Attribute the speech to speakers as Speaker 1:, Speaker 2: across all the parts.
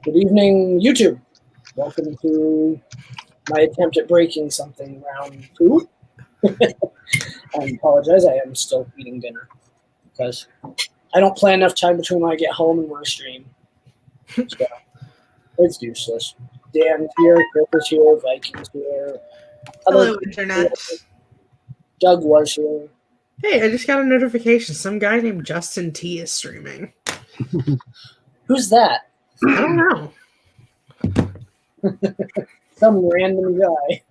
Speaker 1: Good evening, YouTube. Welcome to my attempt at breaking something round 2. I apologize, I am still eating dinner because I don't plan enough time between when I get home and when I stream. So it's useless. Dan's here, Chris is here, Viking's here.
Speaker 2: Hello, Internet.
Speaker 1: Doug was here.
Speaker 2: Hey, I just got a notification. Some guy named Justin T is streaming.
Speaker 1: Who's that?
Speaker 2: I don't know.
Speaker 1: Some random guy.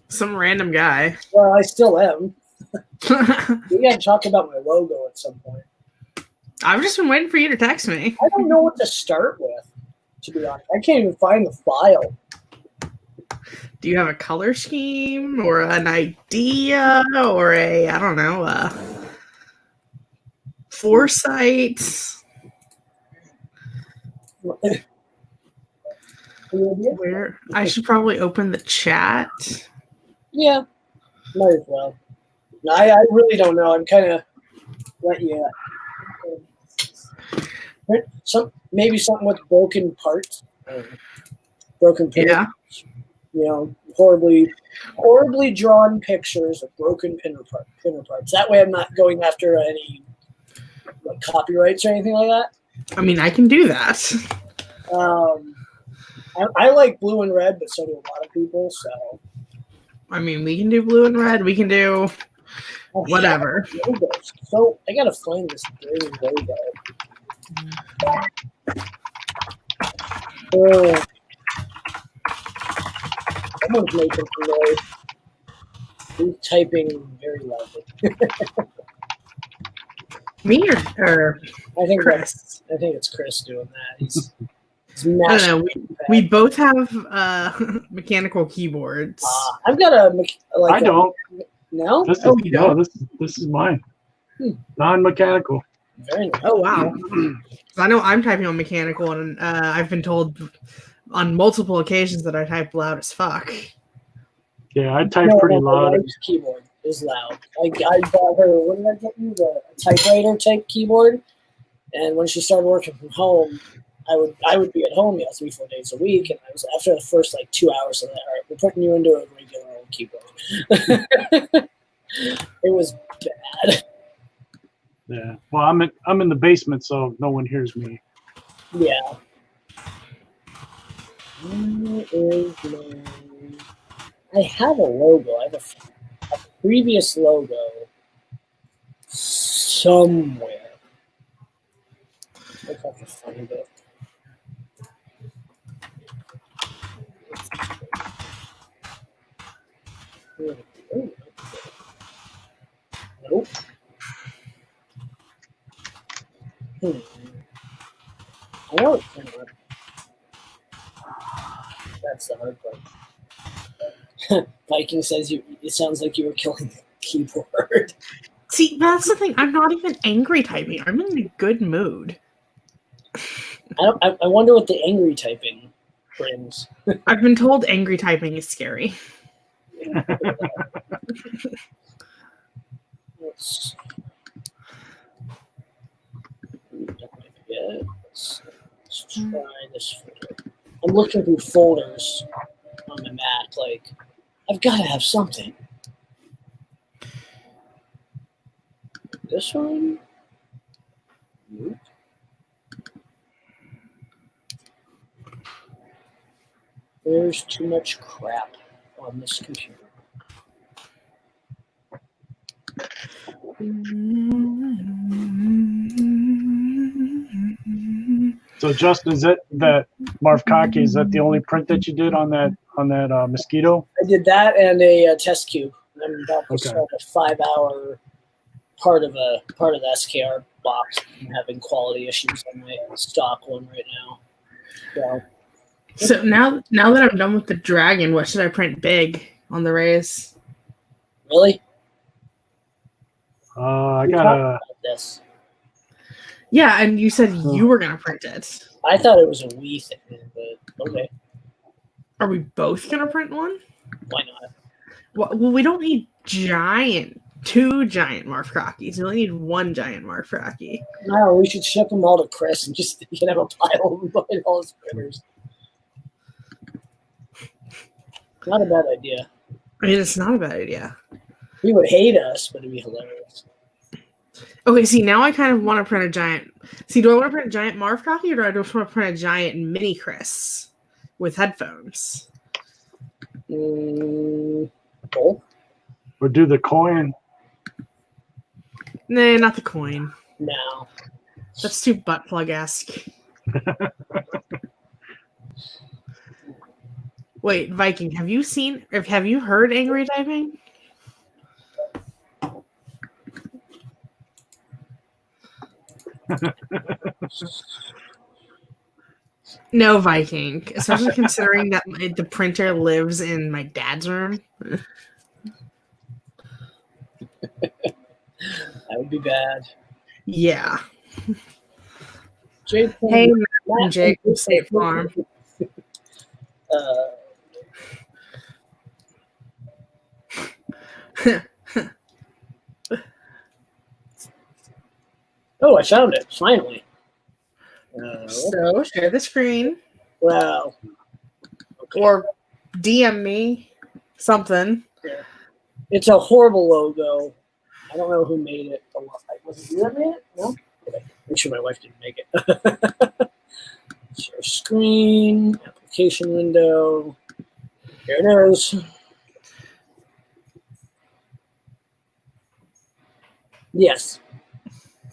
Speaker 2: Some random guy.
Speaker 1: Well, I still am. We gotta talk about my logo at some point.
Speaker 2: I've just been waiting for you to text me.
Speaker 1: I don't know what to start with, to be honest. I can't even find the file.
Speaker 2: Do you have a color scheme or an idea or I don't know, foresight? Where I should probably open the chat.
Speaker 1: Yeah, might as well. No, I really don't know. I'm kind of let you. Maybe something with broken parts, broken pinner.
Speaker 2: Yeah.
Speaker 1: You know, horribly drawn pictures of broken pinner parts. That way, I'm not going after any copyrights or anything like that.
Speaker 2: I mean, I can do that.
Speaker 1: I like blue and red, but so do a lot of people. So,
Speaker 2: I mean, we can do blue and red. We can do whatever.
Speaker 1: Logos. So I gotta find this dang logo. Someone's making some noise. He's typing very loudly.
Speaker 2: Me or
Speaker 1: I think
Speaker 2: Chris?
Speaker 1: I think it's Chris doing that. He's
Speaker 2: I don't know. We both have mechanical keyboards.
Speaker 1: I've got a
Speaker 3: I don't.
Speaker 1: No?
Speaker 3: This is mine. Non-mechanical.
Speaker 1: Very nice.
Speaker 2: Oh wow! I know I'm typing on mechanical, and I've been told on multiple occasions that I type loud as fuck.
Speaker 3: Yeah, I type pretty loud.
Speaker 1: My wife's keyboard is loud. I bought her. What did I get you? The typewriter type keyboard. And when she started working from home, I would be at home 3-4 days a week, and I was after the first 2 hours of that. All right, we're putting you into a regular old keyboard. It was bad.
Speaker 3: Yeah. Well, I'm in the basement, so no one hears me.
Speaker 1: Yeah. I have a logo. I have a previous logo somewhere. I have to find it. Nope. I know it's somewhere. That's the hard part. Viking says it sounds like you were killing the keyboard.
Speaker 2: See, that's the thing. I'm not even angry typing. I'm in a good mood.
Speaker 1: I wonder what the angry typing brings.
Speaker 2: I've been told angry typing is scary.
Speaker 1: Let's try this folder. I'm looking through folders on the Mac. I've got to have something. This one? Nope. There's too much crap on this computer.
Speaker 3: So, Justin, is that Marv Kaki? Is that the only print that you did on that mosquito?
Speaker 1: I did that and a test cube. I'm about to start a 5-hour part of the SKR box. I'm having quality issues on my stock one right now.
Speaker 2: So now that I'm done with the dragon, what should I print big on the rays?
Speaker 1: Really?
Speaker 3: I got
Speaker 1: this.
Speaker 2: Yeah, and you said you were gonna print it.
Speaker 1: I thought it was a Wii thing, but okay.
Speaker 2: Are we both gonna print one?
Speaker 1: Why not?
Speaker 2: Well, we don't need two giant Marv Crockies. We only need one giant Marv Crocky.
Speaker 1: No, we should ship them all to Chris and just have a pile of all his printers. Not a bad idea.
Speaker 2: I mean, it's not a bad idea.
Speaker 1: He would hate us, but it'd be hilarious.
Speaker 2: Okay, see, now I kind of want to print a giant. See, do I want to print a giant Marv Cocky, or do I just want to print a giant mini Chris with headphones?
Speaker 1: Both?
Speaker 3: Or do the coin.
Speaker 2: Nah, not the coin.
Speaker 1: No.
Speaker 2: That's too butt plug-esque. Wait, Viking, have you heard angry typing? No, Viking, especially considering that the printer lives in my dad's room.
Speaker 1: That would be bad.
Speaker 2: Yeah.
Speaker 1: Jake,
Speaker 2: Hey, Matt and Jake from State Farm.
Speaker 1: Oh, I found it, finally.
Speaker 2: So, share the screen.
Speaker 1: Wow. Okay.
Speaker 2: Or DM me something.
Speaker 1: Yeah. It's a horrible logo. I don't know who made it. Was it you that made it? No? Okay. I'm sure my wife didn't make it. Share screen, application window. Here it is. Yes.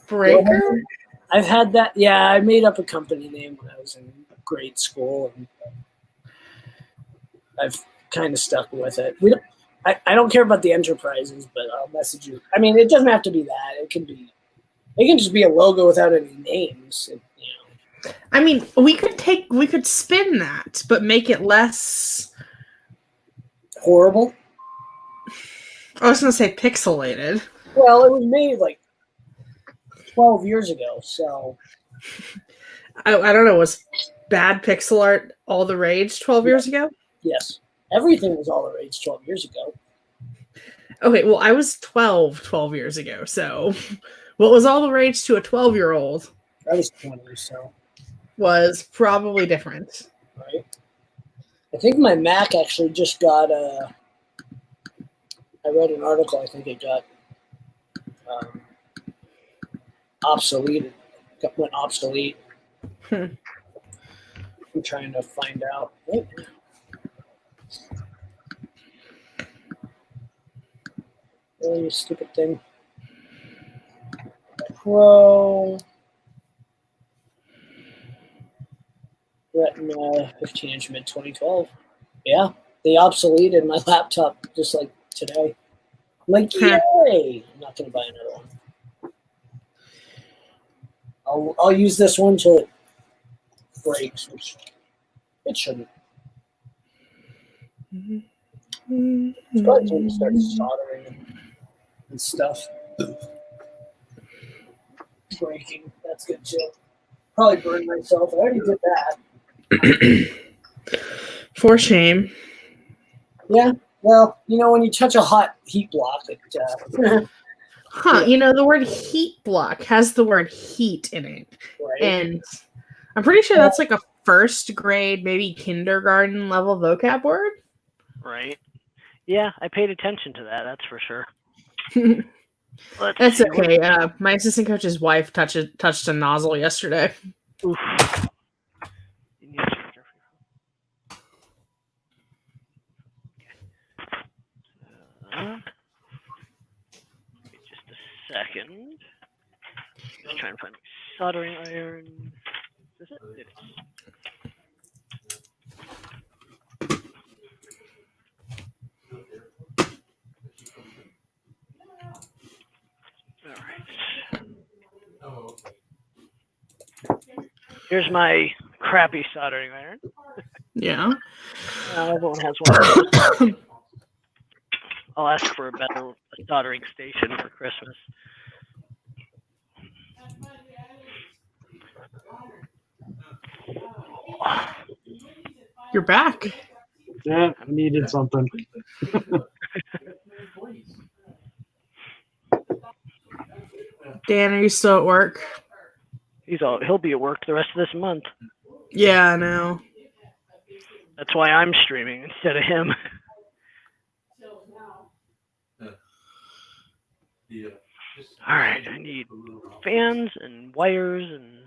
Speaker 2: Breaker?
Speaker 1: I've had that. Yeah, I made up a company name when I was in grade school, and I've kind of stuck with it. I don't care about the enterprises, but I'll message you. I mean, it doesn't have to be that. It can just be a logo without any names.
Speaker 2: I mean, we could spin that, but make it less
Speaker 1: Horrible.
Speaker 2: I was gonna say pixelated.
Speaker 1: Well, it was made like 12 years ago, so
Speaker 2: I don't know, was bad pixel art all the rage 12 years ago?
Speaker 1: yes. Everything was all the rage 12 years ago.
Speaker 2: Okay, well, I was 12 years ago, so what was all the rage to a 12-year-old
Speaker 1: I was 20, so
Speaker 2: was probably different.
Speaker 1: right. I think my Mac actually just got I read an article. I think it got obsolete. Went obsolete. I'm trying to find out. Oh, you stupid thing. Pro Retina 15-inch mid 2012. Yeah, they obsoleted my laptop just like today. I'm like, yay! I'm not gonna buy another one. I'll use this one till it breaks, which it shouldn't. It's probably time to start soldering and stuff. Breaking, that's good too. Probably burn myself. I already did that.
Speaker 2: For shame.
Speaker 1: Yeah, well, when you touch a hot heat block, it
Speaker 2: Huh, the word heat block has the word heat in it.
Speaker 1: right?
Speaker 2: And I'm pretty sure that's like a first grade, maybe kindergarten level vocab word.
Speaker 4: Right. Yeah, I paid attention to that, that's for sure.
Speaker 2: That's okay. My assistant coach's wife touched a nozzle yesterday.
Speaker 4: Oof. You need to be careful. Just a second. Just trying to find my soldering iron. Is it? It is. All right. Here's my crappy soldering iron.
Speaker 2: Yeah.
Speaker 4: Everyone has one. I'll ask for a better soldering station for Christmas.
Speaker 2: You're back.
Speaker 3: Yeah, I needed something.
Speaker 2: Dan, are you still at work?
Speaker 4: He'll be at work the rest of this month.
Speaker 2: Yeah, I know.
Speaker 4: That's why I'm streaming instead of him. All right, I need fans and wires and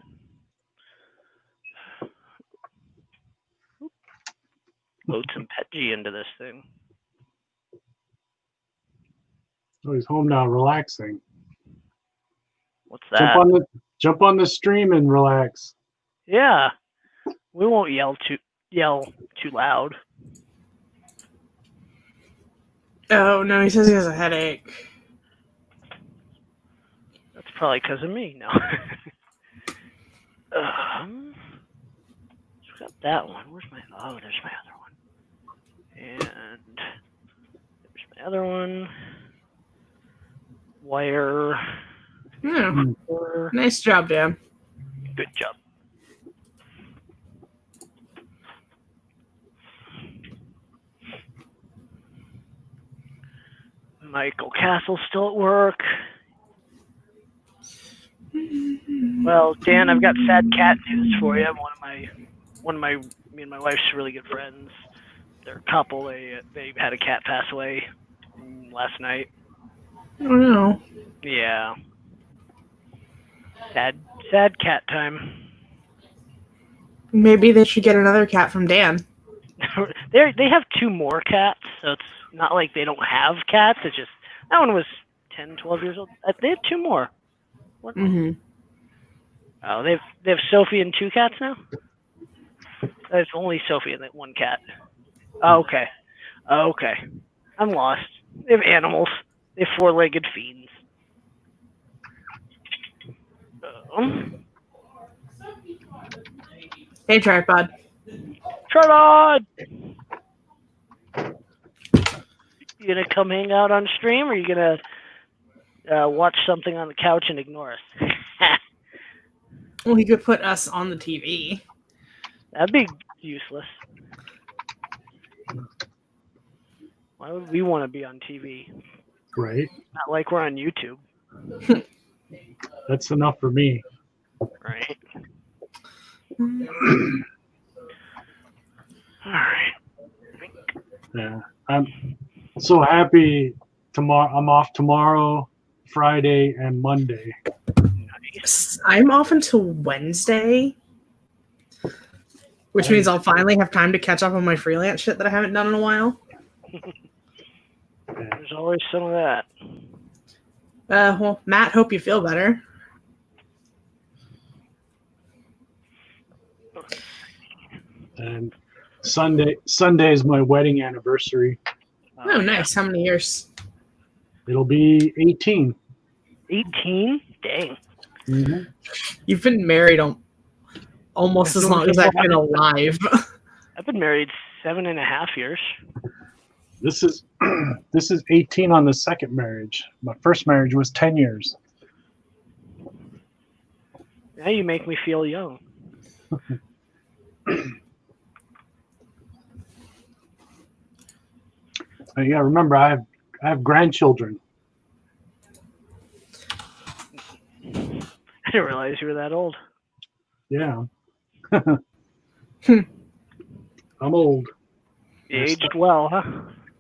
Speaker 4: load some PETG into this thing.
Speaker 3: Oh, he's home now, relaxing.
Speaker 4: What's
Speaker 3: Jump
Speaker 4: that?
Speaker 3: on the stream and relax.
Speaker 4: Yeah, we won't yell too loud.
Speaker 2: Oh no, he says he has a headache.
Speaker 4: That's probably because of me. No. So got that one. Where's my? Oh, there's my other one. And there's my other one. Wire.
Speaker 2: Yeah. Nice job, Dan.
Speaker 4: Good job. Michael Castle's still at work. Well, Dan, I've got sad cat news for you. Me and my wife's really good friends. They're a couple. They had a cat pass away last night.
Speaker 2: Oh no.
Speaker 4: Yeah. Sad cat time.
Speaker 2: Maybe they should get another cat from Dan.
Speaker 4: They have 2 more cats, so it's not like they don't have cats. It's just that one was 10, 12 years old. They have 2 more. What?
Speaker 2: Mm-hmm.
Speaker 4: Oh, they have Sophie and 2 cats now. There's only Sophie and that 1 cat. Oh, okay. I'm lost. They have animals. They have 4-legged fiends.
Speaker 2: Hey, tripod.
Speaker 4: Tripod! You gonna come hang out on stream, or you gonna watch something on the couch and ignore us?
Speaker 2: Well, he could put us on the TV.
Speaker 4: That'd be useless. Why would we want to be on TV?
Speaker 3: Right.
Speaker 4: Not like we're on YouTube.
Speaker 3: That's enough for me.
Speaker 4: Right. Alright.
Speaker 3: Yeah. I'm so happy tomorrow. I'm off tomorrow, Friday, and Monday.
Speaker 4: Nice.
Speaker 2: I'm off until Wednesday, which means I'll finally have time to catch up on my freelance shit that I haven't done in a while.
Speaker 4: There's always some of that.
Speaker 2: Well, Matt, hope you feel better.
Speaker 3: And Sunday is my wedding anniversary.
Speaker 2: Oh, nice. How many years?
Speaker 3: It'll be 18.
Speaker 4: 18? Dang.
Speaker 3: Mm-hmm.
Speaker 2: You've been married almost as long as I've been alive.
Speaker 4: I've been married 7.5 years.
Speaker 3: This is 18 on the second marriage. My first marriage was 10 years.
Speaker 4: Now you make me feel young.
Speaker 3: Yeah, remember I have grandchildren.
Speaker 4: I didn't realize you were that old.
Speaker 3: Yeah. I'm old.
Speaker 4: You aged well, huh?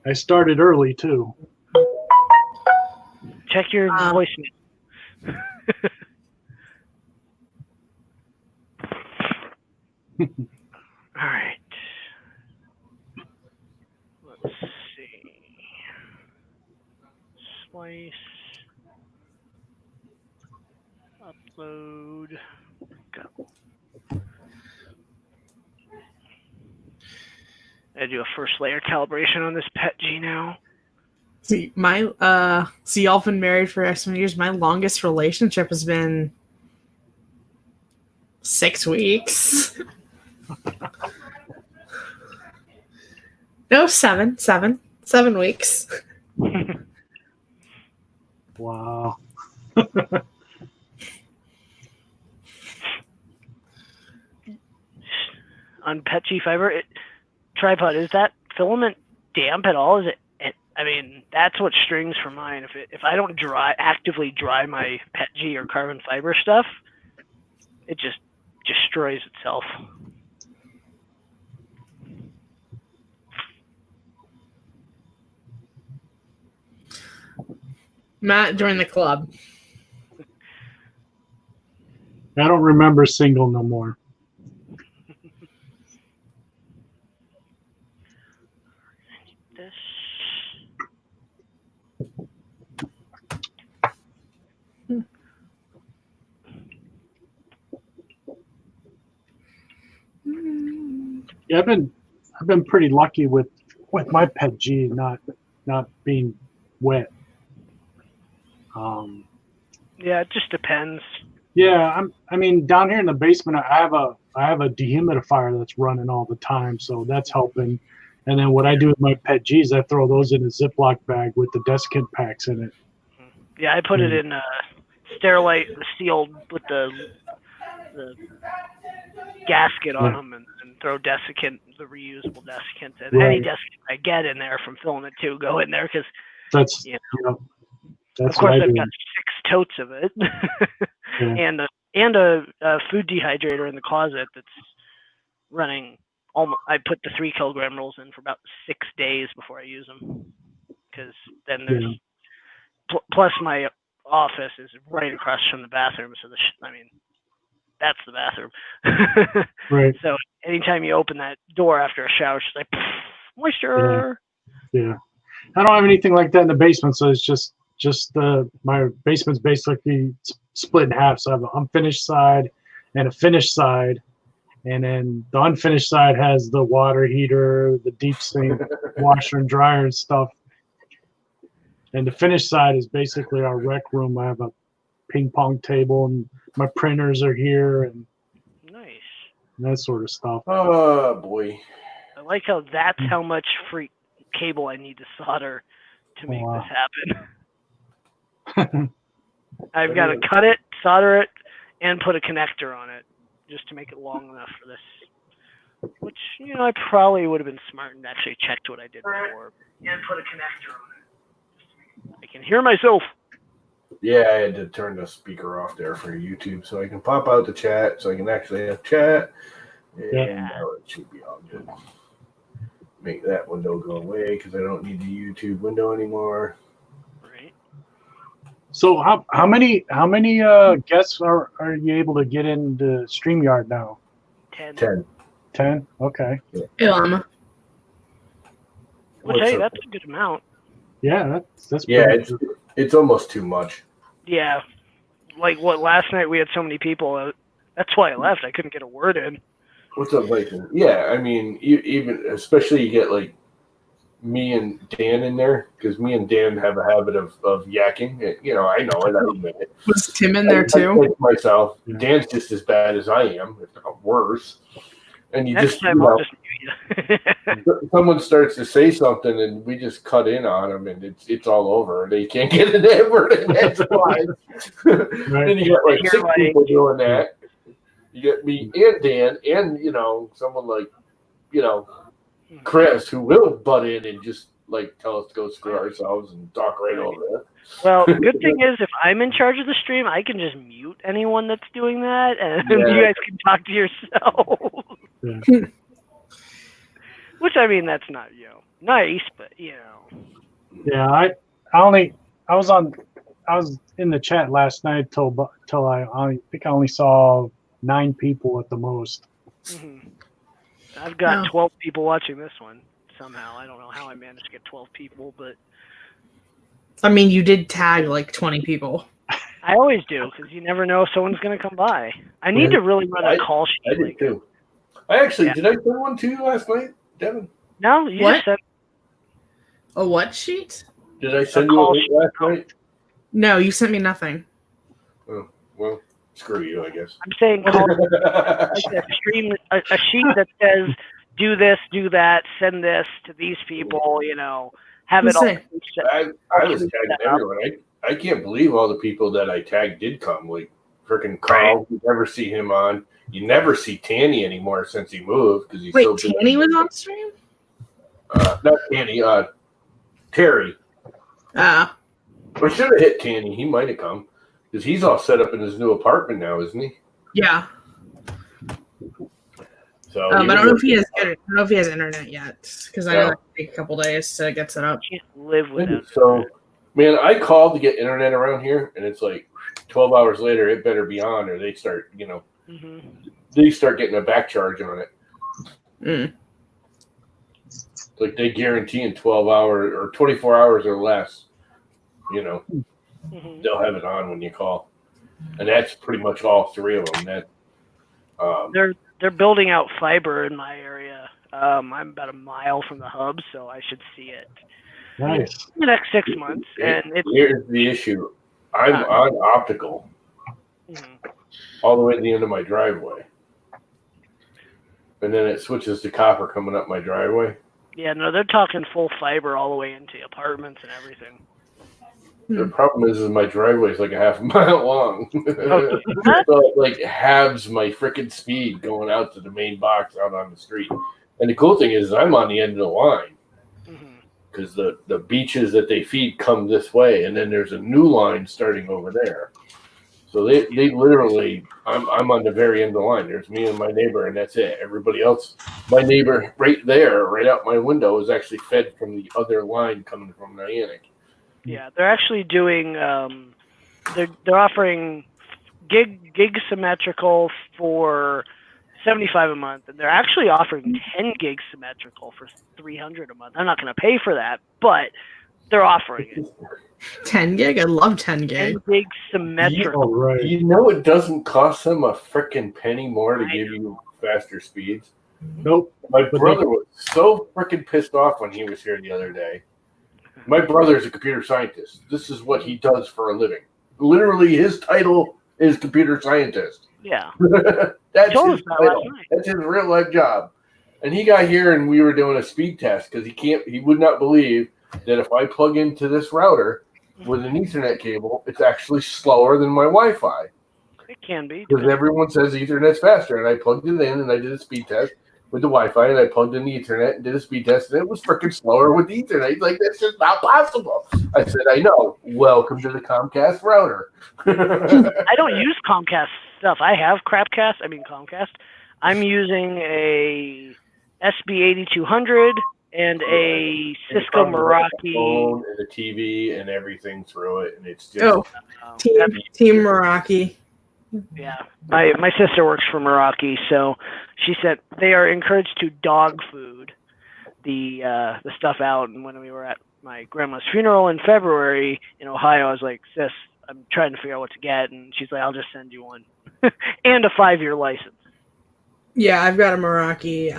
Speaker 3: I started early too.
Speaker 4: Check your voicemail. All right. Let's see. Slice. Upload. Go. I do a first layer calibration on this PETG now.
Speaker 2: See, y'all been married for X many years. My longest relationship has been 6 weeks. No, 7 weeks.
Speaker 3: Wow.
Speaker 4: On PETG fiber, tripod, is that filament damp at all? Is it? I mean, that's what strings for mine. If I don't actively dry my PETG or carbon fiber stuff, it just destroys itself.
Speaker 2: Matt joined the club.
Speaker 3: I don't remember single no more.
Speaker 4: This.
Speaker 3: Yeah, I've been pretty lucky with my pet G not being wet.
Speaker 4: Yeah, it just depends.
Speaker 3: Yeah, I mean, down here in the basement, I have a dehumidifier that's running all the time, so that's helping. And then what I do with my pet G's, I throw those in a Ziploc bag with the desiccant packs in it.
Speaker 4: Yeah, I put it in Sterilite sealed with the gasket on them, and throw desiccant, the reusable desiccant, and any
Speaker 3: Right.
Speaker 4: desiccant I get in there from filament too go in there because
Speaker 3: That's
Speaker 4: Yeah.
Speaker 3: that's
Speaker 4: of course
Speaker 3: what I
Speaker 4: I've
Speaker 3: do.
Speaker 4: got 6 totes of it,
Speaker 3: Yeah.
Speaker 4: and a food dehydrator in the closet that's running. I put the 3 kilogram rolls in for about 6 days before I use them, because then there's plus my office is right across from the bathroom, so that's the bathroom.
Speaker 3: Right.
Speaker 4: So anytime you open that door after a shower, it's like moisture.
Speaker 3: Yeah. I don't have anything like that in the basement, so it's just my basement's basically split in half. So I have an unfinished side and a finished side, and then the unfinished side has the water heater, the deep sink, washer and dryer and stuff. And the finished side is basically our rec room. I have a ping pong table, and my printers are here, and
Speaker 4: Nice.
Speaker 3: that sort of stuff.
Speaker 5: Oh boy.
Speaker 4: I like how that's how much free cable I need to solder to make
Speaker 3: Wow.
Speaker 4: this happen. I've got to cut it, solder it, and put a connector on it just to make it long enough for this. Which, I probably would have been smart and actually checked what I did before. And put a connector on it. I can hear myself.
Speaker 5: Yeah, I had to turn the speaker off there for YouTube so I can pop out the chat so I can actually have chat. And now it should be all good. Make that window go away because I don't need the YouTube window anymore.
Speaker 4: Right.
Speaker 3: So how many guests are you able to get into StreamYard now?
Speaker 4: 10.
Speaker 3: 10? Okay.
Speaker 2: Ilum.
Speaker 4: Which, hey, that's a good amount.
Speaker 3: Yeah, that's
Speaker 5: Yeah,
Speaker 3: pretty
Speaker 5: it's almost too much.
Speaker 4: Yeah. Like, last night we had so many people. That's why I left. I couldn't get a word in.
Speaker 5: What's up, Viking? Yeah, I mean, even especially you get like me and Dan in there because me and Dan have a habit of yakking. I know it. I admit it.
Speaker 2: Was Tim in there
Speaker 5: I
Speaker 2: too?
Speaker 5: think myself,
Speaker 3: Yeah.
Speaker 5: Dan's just as bad as I am, if not worse. And you
Speaker 4: Next
Speaker 5: just,
Speaker 4: time I'll just mute you.
Speaker 5: someone starts to say something and we just cut in on them and it's all over. They can't get an word in edgewise. Then you got like 6 people doing that. You get me and Dan and, someone like, Chris, who will butt in and just like tell us to go screw ourselves and talk right over it.
Speaker 4: Well, the good thing is if I'm in charge of the stream, I can just mute anyone that's doing that, and
Speaker 5: Yeah.
Speaker 4: you guys can talk to yourselves.
Speaker 3: Yeah.
Speaker 4: Which, I mean, that's not, nice, but,
Speaker 3: Yeah, I was in the chat last night till I think I only saw 9 people at the most.
Speaker 4: Mm-hmm. I've got 12 people watching this one somehow. I don't know how I managed to get 12 people, but
Speaker 2: I mean, you did tag like 20 people.
Speaker 4: I always do because you never know if someone's going to come by. I need to really run a call sheet.
Speaker 5: I did too. Did I send one to you last night, Devin?
Speaker 4: No, you
Speaker 2: What?
Speaker 4: just said
Speaker 2: A what sheet?
Speaker 5: Did I send you a link last night?
Speaker 2: No, you sent me nothing.
Speaker 5: Oh, well, screw you, I guess.
Speaker 4: I'm saying call like a stream, a sheet that says do this, do that, send this to these people, have it all.
Speaker 5: I was tagging everyone. I can't believe all the people that I tagged did come. Like freaking Carl, you never see him on. You never see Tanny anymore since he moved because he's so busy.
Speaker 2: Tanny was on stream?
Speaker 5: Not Tanny, Terry.
Speaker 2: Ah.
Speaker 5: I should have hit Tanny. He might have come because he's all set up in his new apartment now, isn't he?
Speaker 2: Yeah.
Speaker 5: So
Speaker 2: I don't know if he has. I don't know if he has internet yet because I know it take a couple days to get set up.
Speaker 4: Can't live without.
Speaker 5: So Man, I called to get internet around here, and it's like 12 hours later, it better be on, or they start, they start getting a back charge on it.
Speaker 2: Mm.
Speaker 5: Like they guarantee in 12 hours or 24 hours or less, they'll have it on when you call. And that's pretty much all three of them. That
Speaker 4: They're building out fiber in my area. I'm about a mile from the hub, so I should see it
Speaker 3: Nice.
Speaker 4: in the next 6 months. And
Speaker 5: here's the issue. I'm on optical all the way to the end of my driveway. And then it switches to copper coming up my driveway.
Speaker 4: yeah, no, they're talking full fiber all the way into apartments and everything.
Speaker 5: The problem is my driveway is like a half a mile long.
Speaker 4: Okay.
Speaker 5: So it like halves my freaking speed going out to the main box out on the street. And the cool thing is I'm on the end of the line because the beaches that they feed come this way, and then there's a new line starting over there. So they literally, I'm on the very end of the line. There's me and my neighbor, and that's it. Everybody else, my neighbor right there, right out my window, is actually fed from the other line coming from Niantic.
Speaker 4: Yeah, they're actually doing. They're offering gig symmetrical for $75 a month, and they're actually offering 10 gig symmetrical for $300 a month. I'm not going to pay for that, but they're offering it.
Speaker 2: 10 gig? I love 10 gig.
Speaker 4: 10 gig symmetrical.
Speaker 3: Oh, right.
Speaker 5: It doesn't cost them a freaking penny more to give you faster speeds.
Speaker 3: Nope.
Speaker 5: My brother was so freaking pissed off when he was here the other day. My brother is a computer scientist. This is what he does for a living. Literally, his title is computer scientist.
Speaker 4: Yeah.
Speaker 5: That's his title. That's his real life job. And he got here and we were doing a speed test because he would not believe that if I plug into this router with an Ethernet cable, it's actually slower than my Wi-Fi.
Speaker 4: It can be.
Speaker 5: Because everyone says Ethernet's faster. And I plugged it in and I did a speed test with the Wi-Fi, and I plugged in the Ethernet and did a speed test, and it was freaking slower with the Ethernet. He's like, that's just not possible. I said, I know. Welcome to the Comcast router.
Speaker 4: I don't use Comcast stuff. I have Comcast. I'm using a SB8200 and a Cisco Meraki.
Speaker 5: And the TV and everything through it, and it's just
Speaker 2: Team Meraki.
Speaker 4: Yeah, my sister works for Meraki, so she said they are encouraged to dog food the stuff out. And when we were at my grandma's funeral in February in Ohio, I was like, sis, I'm trying to figure out what to get, and she's like, I'll just send you one and a 5-year license.
Speaker 2: Yeah, I've got a Meraki.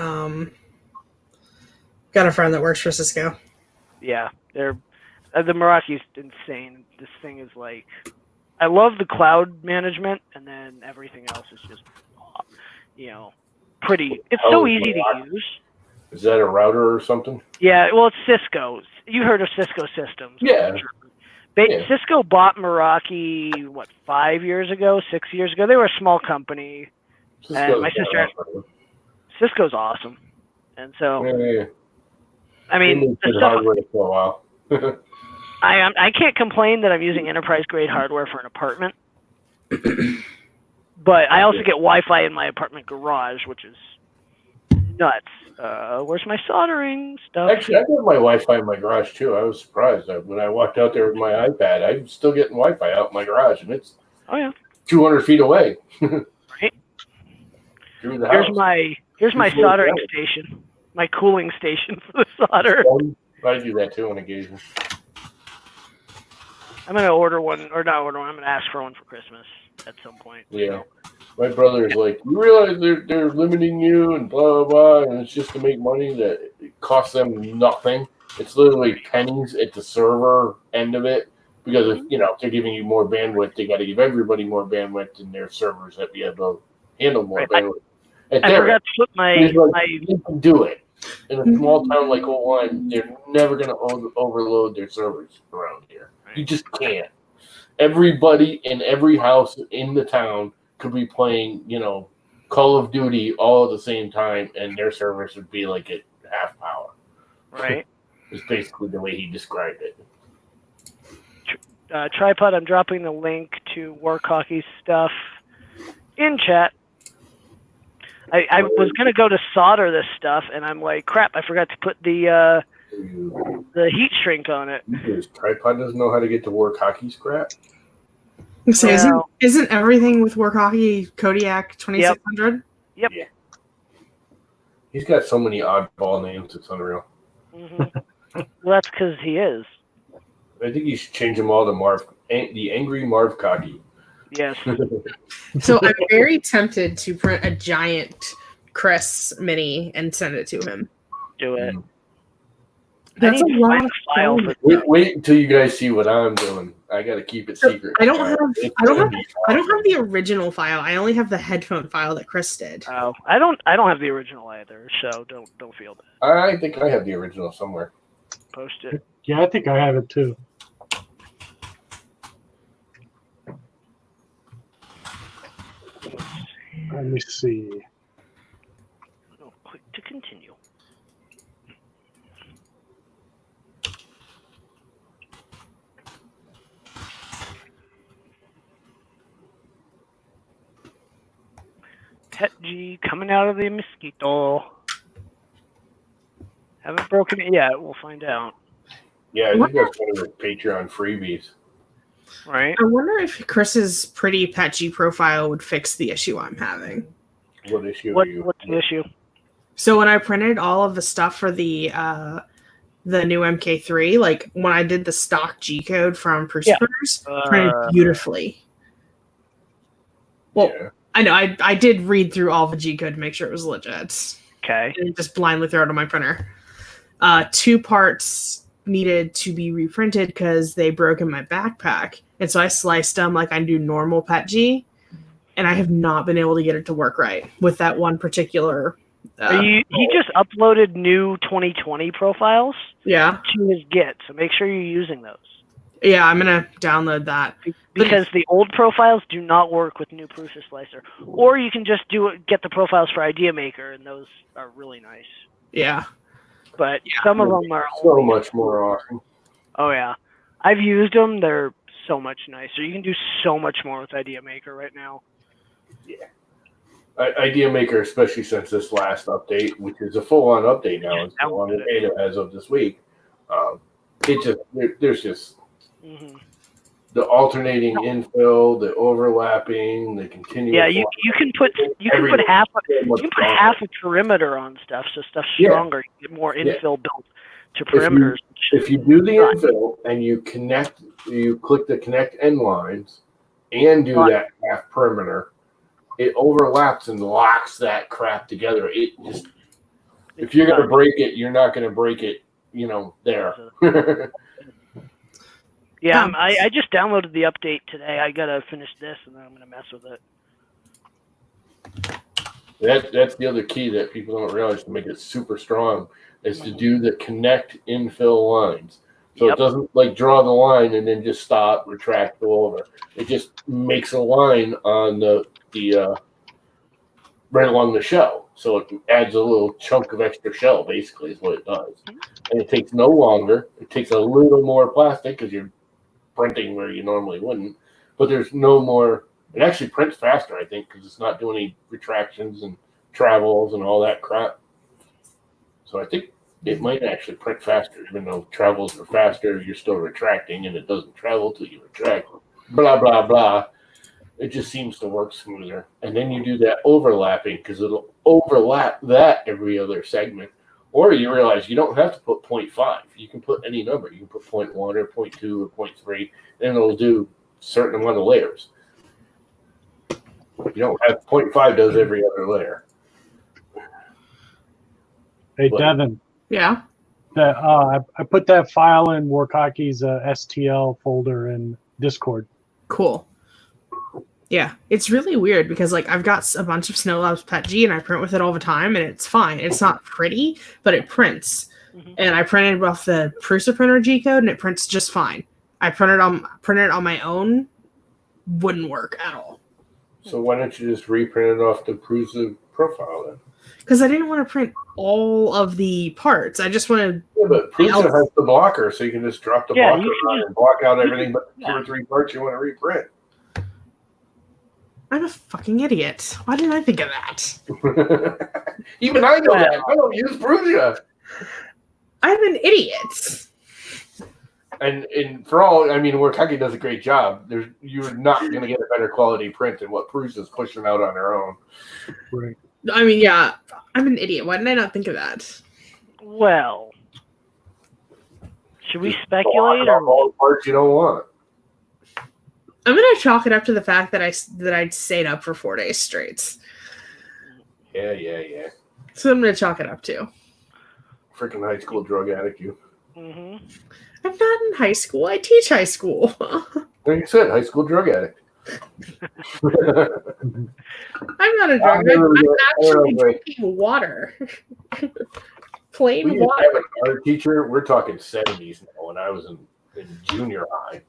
Speaker 2: Got a friend that works for Cisco.
Speaker 4: Yeah, they're the Meraki's insane. This thing is like, I love the cloud management, and then everything else is just, pretty. It's so easy to use.
Speaker 5: Is that a router or something?
Speaker 4: Yeah, well, it's Cisco. You heard of Cisco Systems?
Speaker 5: Yeah.
Speaker 4: Cisco bought Meraki 5 years ago, 6 years ago. They were a small company, and my sister. Cisco's awesome, and so.
Speaker 5: Yeah.
Speaker 4: I mean, the stuff,
Speaker 5: hardware for a while.
Speaker 4: I can't complain that I'm using enterprise grade hardware for an apartment, but I also get Wi-Fi in my apartment garage, which is nuts. Where's my soldering stuff?
Speaker 5: Actually, I got my Wi-Fi in my garage too. I was surprised when I walked out there with my iPad. I'm still getting Wi-Fi out in my garage, and it's 200 feet away.
Speaker 4: Right.
Speaker 5: Through the house.
Speaker 4: Here's my soldering station, my cooling station for the solder.
Speaker 5: I do that too on occasion.
Speaker 4: I'm gonna order one, or not order one. I'm gonna ask for one for Christmas at some point.
Speaker 5: Yeah, my brother is like, you realize they're limiting you and blah blah blah, and it's just to make money that it costs them nothing. It's literally pennies at the server end of it because if they're giving you more bandwidth, they got to give everybody more bandwidth in their servers that be able to handle more bandwidth.
Speaker 4: I forgot to put
Speaker 5: you can do it. In a small town like Old Line, they're never going to overload their servers around here. You just can't. Everybody in every house in the town could be playing, Call of Duty all at the same time, and their servers would be like at half power.
Speaker 4: Right.
Speaker 5: It's basically the way he described it.
Speaker 4: Tripod, I'm dropping the link to Work Hockey stuff in chat. I was going to go to solder this stuff, and I'm like, crap, I forgot to put the the heat shrink on it.
Speaker 5: His tripod doesn't know how to get to work hockey scrap.
Speaker 2: So
Speaker 4: Well-
Speaker 2: isn't everything with work hockey Kodiak 2600?
Speaker 4: Yep.
Speaker 5: Yeah. He's got so many oddball names, it's unreal.
Speaker 4: Well, that's because he is.
Speaker 5: I think you should change them all to the Angry Marv Cocky.
Speaker 4: Yes.
Speaker 2: So I'm very tempted to print a giant Chris mini and send it to him.
Speaker 4: Do it.
Speaker 2: That's
Speaker 4: I need
Speaker 2: a
Speaker 4: to
Speaker 2: lot
Speaker 4: find
Speaker 2: of
Speaker 4: a file
Speaker 2: fun.
Speaker 4: for
Speaker 5: Wait until you guys see what I'm doing. I gotta keep it secret.
Speaker 2: I don't have
Speaker 5: It's
Speaker 2: the original file. I only have the headphone file that Chris did.
Speaker 4: Oh, I don't have the original either, so don't feel bad.
Speaker 5: I think I have the original somewhere.
Speaker 4: Post it.
Speaker 3: Yeah, I think I have it too. Let me see.
Speaker 4: Oh, click to continue. Pet G coming out of the mosquito. Haven't broken it yet. We'll find out.
Speaker 5: Yeah, I think that's one of the Patreon freebies.
Speaker 4: Right?
Speaker 2: I wonder if Chris's pretty patchy profile would fix the issue I'm having.
Speaker 5: What issue
Speaker 4: What's
Speaker 5: are you?
Speaker 4: the issue?
Speaker 2: So when I printed all of the stuff for the new MK3, like when I did the stock G code from Prusa Printers, printed beautifully. Well,
Speaker 5: Yeah.
Speaker 2: I know I did read through all the G code to make sure it was legit.
Speaker 4: Okay.
Speaker 2: And just blindly throw it on my printer. 2 parts needed to be reprinted because they broke in my backpack, and so I sliced them like I do normal PETG, and I have not been able to get it to work right with that one particular.
Speaker 4: He just uploaded new 2020 profiles
Speaker 2: Yeah,
Speaker 4: to his Git, so make sure you're using those.
Speaker 2: yeah, I'm gonna download that
Speaker 4: Because the old profiles do not work with new Prusa Slicer. Or you can just get the profiles for Idea Maker, and those are really nice.
Speaker 2: Yeah,
Speaker 4: But some of them are
Speaker 5: So
Speaker 4: only-
Speaker 5: much more awesome.
Speaker 4: Oh yeah, I've used them. They're so much nicer. You can do so much more with Idea Maker right now.
Speaker 5: Idea Maker, especially since this last update, which is a full-on update now, it's on the beta as of this week. There's just the alternating infill, the overlapping, the continuous.
Speaker 4: Yeah, you can put half a perimeter on stuff, so stuff's stronger. You get more infill built to perimeters.
Speaker 5: If you do the infill and you click the connect end lines and do that half perimeter, it overlaps and locks that crap together. If you're gonna break it, you're not gonna break it, there.
Speaker 4: Yeah, I just downloaded the update today. I gotta finish this, and then I'm gonna mess with it.
Speaker 5: That's the other key that people don't realize to make it super strong is to do the connect infill lines. So it doesn't like draw the line and then just stop, retract, go over. It just makes a line on the right along the shell. So it adds a little chunk of extra shell, basically, is what it does. And it takes no longer. It takes a little more plastic because you're printing where you normally wouldn't. But there's no more. It actually prints faster, I think, because it's not doing any retractions and travels and all that crap. So I think it might actually print faster, even though travels are faster. You're still retracting, and it doesn't travel till you retract. Blah blah blah. It just seems to work smoother. And then you do that overlapping because it'll overlap that every other segment. Or you realize you don't have to put 0.5. You can put any number. You can put 0.1 or 0.2 or 0.3, and it'll do a certain amount of layers. You don't have 0.5 does every other layer.
Speaker 3: Hey, Devin.
Speaker 2: yeah.
Speaker 3: I put that file in Warkaki's STL folder in Discord.
Speaker 2: Cool. Yeah, it's really weird because like I've got a bunch of Snow Labs PETG and I print with it all the time and it's fine. It's not pretty, but it prints. And I printed off the Prusa printer G code and it prints just fine. I printed on my own, wouldn't work at all.
Speaker 5: So why don't you just reprint it off the Prusa profile then?
Speaker 2: Because I didn't want to print all of the parts. I just wanted.
Speaker 5: Yeah, but Prusa has the blocker, so you can just drop the blocker on and block out everything but 2 or 3 parts you want to reprint.
Speaker 2: I'm a fucking idiot. Why didn't I think of that?
Speaker 5: Even I know that. I don't use Prusa.
Speaker 2: I'm an idiot.
Speaker 5: And for all, I mean, Wakaki does a great job. You're not going to get a better quality print than what Prusa is pushing out on her own.
Speaker 3: Right.
Speaker 2: I mean, yeah, I'm an idiot. Why didn't I not think of that?
Speaker 4: Well, should we
Speaker 5: Just
Speaker 4: speculate
Speaker 5: block off all
Speaker 4: or
Speaker 5: the parts you don't want.
Speaker 2: I'm gonna chalk it up to the fact that I stayed up for 4 days straight.
Speaker 5: Yeah.
Speaker 2: So I'm gonna chalk it up to.
Speaker 5: Freaking high school drug addict, you.
Speaker 4: Mhm.
Speaker 2: I'm not in high school. I teach high school.
Speaker 5: Like you said, high school drug addict.
Speaker 2: I'm not a drug addict. I'm actually drinking water. Plain
Speaker 5: We used to
Speaker 2: water.
Speaker 5: have an art teacher. We're talking 70s now. When I was in junior high,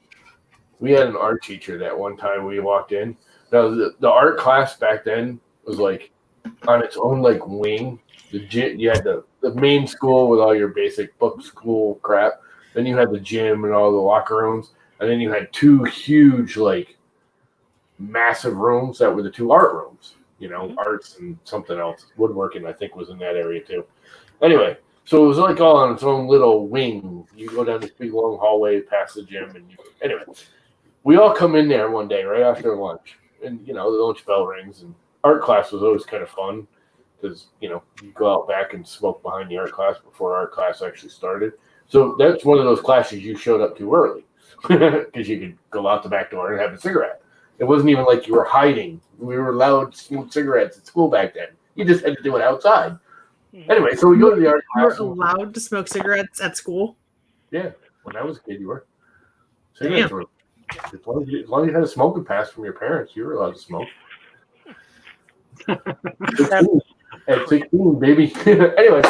Speaker 5: we had an art teacher that one time we walked in. Now the art class back then was like on its own like wing. You had the main school with all your basic book school crap. Then you had the gym and all the locker rooms, and then you had two huge like massive rooms that were the two art rooms. You know, arts and something else. Woodworking, I think, was in that area too. Anyway, so it was like all on its own little wing. You go down this big long hallway past the gym, and anyway, we all come in there one day right after lunch, and you know the lunch bell rings, and art class was always kind of fun because you know you go out back and smoke behind the art class before art class actually started. So that's one of those classes you showed up too early because you could go out the back door and have a cigarette. It wasn't even like you were hiding. We were allowed to smoke cigarettes at school back then. You just had to do it outside. Anyway, so we go to the art class.
Speaker 2: You were allowed to smoke cigarettes at school?
Speaker 5: Yeah, when I was a kid, you were. Cigarettes were. As long as you had a smoking pass from your parents, you were allowed to smoke. At 16, baby. Anyway,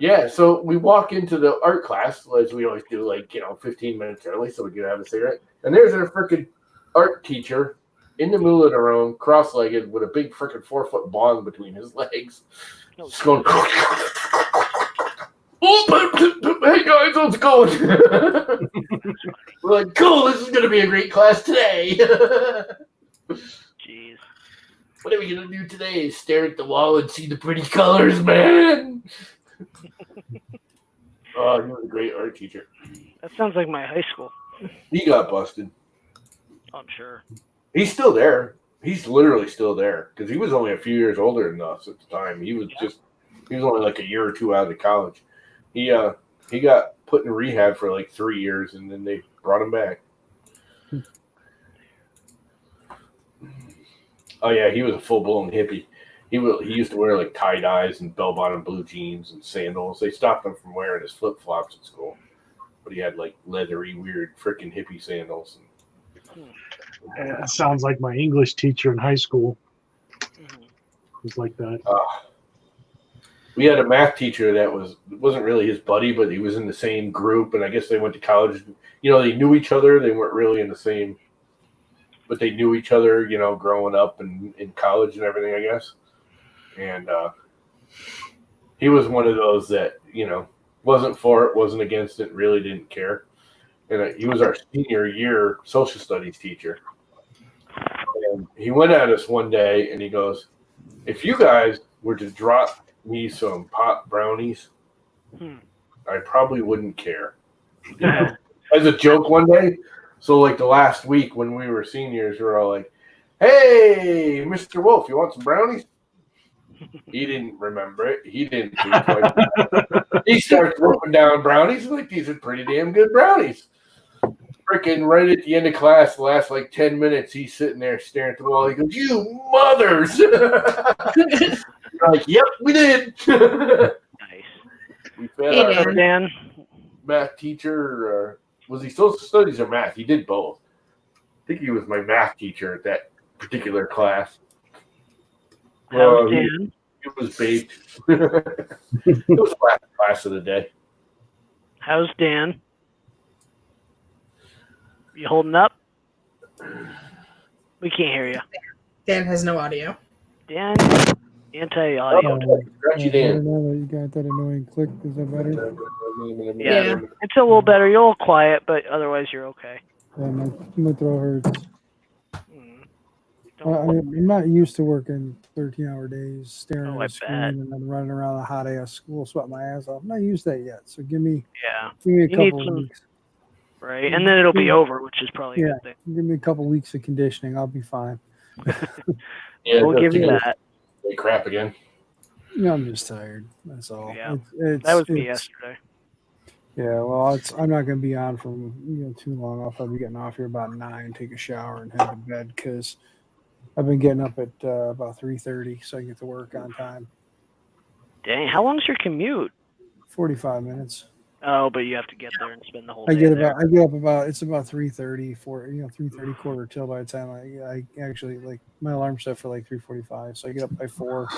Speaker 5: yeah, so we walk into the art class, as we always do, like, 15 minutes early so we can have a cigarette. And there's our freaking art teacher in the middle of the room, cross-legged, with a big freaking 4-foot bong between his legs. Just going, hey guys, how's it going? We're like, cool, this is going to be a great class today.
Speaker 4: Jeez.
Speaker 5: What are we going to do today? Stare at the wall and see the pretty colors, man. Oh, he was a great art teacher.
Speaker 4: That sounds like my high school.
Speaker 5: He got busted.
Speaker 4: I'm sure.
Speaker 5: He's still there. He's literally still there because he was only a few years older than us at the time. He was only like a year or two out of college. He got put in rehab for like 3 years and then they brought him back. Oh yeah, he was a full blown hippie. He used to wear like tie dyes and bell bottom blue jeans and sandals. They stopped him from wearing his flip flops at school, but he had like leathery, weird, freaking hippie sandals.
Speaker 3: It sounds like my English teacher in high school. Was like that.
Speaker 5: We had a math teacher that wasn't really his buddy, but he was in the same group, and I guess they went to college. They knew each other. They weren't really in the same, but they knew each other. Growing up and in college and everything, I guess. And he was one of those that wasn't for it, wasn't against it, really didn't care. And he was our senior year social studies teacher. And he went at us one day and he goes, if you guys were to drop me some pot brownies, I probably wouldn't care. As a joke one day. So like the last week when we were seniors, we were all like, hey, Mr. Wolf, you want some brownies? He didn't remember it. He didn't do it. He starts roping down brownies. Like, these are pretty damn good brownies. Freaking right at the end of class, the last like 10 minutes, he's sitting there staring at the wall. He goes, you mothers. We're like, yep, we did.
Speaker 4: Nice.
Speaker 5: We fed
Speaker 2: Hey,
Speaker 5: our
Speaker 4: Dan.
Speaker 5: math teacher. Was he social studies or math? He did both. I think he was my math teacher at that particular class.
Speaker 4: How's Dan?
Speaker 5: It was baked. It was the last class of the day.
Speaker 4: How's Dan? You holding up? We can't hear you.
Speaker 2: Dan has no audio.
Speaker 4: Dan, anti-audio.
Speaker 5: Scratchy
Speaker 6: I
Speaker 5: Dan.
Speaker 6: don't know, you got that annoying click. Is that better?
Speaker 4: Yeah. It's a little better. You're a little quiet, but otherwise you're okay.
Speaker 6: Yeah, my throat hurts. I'm not used to working 13-hour days, staring
Speaker 4: Oh,
Speaker 6: at
Speaker 4: I
Speaker 6: a screen
Speaker 4: bet.
Speaker 6: and then running around a hot ass school, sweating my ass off. I'm not used to that yet. So give me
Speaker 4: Yeah,
Speaker 6: a
Speaker 4: You need
Speaker 6: couple of
Speaker 4: some-
Speaker 6: weeks.
Speaker 4: right. And then it'll be over, which is probably a
Speaker 6: Yeah.
Speaker 4: good thing.
Speaker 6: Give me a couple of weeks of conditioning. I'll be fine.
Speaker 5: Yeah,
Speaker 4: We'll give you that.
Speaker 5: Hey, crap again.
Speaker 6: No, I'm just tired. That's all.
Speaker 4: Yeah.
Speaker 6: It's,
Speaker 4: That was me
Speaker 6: it's-
Speaker 4: yesterday.
Speaker 6: Yeah, well, I'm not going to be on for too long. I'll probably be getting off here about 9, take a shower, and head to bed because I've been getting up at about 3:30 so I can get to work on time.
Speaker 4: Dang, how long's your commute?
Speaker 6: 45 minutes.
Speaker 4: Oh, but you have to get there and spend the whole
Speaker 6: I
Speaker 4: day
Speaker 6: get
Speaker 4: there.
Speaker 6: up about it's about 3:30 3:30 quarter till by the time I actually like my alarm set for like 3:45, so I get up by 4,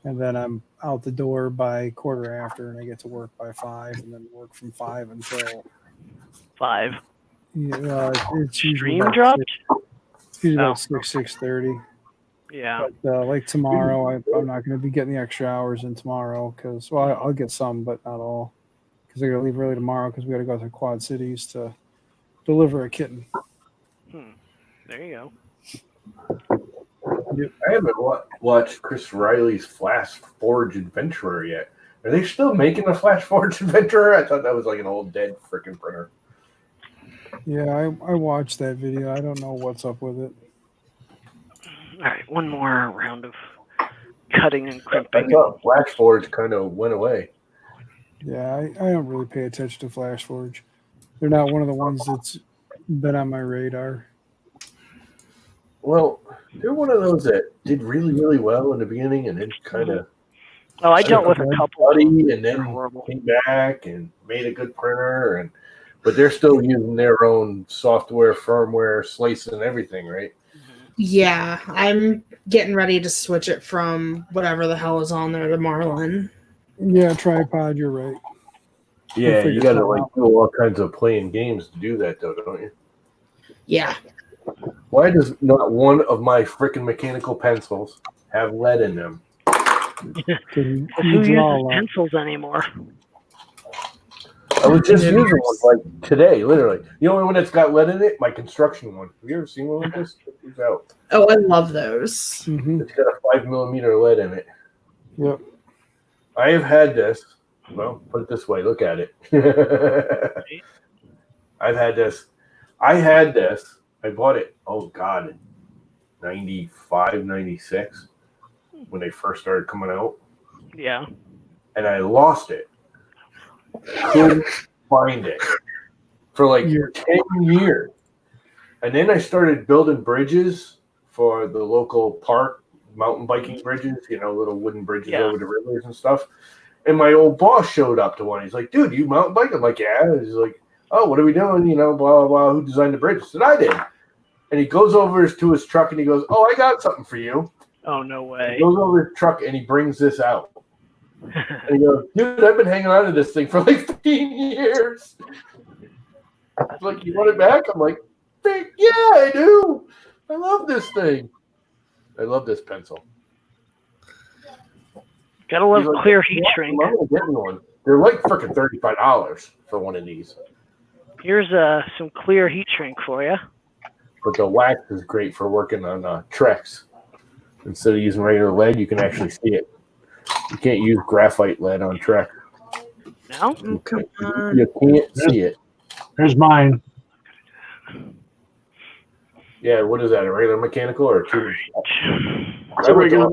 Speaker 6: and then I'm out the door by quarter after, and I get to work by 5, and then work from 5 until
Speaker 4: 5.
Speaker 6: it's usually
Speaker 4: Stream
Speaker 6: about
Speaker 4: dropped?
Speaker 6: 6, it's usually
Speaker 4: Oh.
Speaker 6: about 6:30.
Speaker 4: Yeah.
Speaker 6: But like tomorrow, I'm not going to be getting the extra hours in tomorrow because I'll get some, but not all. Because I got to leave early tomorrow because we got to go to Quad Cities to deliver a kitten.
Speaker 4: There you
Speaker 5: I haven't watched Chris Riley's Flash Forge Adventurer yet. Are they still making a Flash Forge Adventurer? I thought that was like an old dead freaking printer.
Speaker 6: Yeah, I watched that video. I don't know what's up with it.
Speaker 4: go. All right, one more round of cutting and
Speaker 5: I
Speaker 4: crimping.
Speaker 5: thought Flash Forge kind of went away.
Speaker 6: Yeah, I don't really pay attention to Flash Forge. They're not one of the ones that's been on my radar.
Speaker 5: Well, they're one of those that did really, really well in the beginning and then kind of
Speaker 4: Oh, I dealt with a couple of them.
Speaker 5: buddy and
Speaker 4: They're
Speaker 5: then
Speaker 4: horrible.
Speaker 5: came back and made a good printer but they're still using their own software, firmware, slicing and everything, right?
Speaker 2: Yeah, I'm getting ready to switch it from whatever the hell is on there to Marlin.
Speaker 6: Yeah, tripod. You're right.
Speaker 5: Yeah,
Speaker 6: figure
Speaker 5: you got to
Speaker 6: that
Speaker 5: like
Speaker 6: out.
Speaker 5: do all kinds of playing games to do that, though, don't you?
Speaker 2: Yeah.
Speaker 5: Why does not one of my freaking mechanical pencils have lead in them?
Speaker 6: Can
Speaker 4: Who
Speaker 6: you draw a
Speaker 4: uses
Speaker 6: lot?
Speaker 4: pencils anymore?
Speaker 5: I was just using one like today, literally. The only one that's got lead in it, my construction one. Have you ever seen one like this? Check these out.
Speaker 2: Oh, I love those.
Speaker 6: Mm-hmm.
Speaker 5: It's got a 5mm lead in it.
Speaker 6: Yep.
Speaker 5: I have had this. Well, put it this way. Look at it. I've had this. I had this. I bought it. Oh God, 95, 96 when they first started coming out,
Speaker 4: Yeah.
Speaker 5: and I lost it. Couldn't find it for like 10 years, and then I started building bridges for the local park, mountain biking bridges. Little wooden bridges over the rivers and stuff. And my old boss showed up to one. He's like, "Dude, you mountain bike?" I'm like, "Yeah." He's like, "Oh, what are we doing?" Blah, blah, blah. Who designed the bridge? I said, "I did." And he goes over to his truck and he goes, "Oh, I got something for you."
Speaker 4: Oh, no way.
Speaker 5: He goes over to his truck and he brings this out. And he goes, "Dude, I've been hanging on to this thing for like 15 years." He's like, "You want it back?" I'm like, "Yeah, I do. I love this thing. I love this pencil."
Speaker 4: Gotta love
Speaker 5: He's like,
Speaker 4: clear heat shrink.
Speaker 5: I'm gonna get me one. They're like freaking $35 for one of these.
Speaker 4: Here's some clear heat shrink for you.
Speaker 5: But the wax is great for working on Trex. Instead of using regular lead, you can actually see it. You can't use graphite lead on Trex.
Speaker 4: No?
Speaker 2: Oh, come on.
Speaker 5: You can't see it.
Speaker 3: There's mine.
Speaker 5: Yeah, what is that? A regular mechanical or a 2?
Speaker 3: It's a regular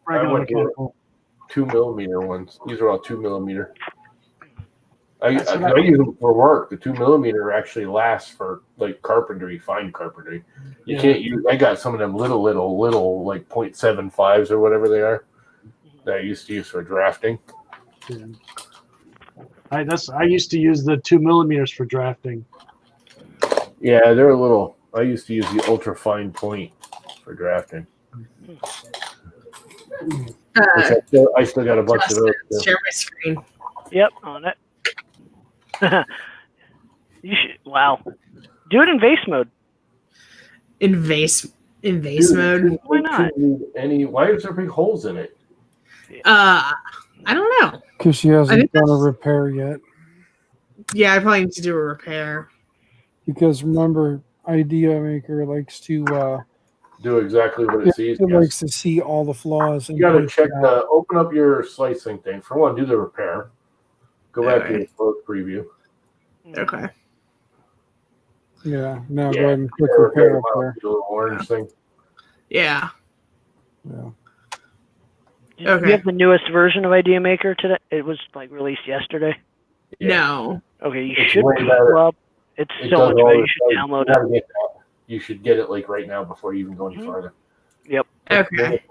Speaker 5: I went to
Speaker 3: mechanical.
Speaker 5: 2mm ones. These are all 2mm. I
Speaker 3: That's what
Speaker 5: use them for work. The 2mm actually lasts for like carpentry, fine carpentry. You
Speaker 3: Yeah.
Speaker 5: can't use. I got some of them little like 0.75s or whatever they are that I used to use for drafting.
Speaker 3: Yeah. I used to use the 2mm for drafting.
Speaker 5: Yeah, they're a little. I used to use the ultra fine point for drafting. I still got a bunch of those. Too.
Speaker 2: Share my screen.
Speaker 4: Yep, on it. You should. Wow. Do it in vase mode.
Speaker 2: In vase mode.
Speaker 4: Why not?
Speaker 5: Why is there big holes in it?
Speaker 2: I don't know.
Speaker 6: Because she
Speaker 2: I
Speaker 6: hasn't
Speaker 2: think
Speaker 6: done a repair yet.
Speaker 2: Yeah, I probably need to do a repair.
Speaker 6: Because remember, Idea Maker likes to
Speaker 5: do exactly what it
Speaker 6: It,
Speaker 5: sees.
Speaker 6: it
Speaker 5: Yes.
Speaker 6: likes to see all the flaws. And
Speaker 5: You got to
Speaker 6: point
Speaker 5: check
Speaker 6: it out.
Speaker 5: open up your slicing thing. For one, do the repair. Go back to
Speaker 2: Okay.
Speaker 5: your photo preview.
Speaker 2: Okay.
Speaker 6: Yeah. Now
Speaker 5: Yeah,
Speaker 6: go ahead and click
Speaker 5: Yeah,
Speaker 6: repair up
Speaker 5: the
Speaker 6: there.
Speaker 5: little orange thing.
Speaker 2: Yeah.
Speaker 6: Yeah.
Speaker 4: Do
Speaker 2: Okay.
Speaker 4: you have the newest version of Idea Maker today? It was like released yesterday.
Speaker 5: Yeah.
Speaker 2: No.
Speaker 4: Okay, you
Speaker 5: It's
Speaker 4: should
Speaker 5: way better.
Speaker 4: well. It's
Speaker 5: It
Speaker 4: so
Speaker 5: does
Speaker 4: much
Speaker 5: all
Speaker 4: better.
Speaker 5: the
Speaker 4: You should
Speaker 5: stuff.
Speaker 4: download
Speaker 5: You
Speaker 4: it.
Speaker 5: gotta get that. You should get it like right now before you even go any
Speaker 4: Mhm.
Speaker 5: farther.
Speaker 4: Yep.
Speaker 2: Okay.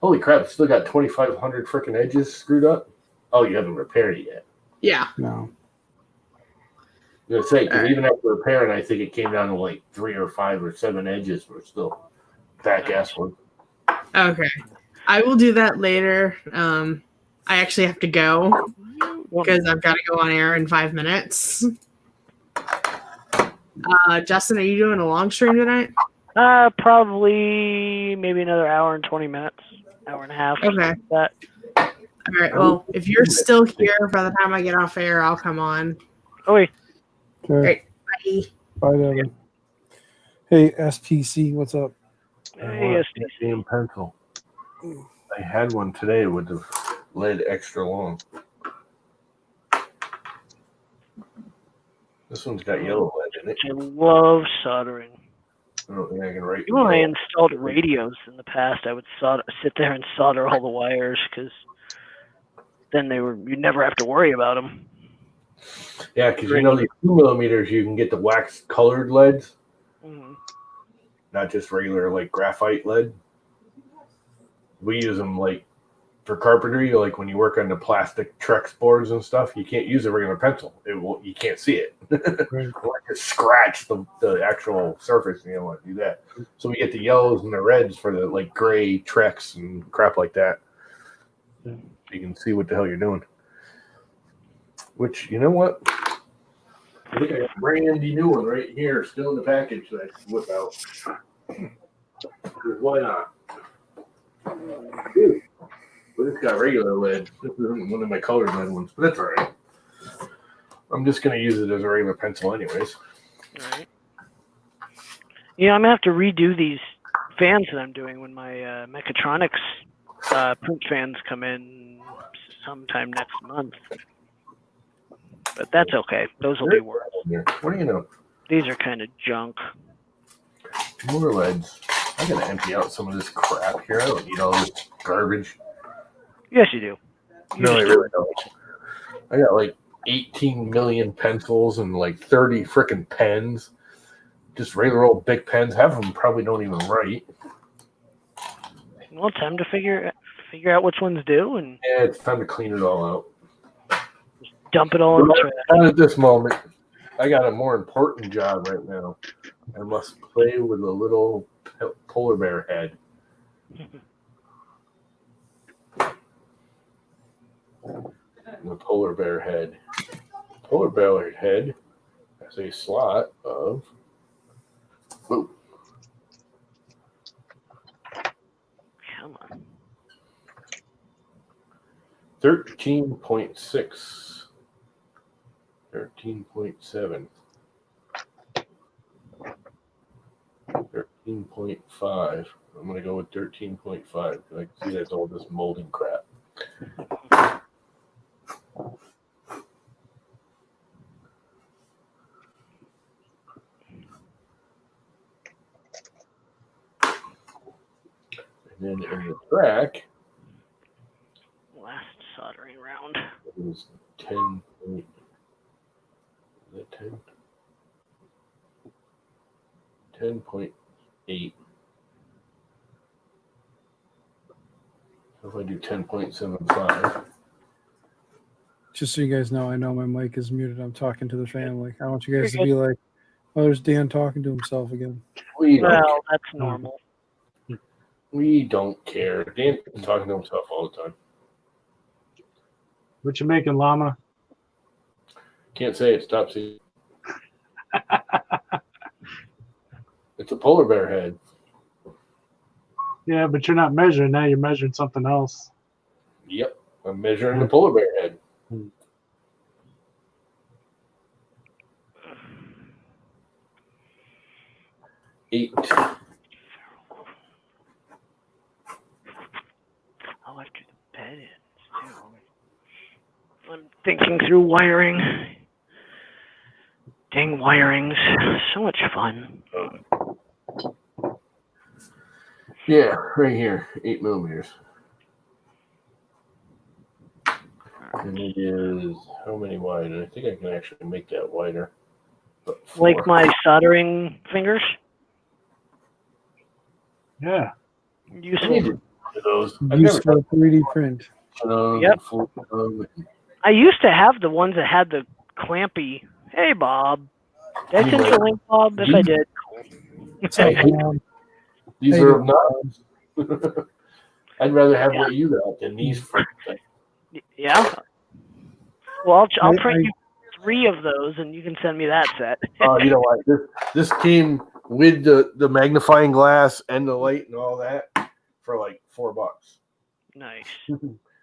Speaker 5: Holy crap! It's still got 2,500 freaking edges screwed up. Oh, you haven't repaired it yet.
Speaker 2: Yeah.
Speaker 6: No.
Speaker 5: I was gonna say because
Speaker 2: Alright.
Speaker 5: even after repairing, I think it came down to like 3 or 5 or 7 edges were still back ass work.
Speaker 2: Okay. I will do that later. I actually have to go because I've got to go on air in 5 minutes. Justin, are you doing a long stream tonight?
Speaker 4: Probably maybe another hour and 20 minutes, hour and a half.
Speaker 2: Okay.
Speaker 4: Like that.
Speaker 2: All right. Well, if you're still here by the time I get off air, I'll come on.
Speaker 4: Oh wait,
Speaker 6: Okay.
Speaker 2: Bye.
Speaker 6: Bye, Devin. Hey, SPC, what's up?
Speaker 4: hey, yes,
Speaker 5: Damn pencil. I had one today with the lead extra long. This one's got yellow lead in it.
Speaker 4: I love soldering.
Speaker 5: I don't think I can write.
Speaker 4: Even when I installed radios in the past, I would sit there and solder all the wires because then you never have to worry about them.
Speaker 5: Yeah, because you know these 2 millimeters, you can get the wax colored leads,
Speaker 4: Mm-hmm.
Speaker 5: not just regular like graphite lead. We use them like for carpentry, like when you work on the plastic Trex boards and stuff. You can't use a regular pencil; you can't see it.
Speaker 6: Right.
Speaker 5: Like just scratch the actual surface, and you don't want to do that. So we get the yellows and the reds for the like gray Trex and crap like that.
Speaker 6: Yeah.
Speaker 5: You can see what the hell you're doing. Which, you know what? I think I got a brand new one right here, still in the package that I can whip out. 'Cause why not? Dude. But it's got regular lead. This isn't one of my colored lead ones, but that's all right. I'm just going to use it as a regular pencil anyways.
Speaker 4: Right. Yeah, I'm gonna have to redo these fans that I'm doing when my mechatronics print fans come in sometime next month. But that's okay. Those will be worth.
Speaker 5: What do you know?
Speaker 4: These are kind of junk.
Speaker 5: More leads. I'm going to empty out some of this crap here. I don't need all this garbage.
Speaker 4: Yes, you do.
Speaker 5: No, I really don't. I got like 18 million pencils and like 30 freaking pens. Just regular old big pens. Half of them probably don't even write.
Speaker 4: Well, time to figure out which ones do and
Speaker 5: Yeah, it's time to clean it all out.
Speaker 4: dump it all in the trash.
Speaker 5: Not at this moment. I got a more important job right now. I must play with a little polar bear head. The polar bear head. Polar bear head has a slot of. Whoa.
Speaker 4: Come on.
Speaker 5: 13.6. 13.7. 13.5. I'm going to go with 13.5 because I can see that's all this molding crap. And then in the track,
Speaker 4: Last soldering round.
Speaker 5: it was 10. Is that 10? 10.8. So if I do 10.75.
Speaker 6: Just so you guys know, I know my mic is muted. I'm talking to the family. I want you guys to
Speaker 4: You're
Speaker 6: be like, oh, there's Dan talking to himself again.
Speaker 5: We don't,
Speaker 4: Well, that's normal.
Speaker 5: we don't care. Dan's been talking to himself all the time.
Speaker 3: What you making, llama?
Speaker 5: Can't say it's top secret. It's a polar bear head.
Speaker 3: Yeah, but you're not measuring now. You're measuring something else.
Speaker 5: Yep. I'm measuring the polar bear head. Eight.
Speaker 4: it is too. I'm thinking through wiring. Dang wirings. So much fun.
Speaker 5: Yeah, right here, 8 millimeters. And it is how many wide? And I think I can actually make that wider.
Speaker 4: Like my soldering fingers?
Speaker 3: Yeah.
Speaker 4: Useful.
Speaker 5: Those.
Speaker 6: Used for a 3D print.
Speaker 4: Yep. I used to have the ones that had the clampy. Hey, Bob. Did I send you a link, Bob? If I did, cool.
Speaker 5: These
Speaker 6: Hey,
Speaker 5: are not. I'd rather have what you got than these.
Speaker 4: Yeah. Well, I'll print you 3 of those, and you can send me that set.
Speaker 5: Oh, you know what? This came with the magnifying glass and the light and all that for like $4.
Speaker 4: Nice.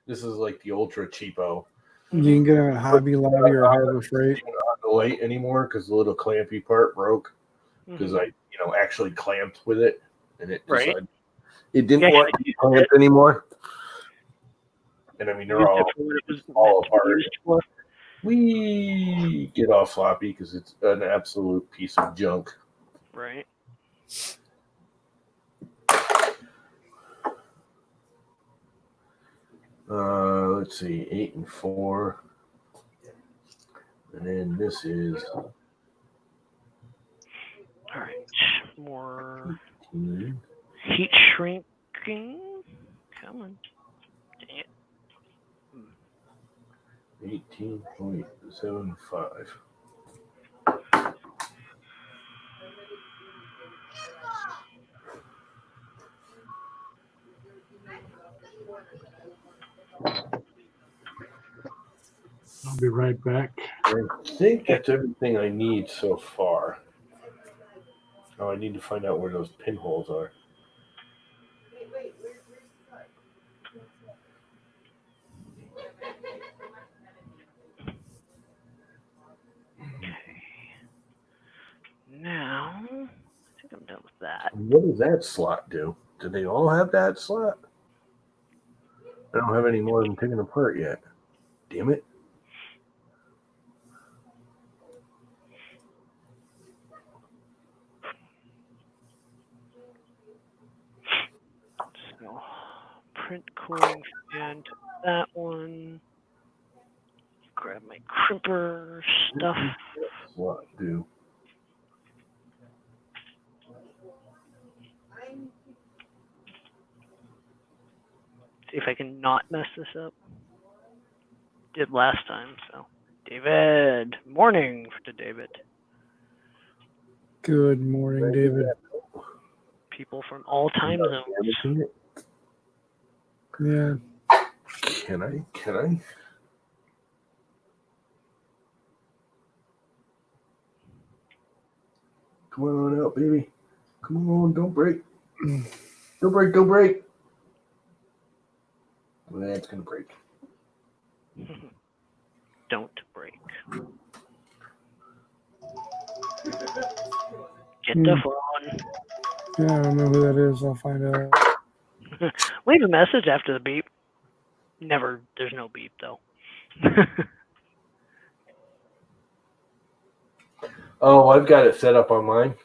Speaker 5: This is like the ultra cheapo.
Speaker 6: You can get them at Hobby Lobby or Harbor Freight.
Speaker 5: Not the light anymore because the little clampy part broke because I actually clamped with it and it decided it didn't want to be clamped anymore. And I mean they're all apart. We get off floppy because it's an absolute piece of junk.
Speaker 4: Right.
Speaker 5: Let's see, 8 and 4. And then this is
Speaker 4: all right. More
Speaker 5: 18.
Speaker 4: Heat shrinking. Come on. Dang it.
Speaker 5: 18.75.
Speaker 3: I'll be right back.
Speaker 5: I think that's everything I need so far. Oh, I need to find out where those pinholes are.
Speaker 4: Now, I think I'm done with that.
Speaker 5: What does that slot do? Do they all have that slot? I don't have any more of them taken apart yet. Damn it.
Speaker 4: So, print cooling fan to that one. Grab my crimper stuff.
Speaker 5: Slot do?
Speaker 4: See if I can not mess this up. Did last time, so. David. Morning to David.
Speaker 6: Good morning, David.
Speaker 4: People from all time zones.
Speaker 6: Yeah.
Speaker 5: Can I? Come on out, baby. Come on, don't break. Don't break. Well, that's going to break.
Speaker 4: Don't break. Get the phone.
Speaker 6: Yeah, I don't know who that is. I'll find out.
Speaker 4: Leave a message after the beep. Never. There's no beep, though.
Speaker 5: Oh, I've got it set up on mine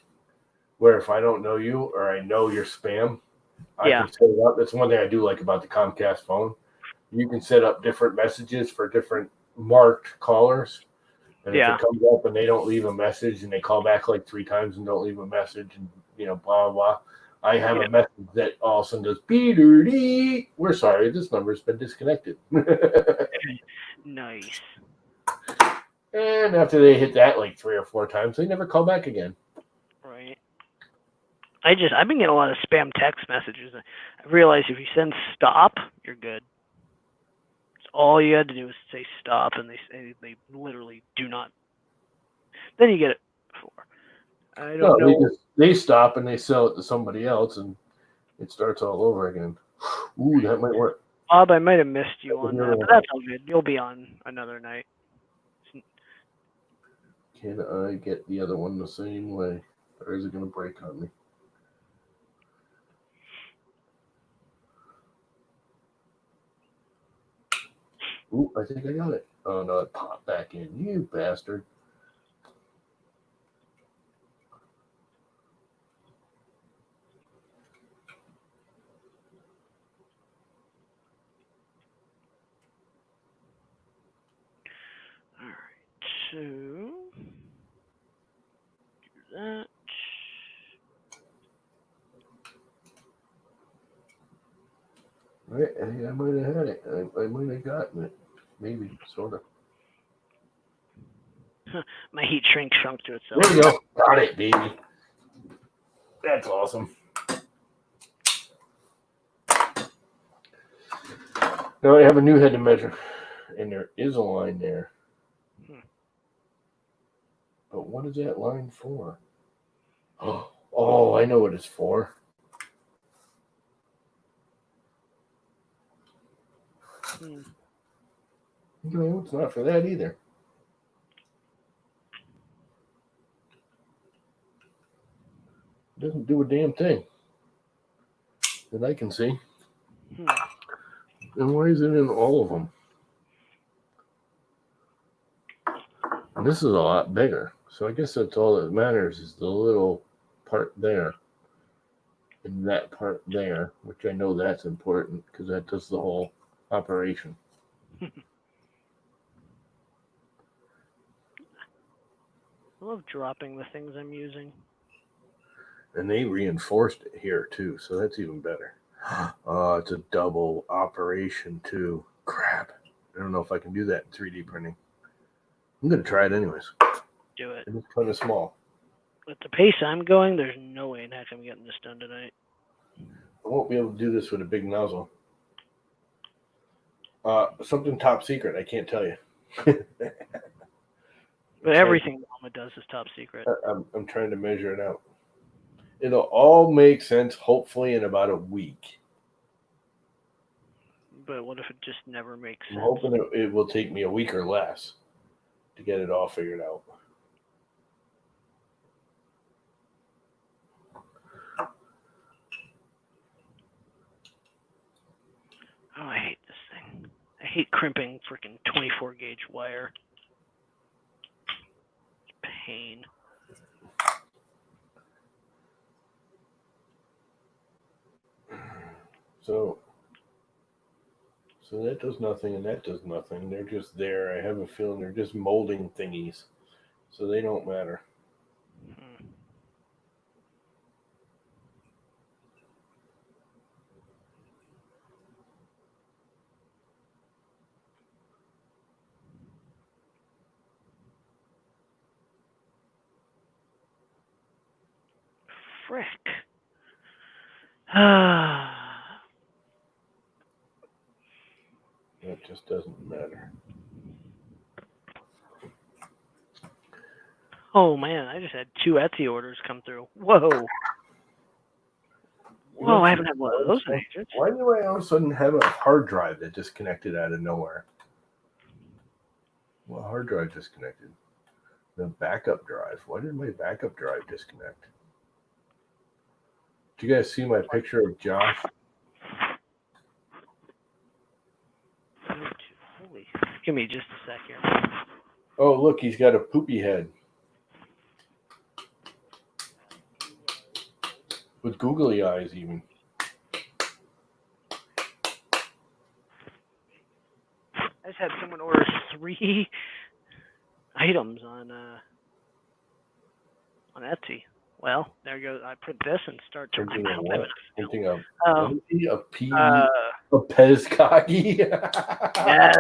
Speaker 5: where if I don't know you or I know you're spam, I can set it up. That's one thing I do like about the Comcast phone. You can set up different messages for different marked callers. And if it comes up and they don't leave a message and they call back like 3 times and don't leave a message and, blah, blah, blah, I have a message that all of a sudden goes, "Beep-doo-dee. We're sorry, this number's been disconnected."
Speaker 4: Nice.
Speaker 5: And after they hit that like 3 or 4 times, they never call back again.
Speaker 4: Right. I've been getting a lot of spam text messages. I realized if you send stop, you're good. All you had to do was say stop, and they literally do not. Then you get it before. I don't know.
Speaker 5: They stop and they sell it to somebody else, and it starts all over again. Ooh, that might work.
Speaker 4: Bob, I might have missed you on that, but that's all good. You'll be on another night.
Speaker 5: Can I get the other one the same way, or is it going to break on me? Ooh, I think I got it. Oh no, it popped back in. You bastard.
Speaker 4: All right, so do that.
Speaker 5: Right, I think I might have had it. I might have gotten it. Maybe, sort of.
Speaker 4: My heat shrink shrunk to itself.
Speaker 5: There we go. Got it, baby. That's awesome. Now I have a new head to measure, and there is a line there. But what is that line for? Oh, I know what it's for. No, it's not for that either. It doesn't do a damn thing that I can see. And why is it in all of them? And this is a lot bigger. So I guess that's all that matters is the little part there. And that part there, which I know that's important because that does the whole operation.
Speaker 4: I love dropping the things I'm using.
Speaker 5: And they reinforced it here too, so that's even better. It's a double operation too. Crap. I don't know if I can do that in 3D printing. I'm going to try it anyways.
Speaker 4: Do it.
Speaker 5: It's kind of small.
Speaker 4: At the pace I'm going, there's no way in heck I'm getting this done tonight.
Speaker 5: I won't be able to do this with a big nozzle. Something top secret, I can't tell you.
Speaker 4: But everything Mama does is top secret.
Speaker 5: I'm trying to measure it out. It'll all make sense, hopefully, in about a week.
Speaker 4: But what if it just never makes sense?
Speaker 5: I'm hoping it will take me a week or less to get it all figured out.
Speaker 4: Oh, I hate this thing. I hate crimping freaking 24 gauge wire. It's pain.
Speaker 5: So that does nothing and that does nothing. They're just there. I have a feeling they're just molding thingies. So they don't matter.
Speaker 4: Frick.
Speaker 5: That just doesn't matter.
Speaker 4: Oh man, I just had 2 Etsy orders come through. Whoa. Whoa, I haven't had one of those in ages.
Speaker 5: Why do I all of a sudden have a hard drive that disconnected out of nowhere? Well, hard drive disconnected. The backup drive. Why did my backup drive disconnect? Do you guys see my picture of Josh?
Speaker 4: Holy. Give me just a sec here.
Speaker 5: Oh, look, he's got a poopy head. With googly eyes, even.
Speaker 4: I just had someone order 3 items on Etsy. Well, there goes. I print this and start to.
Speaker 5: Printing a what? Printing a Pezcocky.
Speaker 4: Yes.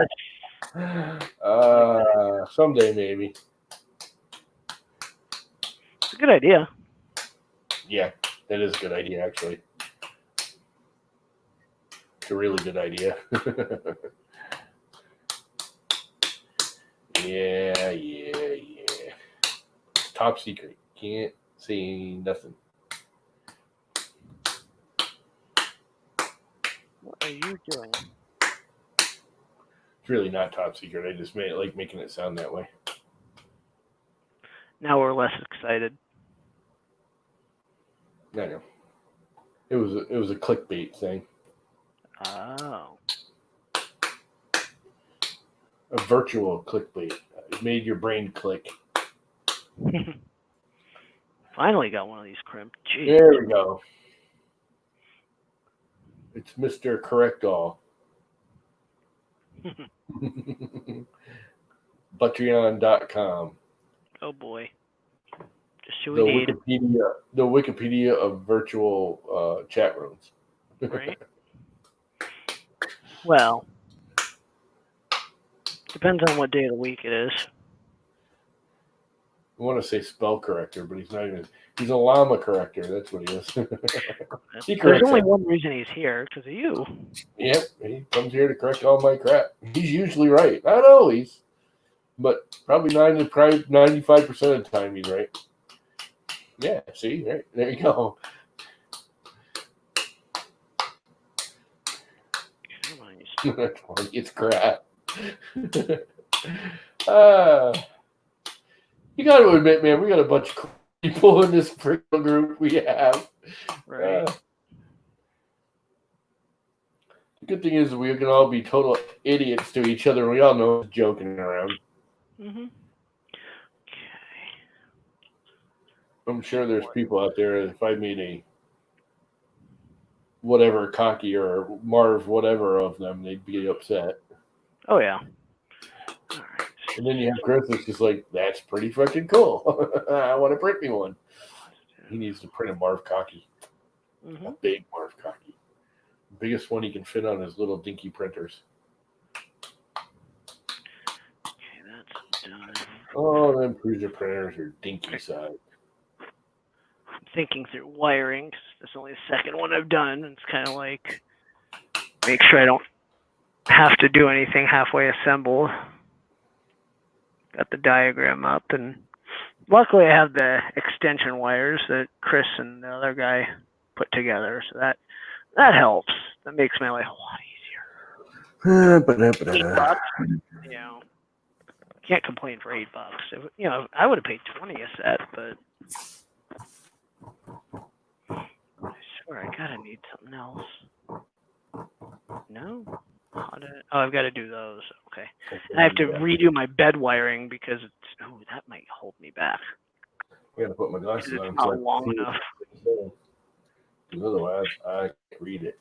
Speaker 5: Someday maybe.
Speaker 4: It's a good idea.
Speaker 5: Yeah, that is a good idea, actually. It's a really good idea. Yeah. Top secret. Can't see nothing.
Speaker 4: What are you doing?
Speaker 5: It's really not top secret. I just made it like making it sound that way.
Speaker 4: Now we're less excited.
Speaker 5: I know. It was a clickbait thing.
Speaker 4: Oh.
Speaker 5: A virtual clickbait. It made your brain click.
Speaker 4: Finally got one of these crimped. Jeez.
Speaker 5: There we go. It's Mr. Correct All. Patreon.com.
Speaker 4: Oh boy. Just who
Speaker 5: The
Speaker 4: we need.
Speaker 5: Wikipedia of virtual chat rooms.
Speaker 4: Right. Well, depends on what day of the week it is.
Speaker 5: I want to say spell corrector, but he's not even. He's a llama corrector. That's what he is. He
Speaker 4: There's
Speaker 5: corrects
Speaker 4: only
Speaker 5: that.
Speaker 4: one reason he's here, because of you.
Speaker 5: Yep, he comes here to correct all my crap. He's usually right. Not always, but probably 95% of the time he's right. Yeah, see, right there you go. That's funny. It's crap. You got to admit, man, we got a bunch of people in this freaking group we have.
Speaker 4: Right.
Speaker 5: The good thing is we can all be total idiots to each other. We all know it's joking around.
Speaker 4: Mm-hmm.
Speaker 5: I'm sure there's people out there that if I meet a whatever cocky or Marv whatever of them, they'd be upset.
Speaker 4: Oh yeah. All right.
Speaker 5: And then you have Chris that's just like, that's pretty fucking cool. I want to print me one. He needs to print a Marv cocky.
Speaker 4: Mm-hmm.
Speaker 5: A big Marv cocky. Biggest one he can fit on his little dinky printers.
Speaker 4: Okay, that's done.
Speaker 5: Oh, them cruiser printers are dinky size.
Speaker 4: I'm thinking through wiring, 'cause that's only the second one I've done. It's kind of like, make sure I don't have to do anything halfway assembled. Got the diagram up, and luckily I have the extension wires that Chris and the other guy put together, so that helps. That makes my life a lot easier. $8, you know, can't complain for $8. You know, I would have paid $20 a set, but I swear I gotta need something else. No. I've got to do those. Okay. And I have to redo my bed wiring because that might hold me back.
Speaker 5: I gotta put my glasses
Speaker 4: It's
Speaker 5: on.
Speaker 4: not long enough.
Speaker 5: Because otherwise, I can't read it.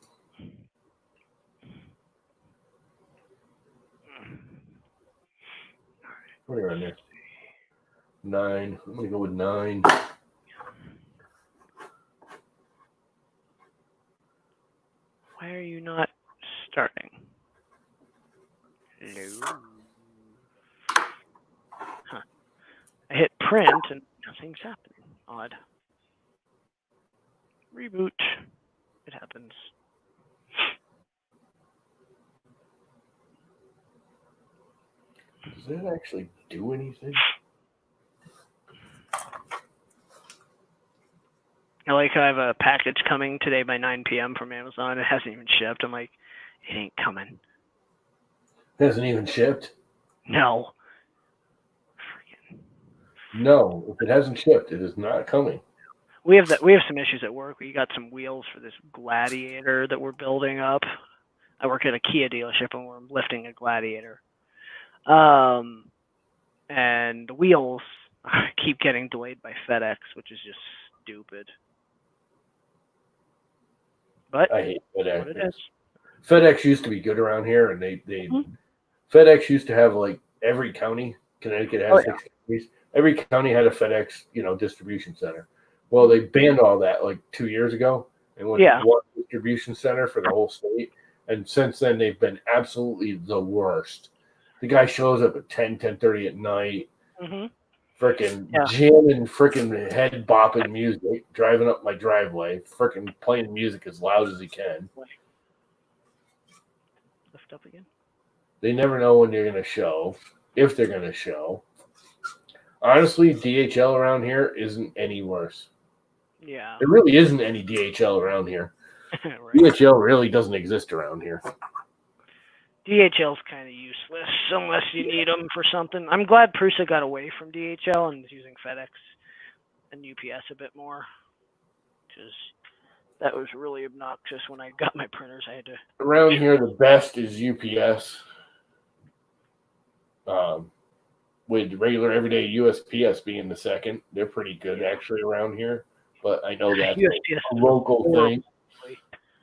Speaker 5: What are you on there? 9. I'm gonna go with 9.
Speaker 4: Why are you not starting? Hello. Huh. I hit print and nothing's happening. Odd. Reboot. It happens.
Speaker 5: Does that actually do anything?
Speaker 4: I like how I have a package coming today by 9 p.m. from Amazon. It hasn't even shipped. I'm like, it ain't coming.
Speaker 5: Hasn't even shipped?
Speaker 4: No. Freaking.
Speaker 5: No, if it hasn't shipped, it is not coming.
Speaker 4: We have some issues at work. We got some wheels for this Gladiator that we're building up. I work at a Kia dealership and we're lifting a Gladiator. And the wheels keep getting delayed by FedEx, which is just stupid. But
Speaker 5: I hate FedEx.
Speaker 4: what it is.
Speaker 5: FedEx used to be good around here, and they FedEx used to have like every county. Connecticut has 6 counties. Every county had a FedEx, distribution center. Well, they banned all that like 2 years ago and went to one distribution center for the whole state. And since then, they've been absolutely the worst. The guy shows up at 10:30 at night, freaking jamming, freaking head bopping music, driving up my driveway, freaking playing music as loud as he can.
Speaker 4: Lift up again.
Speaker 5: They never know when you're going to show, if they're going to show. Honestly, DHL around here isn't any worse.
Speaker 4: Yeah.
Speaker 5: There really isn't any DHL around here.
Speaker 4: Right.
Speaker 5: DHL really doesn't exist around here.
Speaker 4: DHL's kind of useless unless you need them for something. I'm glad Prusa got away from DHL and is using FedEx and UPS a bit more, because that was really obnoxious when I got my printers. I had to.
Speaker 5: Around here, the best is UPS. with regular everyday USPS being the second. They're pretty good actually around here, but I know that's
Speaker 4: USPS
Speaker 5: a local thing.
Speaker 4: horrible.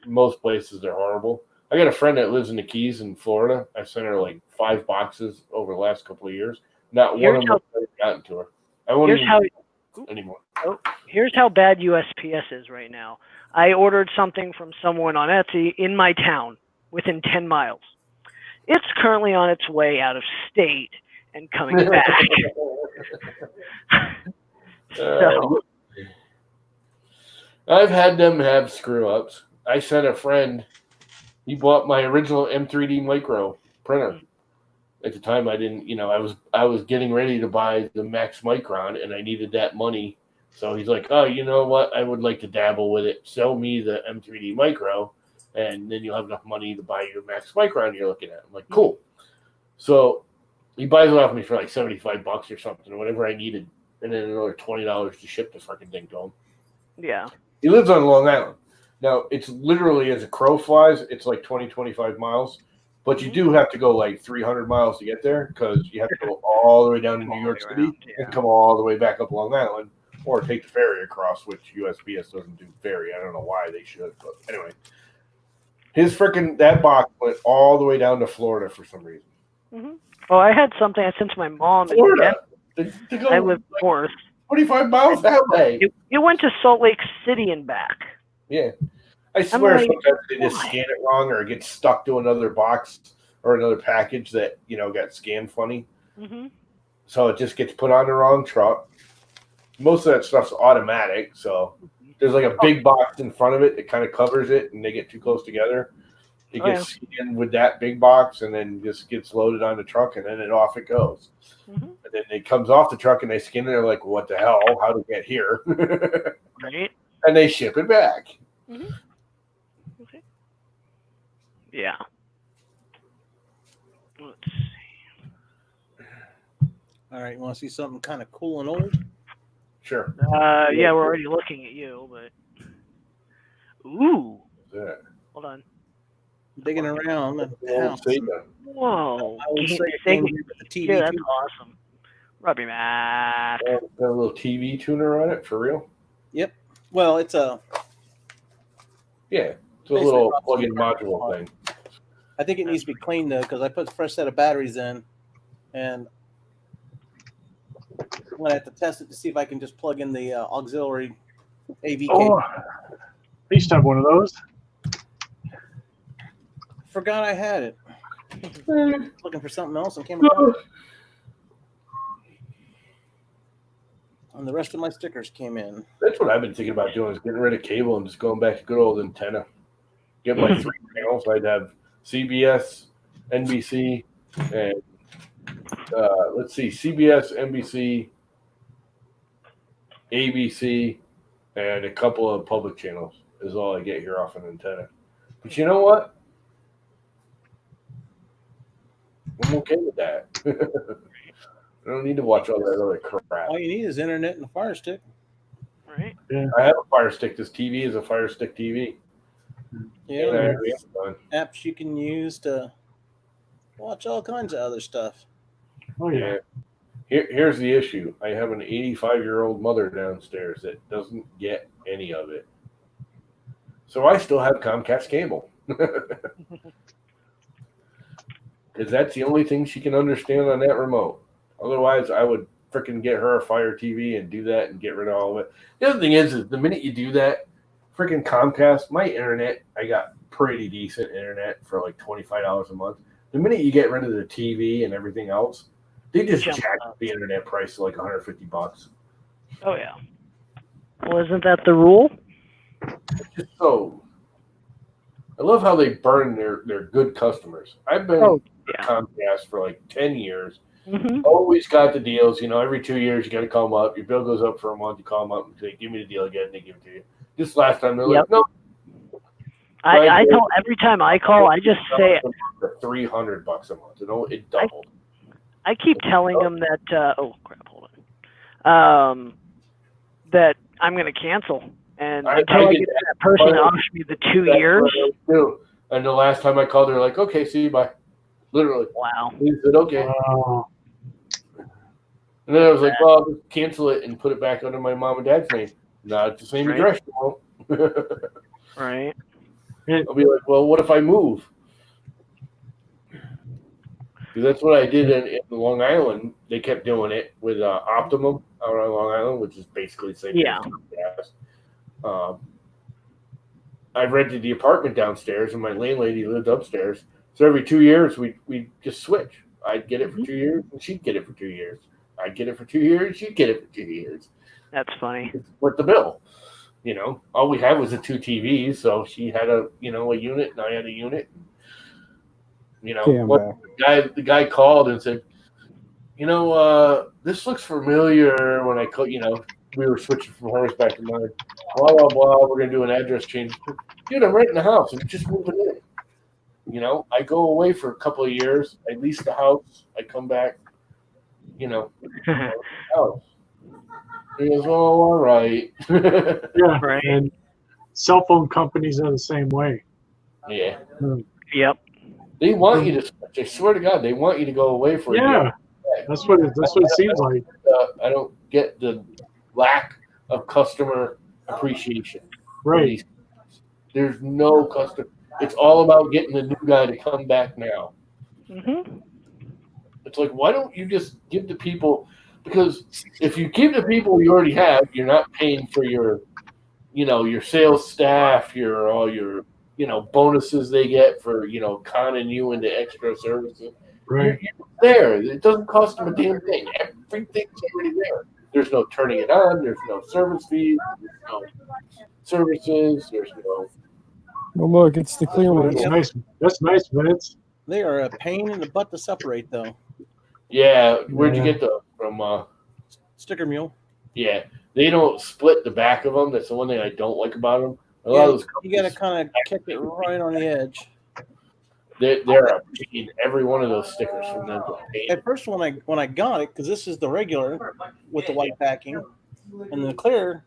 Speaker 5: Most places are horrible. I got a friend that lives in the Keys in Florida. I sent her like 5 boxes over the last couple of years. Not one of them has gotten to her. I won't even anymore.
Speaker 4: Here's how bad USPS is right now. I ordered something from someone on Etsy in my town within 10 miles. It's currently on its way out of state and coming back. So
Speaker 5: I've had them have screw ups. I sent a friend. He bought my original M3D micro printer. At the time, I didn't. I was getting ready to buy the Max Micron, and I needed that money. So he's like, "Oh, you know what? I would like to dabble with it. Sell me the M3D micro, and then you'll have enough money to buy your Max Micron you're looking at." I'm like, "Cool." So he buys it off me for like $75 or something, or whatever I needed, and then another $20 to ship the fucking thing to him.
Speaker 4: Yeah.
Speaker 5: He lives on Long Island. Now, it's literally, as a crow flies, it's like 20, 25 miles. But you do have to go like 300 miles to get there because you have to go all the way down to New York City and come all the way back up Long Island or take the ferry across, which USPS doesn't do ferry. I don't know why they should. But anyway, that box went all the way down to Florida for some reason.
Speaker 4: Mm-hmm. Oh, I had something I sent to my mom.
Speaker 5: Florida?
Speaker 4: I live north.
Speaker 5: 25 miles that way.
Speaker 4: It went to Salt Lake City and back.
Speaker 5: Yeah. I swear
Speaker 4: like,
Speaker 5: sometimes they just scan it wrong or it gets stuck to another box or another package that, got scanned funny.
Speaker 4: Mm-hmm.
Speaker 5: So it just gets put on the wrong truck. Most of that stuff's automatic. So there's like a big box in front of it that kind of covers it and they get too close together. It gets scanned with that big box and then just gets loaded on the truck and then off it goes. Mm-hmm. And then it comes off the truck and they scan it. They're like, what the hell? How did it get here?
Speaker 4: Right.
Speaker 5: And they ship it back.
Speaker 4: Mm-hmm. Okay. Yeah. Let's see.
Speaker 7: All right, you want to see something kind of cool and old?
Speaker 5: Sure.
Speaker 4: Yeah, we're already looking at you, but ooh.
Speaker 5: Yeah.
Speaker 4: Hold on.
Speaker 7: Digging around the house.
Speaker 4: Whoa.
Speaker 7: I will say it came here with the TV.
Speaker 4: Yeah, that's awesome. Robbie Mac.
Speaker 5: Got a little TV tuner on it, for real?
Speaker 7: Yep. Well, it's a...
Speaker 5: Yeah, it's a little plug-in module thing.
Speaker 7: I think it needs to be cleaned, though, because I put a fresh set of batteries in, and I'm going to have to test it to see if I can just plug in the auxiliary AV cable.
Speaker 3: Oh, I used to have one of those.
Speaker 7: Forgot I had it. Looking for something else and came across it. And the rest of my stickers came in.
Speaker 5: That's what I've been thinking about doing, is getting rid of cable and just going back to good old antenna. Get my 3 channels. I'd have CBS, NBC, and let's see, CBS, NBC, ABC, and a couple of public channels is all I get here off an antenna. But you know what? I'm okay with that. I don't need to watch all that other crap.
Speaker 7: All you need is internet and a Fire Stick.
Speaker 4: Right.
Speaker 3: Yeah.
Speaker 5: I have a Fire Stick. This TV is a Fire Stick TV.
Speaker 7: Yeah,
Speaker 5: there's
Speaker 7: apps you can use to watch all kinds of other stuff.
Speaker 3: Oh, yeah.
Speaker 5: Here's the issue. I have an 85-year-old mother downstairs that doesn't get any of it. So I still have Comcast cable. Because that's the only thing she can understand on that remote. Otherwise, I would freaking get her a Fire TV and do that and get rid of all of it. The other thing is the minute you do that, freaking Comcast, my internet, I got pretty decent internet for like $25 a month. The minute you get rid of the TV and everything else, they just jack up the internet price to like $150.
Speaker 4: Oh, yeah. Well, isn't that the rule?
Speaker 5: It's just so... I love how they burn their good customers. I've been with Comcast for like 10 years. Mm-hmm. Always got the deals. Every 2 years you got to call them up. Your bill goes up for a month. You call them up and say, give me the deal again. And they give it to you. Just last time, they're like, no.
Speaker 4: I tell every time I call, I just say
Speaker 5: $300 a month. It doubled.
Speaker 4: I keep telling them that, oh, crap, hold on. That I'm going to cancel. And until I get that person to offer me the 2 years.
Speaker 5: And the last time I called, they're like, okay, see you, bye. Literally.
Speaker 4: Wow.
Speaker 5: He said, okay. And then I was like, well, I'll just cancel it and put it back under my mom and dad's name. Not at the same
Speaker 4: Right.
Speaker 5: address, you won't.
Speaker 4: Right.
Speaker 5: I'll be like, well, what if I move? Because that's what I did in Long Island. They kept doing it with Optimum out on Long Island, which is basically the same thing
Speaker 4: Yeah.
Speaker 5: as Comcast. I rented the apartment downstairs, and my landlady lived upstairs. So every 2 years, we just switch. I'd get it for 2 years, and she'd get it for 2 years. I'd get it for 2 years, she'd get it for 2 years.
Speaker 4: That's funny.
Speaker 5: Split the bill. You know, all we had was the 2 TVs, so she had a unit, and I had a unit. You know,
Speaker 6: Okay, I'm back.
Speaker 5: the guy called and said, this looks familiar. When I called, we were switching from hers back to mine. Blah blah blah. We're gonna do an address change. Dude, I'm renting the house. I'm just moving in. You know, I go away for a couple of years. I lease the house. I come back. House. He goes, oh, all right.
Speaker 3: Yeah,
Speaker 4: Right.
Speaker 3: and cell phone companies are the same way.
Speaker 5: Yeah.
Speaker 4: Yep.
Speaker 5: They want you to switch. I swear to God, they want you to go away for a
Speaker 3: Yeah,
Speaker 5: year.
Speaker 3: that's what it seems like.
Speaker 5: I don't get the lack of customer appreciation.
Speaker 3: Right.
Speaker 5: There's no customer. It's all about getting the new guy to come back now.
Speaker 4: Mhm.
Speaker 5: It's like, why don't you just give the people? Because if you give the people you already have, you're not paying for your sales staff, all your bonuses they get for conning you into extra services.
Speaker 3: Right.
Speaker 5: You're there. It doesn't cost them a damn thing. Everything's already there. There's no turning it on. There's no service fees. There's no services. There's no.
Speaker 6: Well, look, it's the clear ones.
Speaker 3: That's nice. That's nice, Vince.
Speaker 7: They are a pain in the butt to separate, though.
Speaker 5: Yeah, where'd you get those from?
Speaker 7: Sticker Mule.
Speaker 5: Yeah, they don't split the back of them. That's the one thing I don't like about them. A lot of those
Speaker 7: You got to kind of kick it right on the edge.
Speaker 5: they're a pain. Every one of those stickers from them.
Speaker 7: At first, when I got it, because this is the regular with the white backing, and the clear,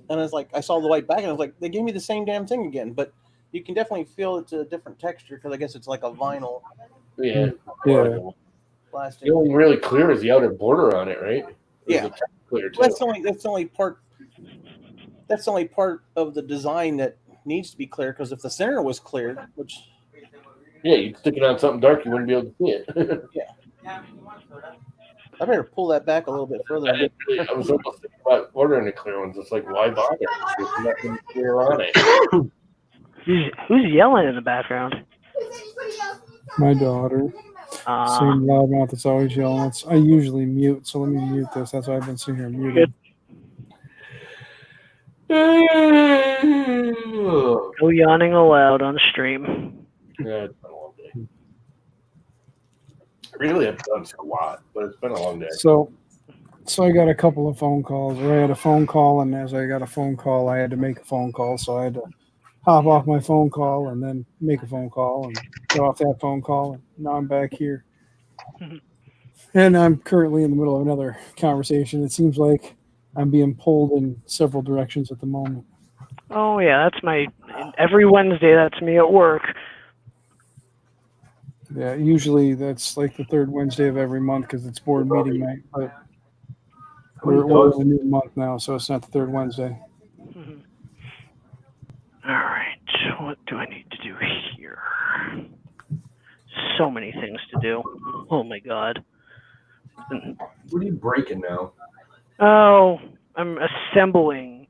Speaker 7: and it's like I saw the white backing, I was like, they gave me the same damn thing again. But you can definitely feel it's a different texture because I guess it's like a vinyl
Speaker 5: Yeah.
Speaker 7: plastic.
Speaker 5: The only really clear is the outer border on it, right?
Speaker 7: Yeah.
Speaker 5: Clear too.
Speaker 7: That's the only part. That's the only part of the design that needs to be clear. Because if the center was cleared, which
Speaker 5: Yeah, you'd stick it on something dark, you wouldn't be able to see it.
Speaker 7: I better pull that back a little bit further.
Speaker 5: I was almost thinking about ordering the clear ones. It's like, why bother? There's nothing clear on it.
Speaker 4: Who's yelling in the background?
Speaker 6: My daughter. Same loud mouth that's always yelling. I usually mute, so let me mute this. That's why I've been sitting here muted.
Speaker 4: No yawning allowed on stream.
Speaker 5: Yeah, it's been a long day. Really, I've done a lot, but it's been a long day.
Speaker 6: So I got a couple of phone calls. I had a phone call, and as I got a phone call, I had to make a phone call. So I had to hop off my phone call and then make a phone call and get off that phone call. And now I'm back here. And I'm currently in the middle of another conversation. It seems like I'm being pulled in several directions at the moment.
Speaker 4: Oh yeah, that's every Wednesday. That's me at work.
Speaker 6: Yeah, usually that's like the third Wednesday of every month because it's board meeting night. But we're in a new month now, so it's not the third Wednesday.
Speaker 4: All right, what do I need to do here? So many things to do. Oh my God.
Speaker 5: What are you breaking now?
Speaker 4: Oh, I'm assembling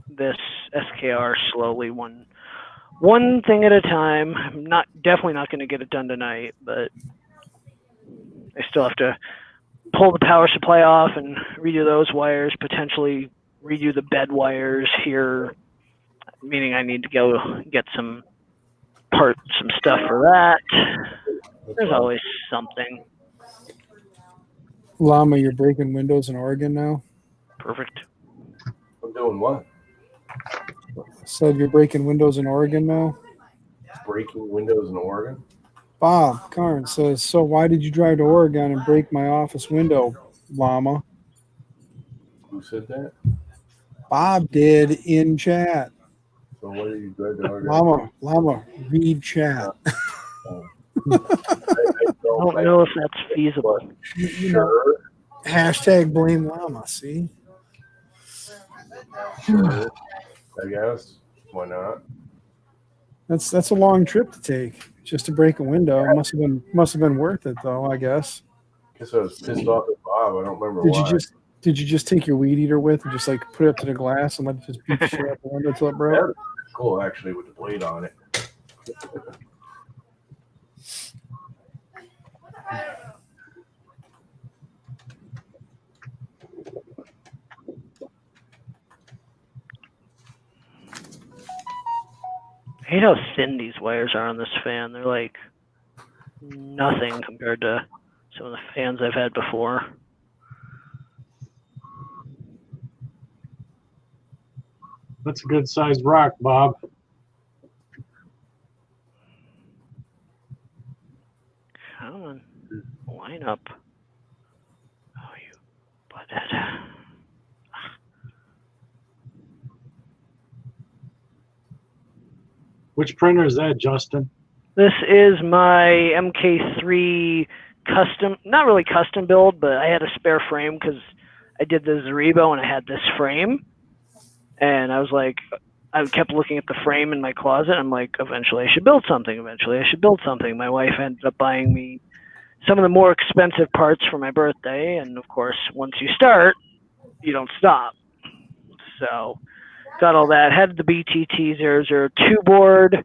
Speaker 4: this SKR slowly, one thing at a time. I'm definitely not going to get it done tonight, but I still have to pull the power supply off and redo those wires, potentially redo the bed wires here, meaning I need to go get some stuff for that. There's always something.
Speaker 6: Llama, you're breaking windows in Oregon now?
Speaker 4: Perfect.
Speaker 5: I'm doing what?
Speaker 6: Said you're breaking windows in Oregon now?
Speaker 5: Breaking windows in Oregon?
Speaker 6: Bob Karn says, so why did you drive to Oregon and break my office window, Llama?
Speaker 5: Who said that?
Speaker 6: Bob did in chat.
Speaker 5: So what are you driving to Oregon?
Speaker 6: Llama, read chat.
Speaker 4: I don't know if that's feasible.
Speaker 5: Sure.
Speaker 6: Hashtag blame llama. See,
Speaker 5: Sure, I guess. Why not?
Speaker 6: that's a long trip to take just to break a window. Must have been worth it though. I guess.
Speaker 5: Guess I was pissed off at Bob. I don't remember
Speaker 6: Did
Speaker 5: why.
Speaker 6: you just take your weed eater with and just like put it up to the glass and let it just beat the shit out the window till it
Speaker 5: That
Speaker 6: broke?
Speaker 5: was cool, actually, with the blade on it.
Speaker 4: I hate how thin these wires are on this fan. They're like nothing compared to some of the fans I've had before.
Speaker 3: That's a good sized rock, Bob.
Speaker 4: Come on, line up. Oh, you butthead.
Speaker 3: Which printer is that, Justin?
Speaker 4: This is my MK3 custom, not really custom build, but I had a spare frame because I did the Zaribo and I had this frame. And I was like, I kept looking at the frame in my closet. I'm like, eventually I should build something. Eventually I should build something. My wife ended up buying me some of the more expensive parts for my birthday. And of course, once you start, you don't stop. So got all that. Had the BTT002 board,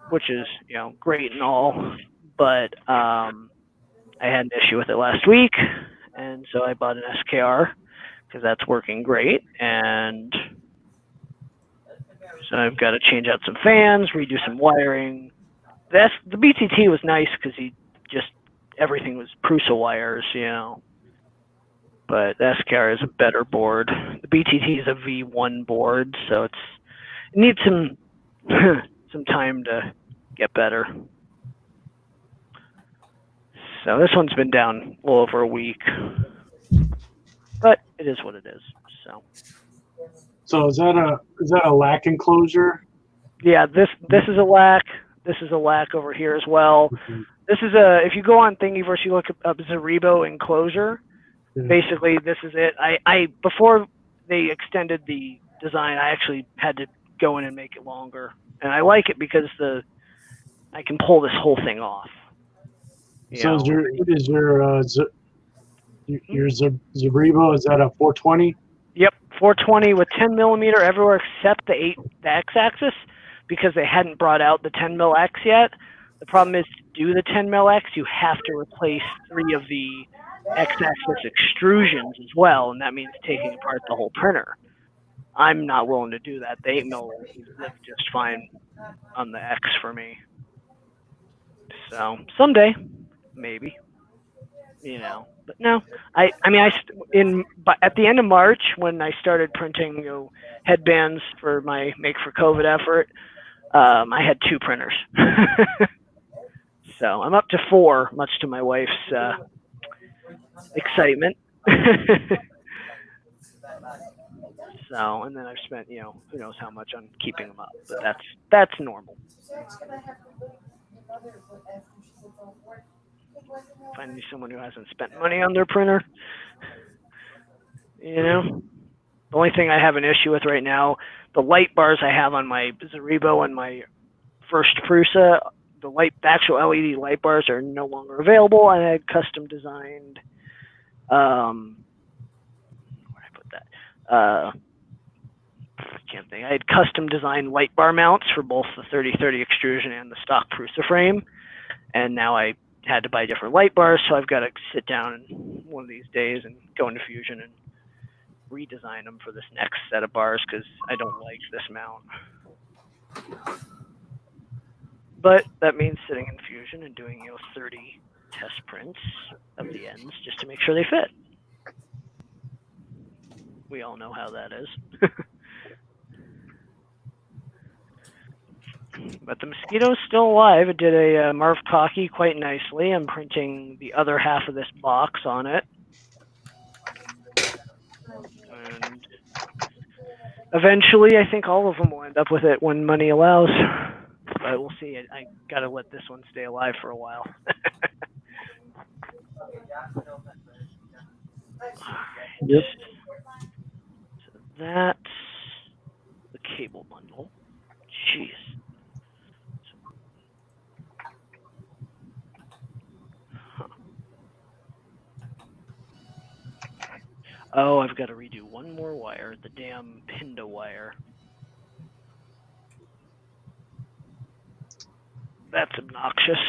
Speaker 4: which is, you know, great and all. But I had an issue with it last week. And so I bought an SKR because that's working great. And so I've got to change out some fans, redo some wiring. The BTT was nice because everything was Prusa wires, you know. But the SKR is a better board. The BTT is a V1 board, so it needs some some time to get better. So this one's been down a little over a week, but it is what it is.
Speaker 3: So is that a lac enclosure?
Speaker 4: Yeah, this is a lac. This is a lac over here as well. This is if you go on Thingiverse, you look up Zaribo enclosure.
Speaker 3: Yeah.
Speaker 4: Basically, this is it. I before they extended the design, I actually had to go in and make it longer, and I like it because I can pull this whole thing off.
Speaker 3: So your Zaribo, is that a 420?
Speaker 4: Yep, 420 with 10 millimeter everywhere except the x-axis because they hadn't brought out the 10 mil X yet. The problem is to do the 10 mil X, you have to replace 3 of the x-axis extrusions as well, and that means taking apart the whole printer. I'm not willing to do that. The 8 mil live just fine on the X for me. So someday, maybe, you know. But no, at the end of March when I started printing, you know, headbands for my Make for COVID effort, I had 2 printers. So I'm up to 4, much to my wife's excitement. So, and then I've spent, you know, who knows how much on keeping them up, but that's normal. Finding someone who hasn't spent money on their printer, you know. The only thing I have an issue with right now, the light bars I have on my Zaribo and my first Prusa, the actual LED light bars are no longer available, and I had custom designed. Where did I put that? I can't think. I had custom designed light bar mounts for both the 3030 extrusion and the stock Prusa frame, and now I had to buy different light bars, so I've got to sit down one of these days and go into Fusion and redesign them for this next set of bars because I don't like this mount. But that means sitting in Fusion and doing, you know, 30 test prints of the ends just to make sure they fit. We all know how that is. But the mosquito's still alive. It did a Marv Cocky quite nicely. I'm printing the other half of this box on it. And eventually, I think all of them will end up with it when money allows. But we'll see. I got to let this one stay alive for a while.
Speaker 3: Yep.
Speaker 4: So that's the cable bundle. Jeez. Huh. Oh, I've got to redo one more wire, the damn Pinda wire. That's obnoxious.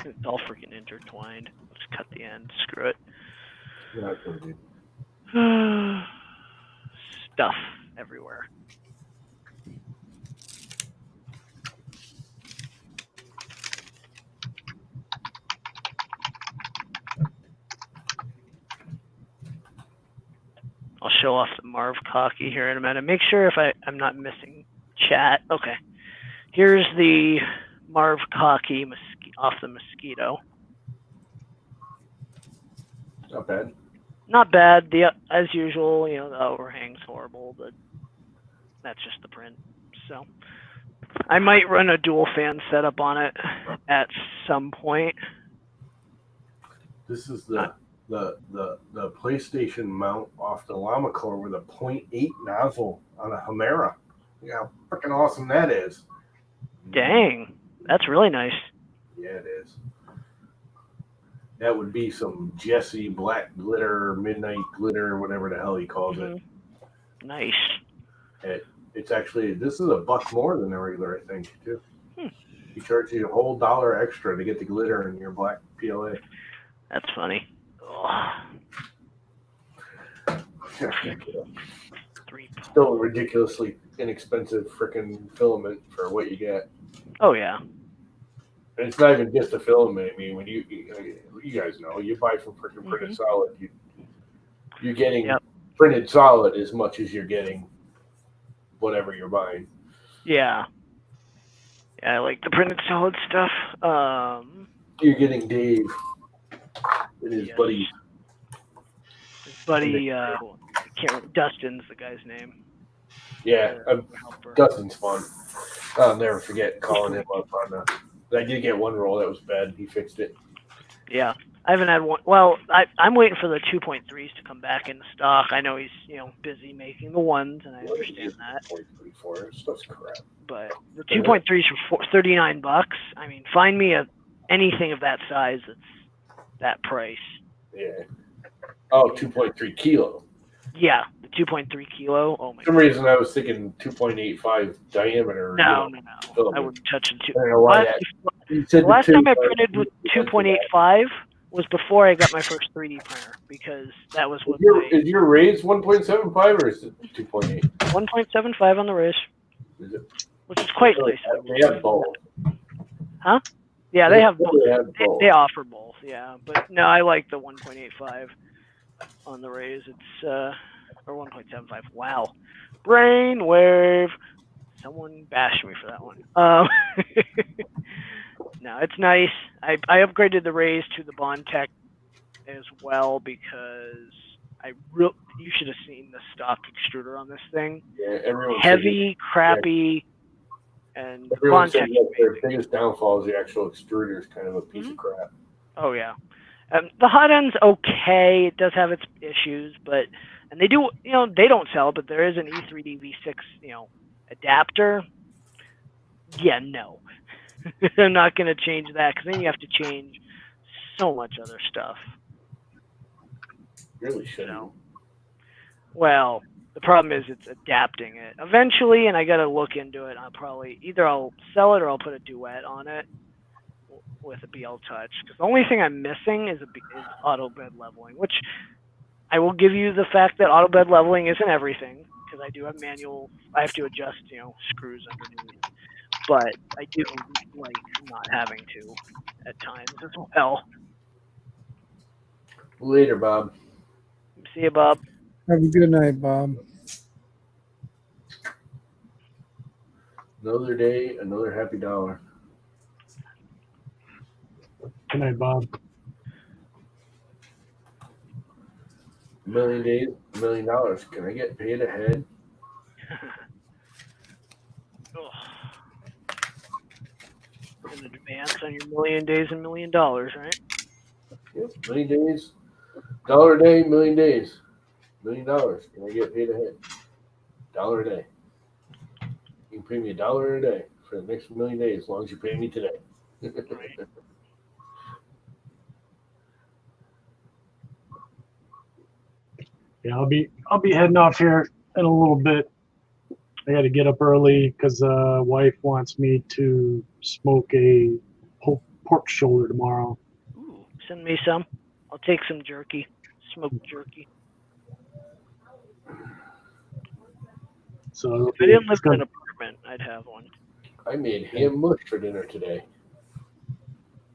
Speaker 4: It's all freaking intertwined. Let's cut the end. Screw it.
Speaker 5: Not gonna be.
Speaker 4: Stuff everywhere. I'll show off the Marv Cocky here in a minute. Make sure if I'm not missing chat. Okay. Here's the Marv Cocky off the Mosquito.
Speaker 5: Not bad.
Speaker 4: Not bad. As usual, you know, the overhang's horrible, but that's just the print. So I might run a dual fan setup on it at some point.
Speaker 5: This is the PlayStation mount off the Llama Core with a 0.8 nozzle on a Humera. Yeah, how freaking awesome that is.
Speaker 4: Dang, that's really nice.
Speaker 5: Yeah, it is. That would be some Jesse Black Glitter, Midnight Glitter, whatever the hell he calls it.
Speaker 4: Nice.
Speaker 5: It's actually, this is $1 more than the regular, I think, too. He charges you a whole $1 extra to get the glitter in your black PLA.
Speaker 4: That's funny.
Speaker 5: Still ridiculously inexpensive freaking filament for what you get.
Speaker 4: Oh yeah.
Speaker 5: And it's not even just a filament. I mean, when you guys know, you buy from freaking printed solid, you're getting printed solid as much as you're getting whatever you're buying.
Speaker 4: Yeah. Yeah, I like the printed solid stuff.
Speaker 5: You're getting Dave and his buddy.
Speaker 4: His buddy, I can't remember, Dustin's the guy's name.
Speaker 5: Yeah, Dustin's fun. I'll never forget calling him up on the. I did get one roll that was bad. He fixed it.
Speaker 4: Yeah, I haven't had one. Well, I'm waiting for the 2.3s to come back into stock. I know he's busy making the ones, and I understand that.
Speaker 5: 0.34, stuff's crap.
Speaker 4: But the 2.3s for $39. I mean, find me anything of that size that's that price.
Speaker 5: Yeah. Oh, 2.3 kilo.
Speaker 4: Yeah, the 2.3 kilo. Oh my.
Speaker 5: For some reason, I was thinking 2.85 diameter.
Speaker 4: No. I wouldn't touch it.
Speaker 5: I don't know why
Speaker 4: the last time I printed with 2.85 was before I got my first 3D printer, because that was what
Speaker 5: is your raise 1.75 or is it 2.8?
Speaker 4: 1.75 on the raise.
Speaker 5: Is it?
Speaker 4: Which is quite nice.
Speaker 5: They have both.
Speaker 4: Huh? Yeah, they have both.
Speaker 5: both.
Speaker 4: They offer both, yeah. But no, I like the 1.85 on the raise. It's or 1.75. Wow. Brainwave. Someone bashed me for that one. No, it's nice. I upgraded the raise to the Bond Tech as well, because you should have seen the stock extruder on this thing.
Speaker 5: Yeah, everyone
Speaker 4: heavy, crappy, and
Speaker 5: everyone
Speaker 4: Bond Tech.
Speaker 5: Their biggest downfall is the actual extruder is kind of a piece of crap.
Speaker 4: Oh yeah. The hot end's okay. It does have its issues, and they do, they don't sell it, but there is an E3D V6, adapter. Yeah, no. I'm not going to change that, because then you have to change so much other stuff.
Speaker 5: Really shouldn't.
Speaker 4: Well, the problem is it's adapting it. Eventually, and I got to look into it, I'll sell it or I'll put a duet on it with a BL Touch. Because the only thing I'm missing is auto bed leveling, which I will give you the fact that auto bed leveling isn't everything, because I do have manual. I have to adjust, screws underneath. But I do like not having to at times as well.
Speaker 5: Later, Bob.
Speaker 4: See you, Bob.
Speaker 6: Have a good night, Bob.
Speaker 5: Another day, another happy dollar.
Speaker 3: Good night, Bob.
Speaker 5: $1 million days, $1 million. Can I get paid ahead?
Speaker 4: in advance on your million days and $1 million, right?
Speaker 5: Yep, million days, $1 a day, million days, $1 million. And I get paid ahead. $1 a day. You can pay me $1 a day for the next million days, as long as you pay me today.
Speaker 4: Right.
Speaker 3: Yeah, I'll be heading off here in a little bit. I got to get up early because wife wants me to smoke a pork shoulder tomorrow.
Speaker 4: Ooh, send me some. I'll take some jerky, smoked jerky.
Speaker 3: So
Speaker 4: If I didn't live in an apartment, I'd have one.
Speaker 5: I made ham mush for dinner today.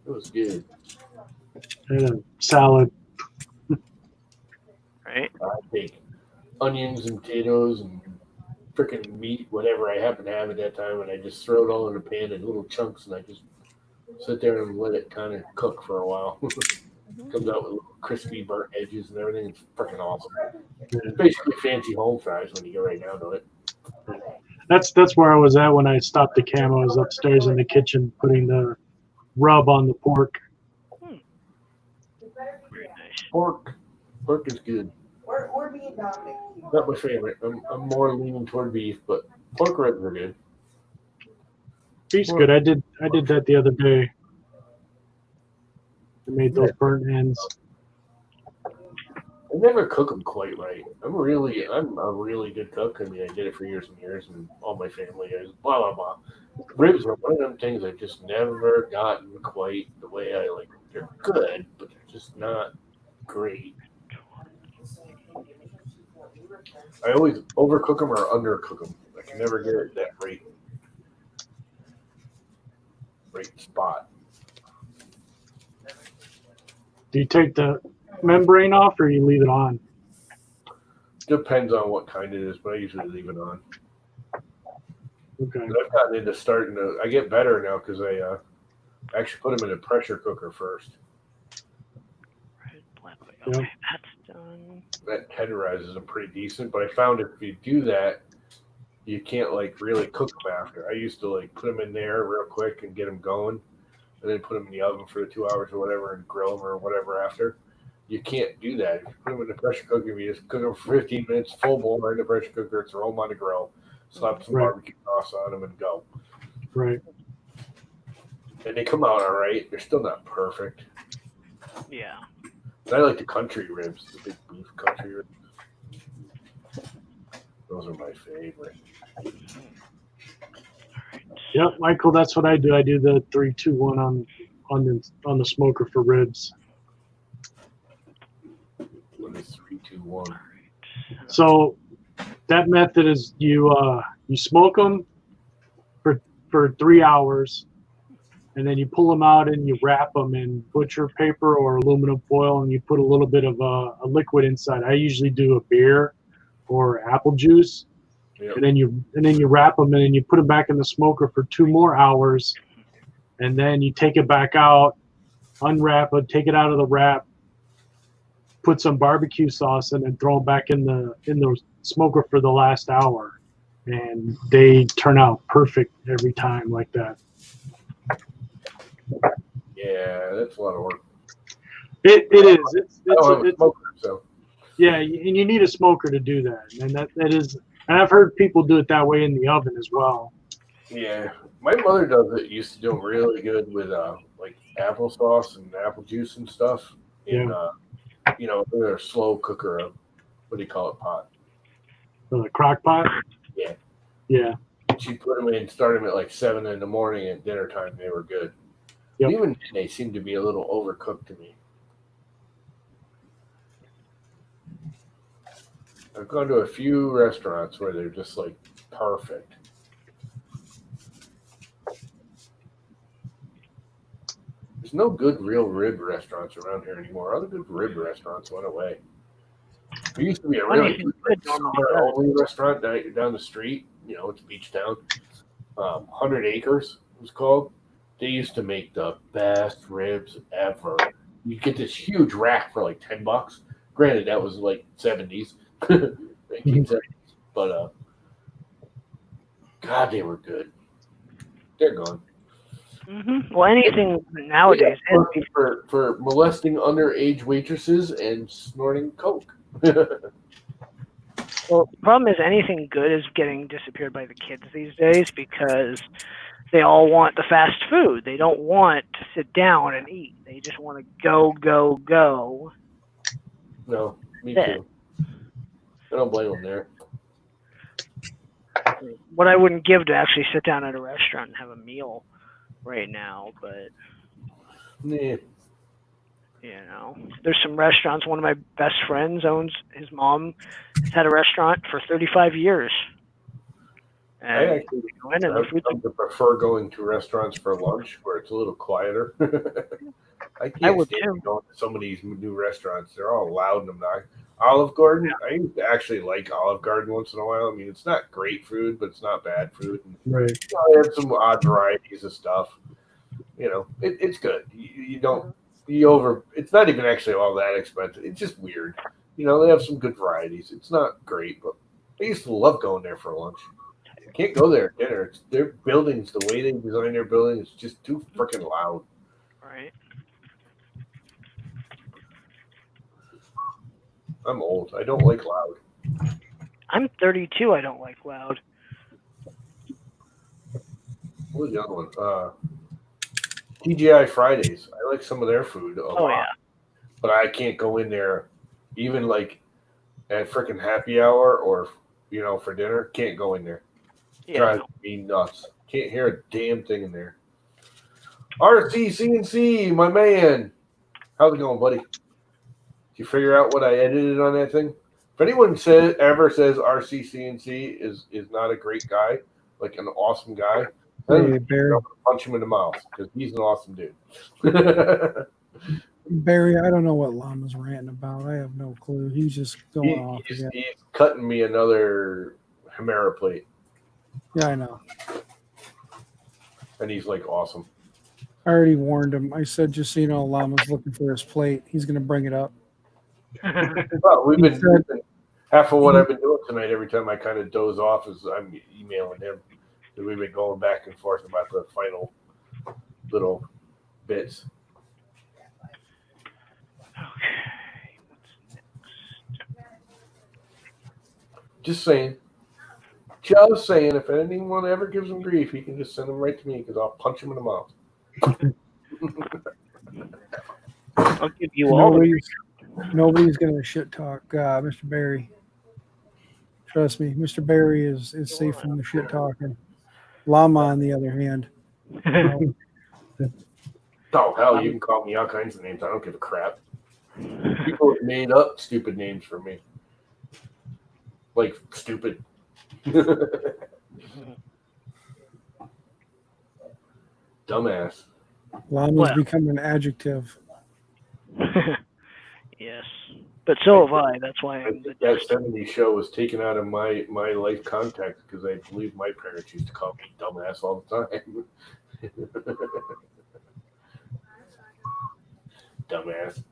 Speaker 5: It was good.
Speaker 3: and a salad.
Speaker 4: Right?
Speaker 5: I take onions and potatoes and freaking meat, whatever I happen to have at that time, and I just throw it all in a pan in little chunks, and I just sit there and let it kind of cook for a while. Comes out with little crispy burnt edges and everything. It's freaking awesome. It's basically fancy home fries when you get right down to it.
Speaker 3: That's where I was at when I stopped the cam. I was upstairs in the kitchen putting the rub on the pork.
Speaker 4: Very nice.
Speaker 5: Pork is good.
Speaker 8: We're being Dominic.
Speaker 5: Not my favorite. I'm more leaning toward beef, but pork ribs are good.
Speaker 3: Beef's good. I did that the other day. I made those burnt ends.
Speaker 5: I never cook them quite right. I'm a really good cook. I mean, I did it for years and years, and all my family is blah blah blah. Ribs are one of them things I've just never gotten quite the way I like them. They're good, but they're just not great. I always overcook them or undercook them. I can never get it that right spot.
Speaker 3: Do you take the membrane off or you leave it on?
Speaker 5: Depends on what kind it is, but I usually leave it on.
Speaker 3: Okay.
Speaker 5: But I've gotten into starting to. I get better now because I actually put them in a pressure cooker first.
Speaker 4: Okay, that's done.
Speaker 5: That tenderizes them pretty decent, but I found if you do that, you can't like really cook them after. I used to like put them in there real quick and get them going, and then put them in the oven for 2 hours or whatever and grill them or whatever after. You can't do that. If you put them in the pressure cooker, you just cook them for 15 minutes, full boil in the pressure cooker, throw them on the grill, slap some barbecue sauce on them, and go.
Speaker 3: Right.
Speaker 5: And they come out all right. They're still not perfect.
Speaker 4: Yeah.
Speaker 5: I like the country ribs, the big beef country ribs. Those are my favorite.
Speaker 3: Yep, Michael, that's what I do. I do the 3-2-1 on the smoker for ribs.
Speaker 5: What is 3, 2, 1?
Speaker 3: So that method is you smoke them for 3 hours, and then you pull them out and you wrap them in butcher paper or aluminum foil, and you put a little bit of a liquid inside. I usually do a beer or apple juice, and then you wrap them and then you put them back in the smoker for 2 more hours, and then you take it back out, unwrap it, take it out of the wrap, put some barbecue sauce in, and throw them back in the smoker for the last hour, and they turn out perfect every time like that.
Speaker 5: Yeah, that's a lot of work.
Speaker 3: It is. It's
Speaker 5: I don't have a smoker, so.
Speaker 3: Yeah, and you need a smoker to do that, and that is. And I've heard people do it that way in the oven as well.
Speaker 5: Yeah, my mother does it. Used to do them really good with like applesauce and apple juice and stuff in in a slow cooker. What do you call it? Pot.
Speaker 3: The crock pot.
Speaker 5: Yeah.
Speaker 3: Yeah.
Speaker 5: She'd put them in, start them at like 7 in the morning at dinner time. They were good.
Speaker 3: Yep.
Speaker 5: Even then, they seem to be a little overcooked to me. I've gone to a few restaurants where they're just like perfect. There's no good real rib restaurants around here anymore. All the good rib restaurants went away. There used to be a really good only restaurant down the street. It's a beach town. 100 Acres it was called. They used to make the best ribs ever. You get this huge rack for like $10. Granted, that was like 70s, 1970s, but God, they were good. They're gone.
Speaker 4: Well, anything nowadays is
Speaker 5: for molesting underage waitresses and snorting coke.
Speaker 4: Well, the problem is anything good is getting disappeared by the kids these days because they all want the fast food. They don't want to sit down and eat. They just want to go, go, go.
Speaker 5: No, me
Speaker 4: Yeah.
Speaker 5: too. I don't blame them there.
Speaker 4: What I wouldn't give to actually sit down at a restaurant and have a meal right now, but
Speaker 5: Nah.
Speaker 4: there's some restaurants. One of my best friends owns. His mom has had a restaurant for 35 years.
Speaker 5: I
Speaker 4: And
Speaker 5: actually
Speaker 4: go in and the
Speaker 5: I've
Speaker 4: food's
Speaker 5: come to prefer going to restaurants for lunch where it's a little quieter. I
Speaker 4: I
Speaker 5: can't
Speaker 4: would
Speaker 5: stand
Speaker 4: too.
Speaker 5: going to some of these new restaurants. They're all loud and obnoxious. Olive Garden, I used to actually like Olive Garden once in a while. I mean, it's not great food, but it's not bad food. And,
Speaker 3: Right.
Speaker 5: they have some odd varieties of stuff. It's good. You don't it's not even actually all that expensive. It's just weird. They have some good varieties. It's not great, but I used to love going there for lunch. You can't go there at dinner. It's their buildings, the way they design their building is just too freaking loud.
Speaker 4: Right.
Speaker 5: I'm old. I don't like loud.
Speaker 4: I'm 32. I don't like loud.
Speaker 5: What was the other one? TGI Fridays. I like some of their food a lot.
Speaker 4: Yeah.
Speaker 5: But I can't go in there even like at freaking happy hour or for dinner. Can't go in there.
Speaker 4: Yeah.
Speaker 5: Drives me nuts. Can't hear a damn thing in there. RCCNC, my man. How's it going, buddy? Did you figure out what I edited on that thing? If anyone ever says RCCNC is not a great guy, like an awesome guy, then
Speaker 6: Hey, Barry.
Speaker 5: I'm gonna punch him in the mouth because he's an awesome dude.
Speaker 6: Barry, I don't know what Llama's ranting about. I have no clue. He's just going off again.
Speaker 5: He's cutting me another Chimera plate,
Speaker 6: Yeah, I know.
Speaker 5: and he's like awesome.
Speaker 6: I already warned him. I said, just so you know, Llama's looking for his plate. He's going to bring it up.
Speaker 5: Well, we've been half of what I've been doing tonight. Every time I kind of doze off, is I'm emailing him. So we've been going back and forth about the final little bits. Just saying. Just saying. If anyone ever gives him grief, he can just send him right to me because I'll punch him in the mouth.
Speaker 4: I'll give you all.
Speaker 6: Nobody's going to shit talk Mr. Barry. Trust me, Mr. Barry is safe from the shit talking. Llama, on the other hand.
Speaker 5: Oh, hell, you can call me all kinds of names. I don't give a crap. People have made up stupid names for me. Like, stupid. Dumbass.
Speaker 6: Llama's become an adjective.
Speaker 4: Yes. But so have I. That's why I'm the
Speaker 5: that 70s show was taken out of my life context because I believe my parents used to call me dumbass all the time. Dumbass.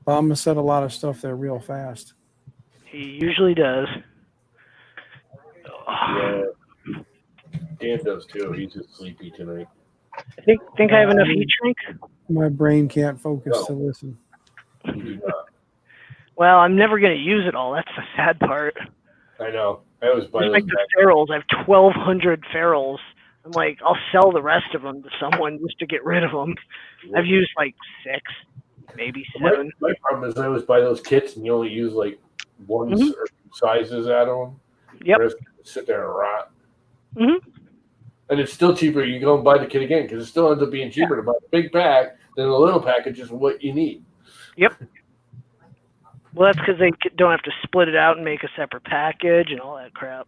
Speaker 6: Llama said a lot of stuff there real fast.
Speaker 4: He usually does.
Speaker 5: Yeah. Dan does too. He's just sleepy tonight.
Speaker 4: I think I have enough heat shrink.
Speaker 6: My brain can't focus to listen.
Speaker 5: You do not.
Speaker 4: Well, I'm never going to use it all. That's the sad part.
Speaker 5: I know. I was by
Speaker 4: like the ferals. I have 1,200 ferals. I'm like, I'll sell the rest of them to someone just to get rid of them. I've used like 6, maybe 7.
Speaker 5: My problem is I was buy those kits and you only use like one or two sizes out of them.
Speaker 4: Yep.
Speaker 5: The rest sit there and rot.
Speaker 4: Mm-hmm.
Speaker 5: And it's still cheaper. You go and buy the kit again because it still ends up being cheaper to buy a big pack than a little package is what you need.
Speaker 4: Yep. Well, that's because they don't have to split it out and make a separate package and all that crap.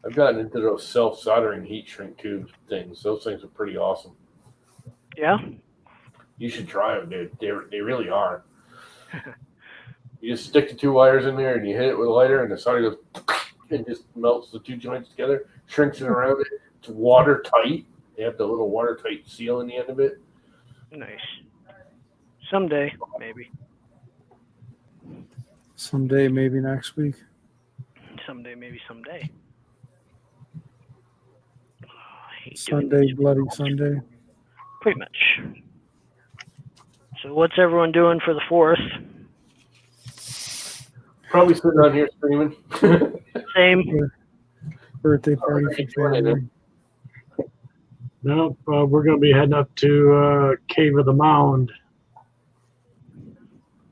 Speaker 5: I've gotten into those self-soldering heat shrink tube things. Those things are pretty awesome.
Speaker 4: Yeah?
Speaker 5: You should try them, dude. They really are. You just stick the 2 wires in there and you hit it with a lighter and the solder goes and just melts the 2 joints together, shrinks it around it. It's watertight. They have the little watertight seal in the end of it.
Speaker 4: Nice. Someday, maybe.
Speaker 6: Someday, maybe next week.
Speaker 4: Someday, maybe someday. Oh, I hate doing
Speaker 6: Sunday,
Speaker 4: this.
Speaker 6: bloody Sunday.
Speaker 4: Pretty much. So what's everyone doing for the 4th?
Speaker 5: Probably sitting on here screaming.
Speaker 4: Same.
Speaker 6: Birthday party for family.
Speaker 3: Nope, we're going to be heading up to Cave of the Mound.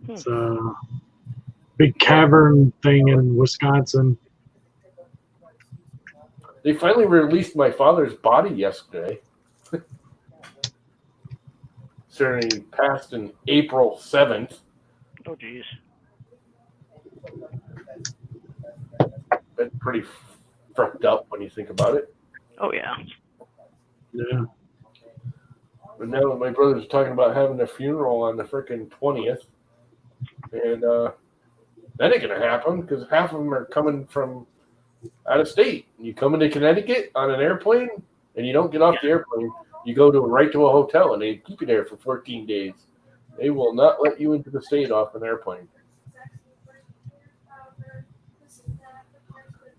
Speaker 3: It's a big cavern thing in Wisconsin.
Speaker 5: They finally released my father's body yesterday. Certainly passed in April 7th.
Speaker 4: Oh, geez.
Speaker 5: That's pretty fucked up when you think about it.
Speaker 4: Oh, yeah.
Speaker 3: Yeah.
Speaker 5: But now my brother's talking about having a funeral on the frickin' 20th. And that ain't going to happen because half of them are coming from out of state. You come into Connecticut on an airplane and you don't get off the airplane. You go right to a hotel and they keep you there for 14 days. They will not let you into the state off an airplane.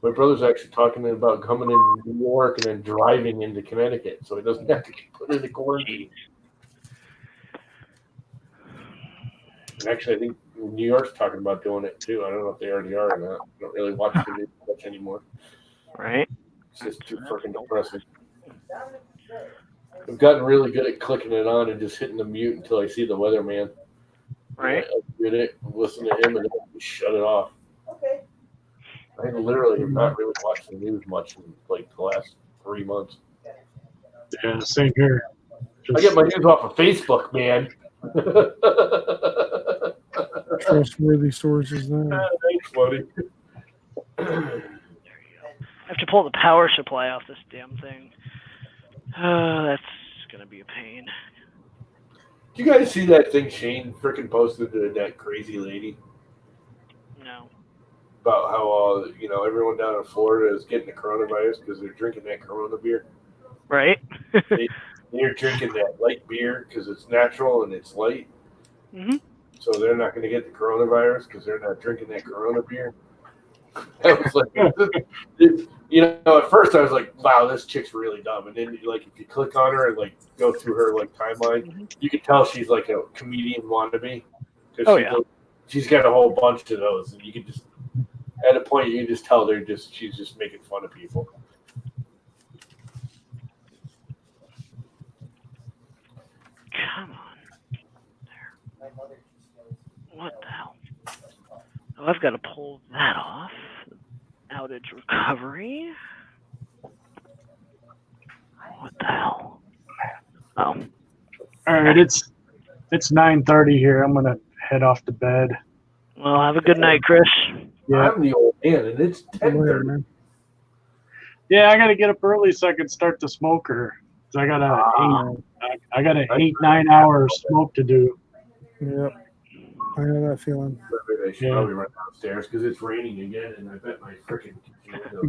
Speaker 5: My brother's actually talking about coming in New York and then driving into Connecticut so he doesn't have to get put into quarantine. And actually, I think New York's talking about doing it too. I don't know if they already are or not. I don't really watch the news much anymore.
Speaker 4: Right.
Speaker 5: It's just too freaking depressing. I've gotten really good at clicking it on and just hitting the mute until I see the weatherman.
Speaker 4: Right.
Speaker 5: I get it, listen to him, and then I shut it off. Okay. I literally have not really watched the news much in like the last 3 months.
Speaker 3: Yeah, same here.
Speaker 5: I get my news off of Facebook, man.
Speaker 6: Trustworthy sources there.
Speaker 5: Thanks, buddy.
Speaker 4: I have to pull the power supply off this damn thing. That's going to be a pain.
Speaker 5: Did you guys see that thing Shane freaking posted to that crazy lady?
Speaker 4: No.
Speaker 5: About how, everyone down in Florida is getting the coronavirus because they're drinking that Corona beer.
Speaker 4: Right?
Speaker 5: They're drinking that light beer because it's natural and it's light.
Speaker 4: Mm-hmm.
Speaker 5: So they're not going to get the coronavirus because they're not drinking that Corona beer. I was like, at first I was like, wow, this chick's really dumb. And then, like, if you click on her and, like, go through her, like, timeline, you can tell she's, like, a comedian wannabe.
Speaker 4: Oh, yeah.
Speaker 5: She's got a whole bunch of those. And you can just, at a point, you can just tell she's just making fun of people.
Speaker 4: Come on. There. What the hell? Oh, I've got to pull that off. Outage recovery. What the hell? Oh.
Speaker 3: All right, it's 9:30 here. I'm gonna head off to bed.
Speaker 4: Well, have a good night, Chris.
Speaker 3: Yeah.
Speaker 5: I'm the old man, and it's 10:30.
Speaker 6: Man.
Speaker 3: Yeah, I gotta get up early so I can start the smoker. So I got an 8-9 hour smoke to do.
Speaker 6: Yep. I know that feeling.
Speaker 5: I should probably run downstairs because it's raining again, and I bet my freaking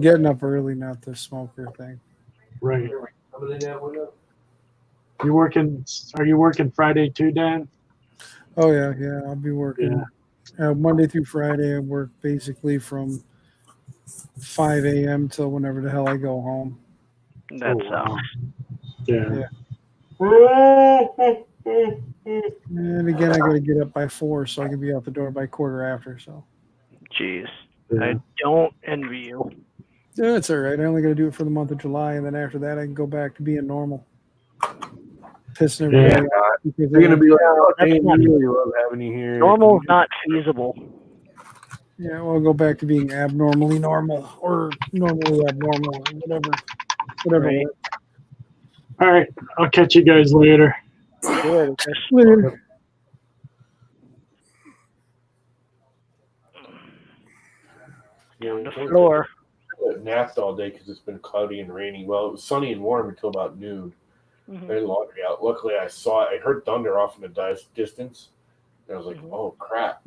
Speaker 6: Getting up early, not the smoker thing.
Speaker 3: Right.
Speaker 5: coming in that window.
Speaker 3: Are you working Friday too, Dan?
Speaker 6: Oh yeah, I'll be working Monday through Friday. I work basically from 5 a.m. till whenever the hell I go home.
Speaker 4: That's
Speaker 3: Yeah.
Speaker 6: And again, I got to get up by 4 so I can be out the door by quarter after. So.
Speaker 4: jeez.
Speaker 3: Yeah.
Speaker 4: I don't envy you.
Speaker 6: Yeah, it's all right. I only got to do it for the month of July, and then after that, I can go back to being normal. Pissing everybody off.
Speaker 5: They're going to be like, oh,
Speaker 4: That's
Speaker 5: damn,
Speaker 4: not-
Speaker 5: we really love having you here.
Speaker 4: Normal's not feasible.
Speaker 6: Yeah, well, I'll go back to being abnormally normal or normally abnormal, whatever.
Speaker 4: Right.
Speaker 3: All right. I'll catch you guys later.
Speaker 4: Later, Chris.
Speaker 6: Later.
Speaker 4: Down the floor.
Speaker 5: I napped all day because it's been cloudy and rainy. Well, it was sunny and warm until about noon.
Speaker 4: Mhm.
Speaker 5: I had laundry out. Luckily, I heard thunder off in the distance. And I was like, oh, crap.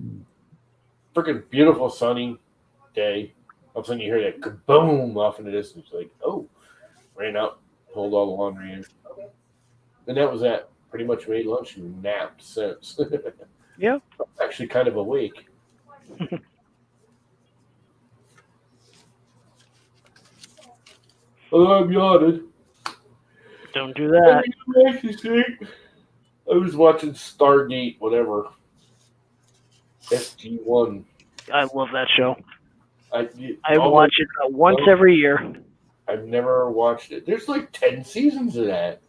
Speaker 5: Freaking beautiful sunny day. All of a sudden, you hear that kaboom off in the distance. Like, oh, ran out, pulled all the laundry in. And that was that. Pretty much made lunch and napped since.
Speaker 4: Yeah.
Speaker 5: I'm actually kind of awake. Oh, I'm yawning.
Speaker 4: Don't do that.
Speaker 5: I was watching Stargate, whatever. SG1.
Speaker 4: I love that show. I
Speaker 5: oh,
Speaker 4: watch it once every year.
Speaker 5: I've never watched it. There's like 10 seasons of that.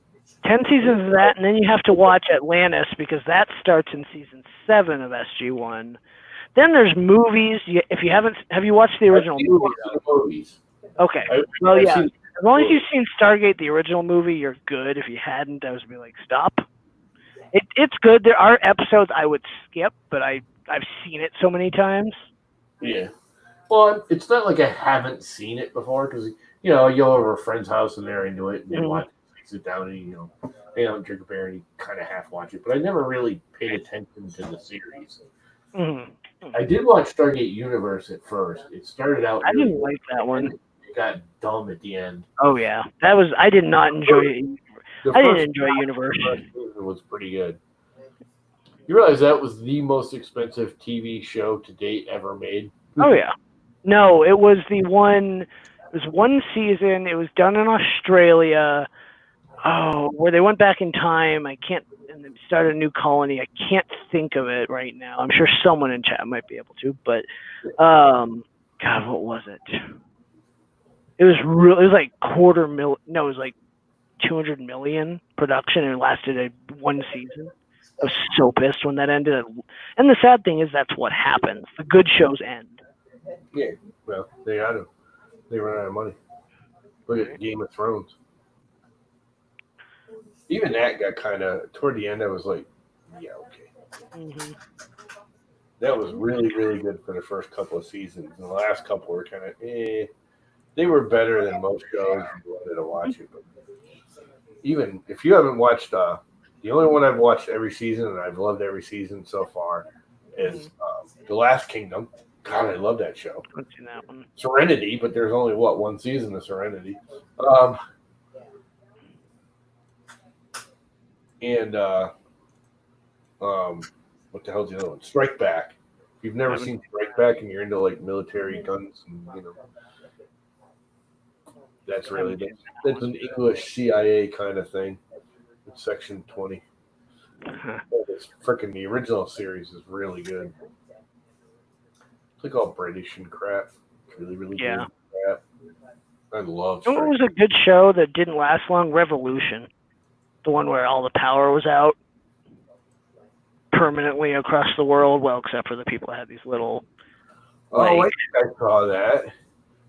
Speaker 4: 10 seasons of that, and then you have to watch Atlantis because that starts in season 7 of SG1. Then there's movies. If you haven't, have you watched the original movie?
Speaker 5: Movies.
Speaker 4: Okay. Well, yeah. As long as you've seen Stargate, the original movie, you're good. If you hadn't, I would be like, stop. It's good. There are episodes I would skip, but I've seen it so many times.
Speaker 5: Yeah. Well, it's not like I haven't seen it before because, you know, you go over a friend's house and they're into it and they watch it, sit down and, you know, hang out and drink a beer and you kind of half watch it. But I never really paid attention to the series. I did watch Stargate Universe at first. It started out.
Speaker 4: I didn't like that one.
Speaker 5: It got dumb at the end.
Speaker 4: Oh yeah, I did not enjoy it. I didn't enjoy Universe.
Speaker 5: It was pretty good. You realize that was the most expensive TV show to date ever made?
Speaker 4: Oh yeah. No, it was the one. It was one season. It was done in Australia. Oh, where they went back in time. I can't. And they started a new colony. I can't think of it right now. I'm sure someone in chat might be able to. But, God, what was it? It was real. It was like $250 million. No, it was like 200 million production, and it lasted one season. I was so pissed when that ended. And the sad thing is, that's what happens. The good shows end.
Speaker 5: Yeah, well, they got to. They run out of money. Look at Game of Thrones. Even that got kind of, toward the end, I was like, yeah, okay. That was really, really good for the first couple of seasons. And the last couple were kind of, They were better than most shows. You wanted to watch it. But even if you haven't watched, the only one I've watched every season, and I've loved every season so far, is The Last Kingdom. God, I love that show.
Speaker 4: I've seen that one.
Speaker 5: Serenity, but there's only, one season of Serenity. And what the hell's the other one? Strike Back. If you've never seen Strike Back and you're into like military guns and that's really that's an English CIA kind of thing. It's Section 20. It's freaking the original series is really good. It's like all British and crap. It's really, really good crap. I love.
Speaker 4: You know what was a good show that didn't last long? Revolution. The one where all the power was out permanently across the world. Well, except for the people that had these little.
Speaker 5: I saw that.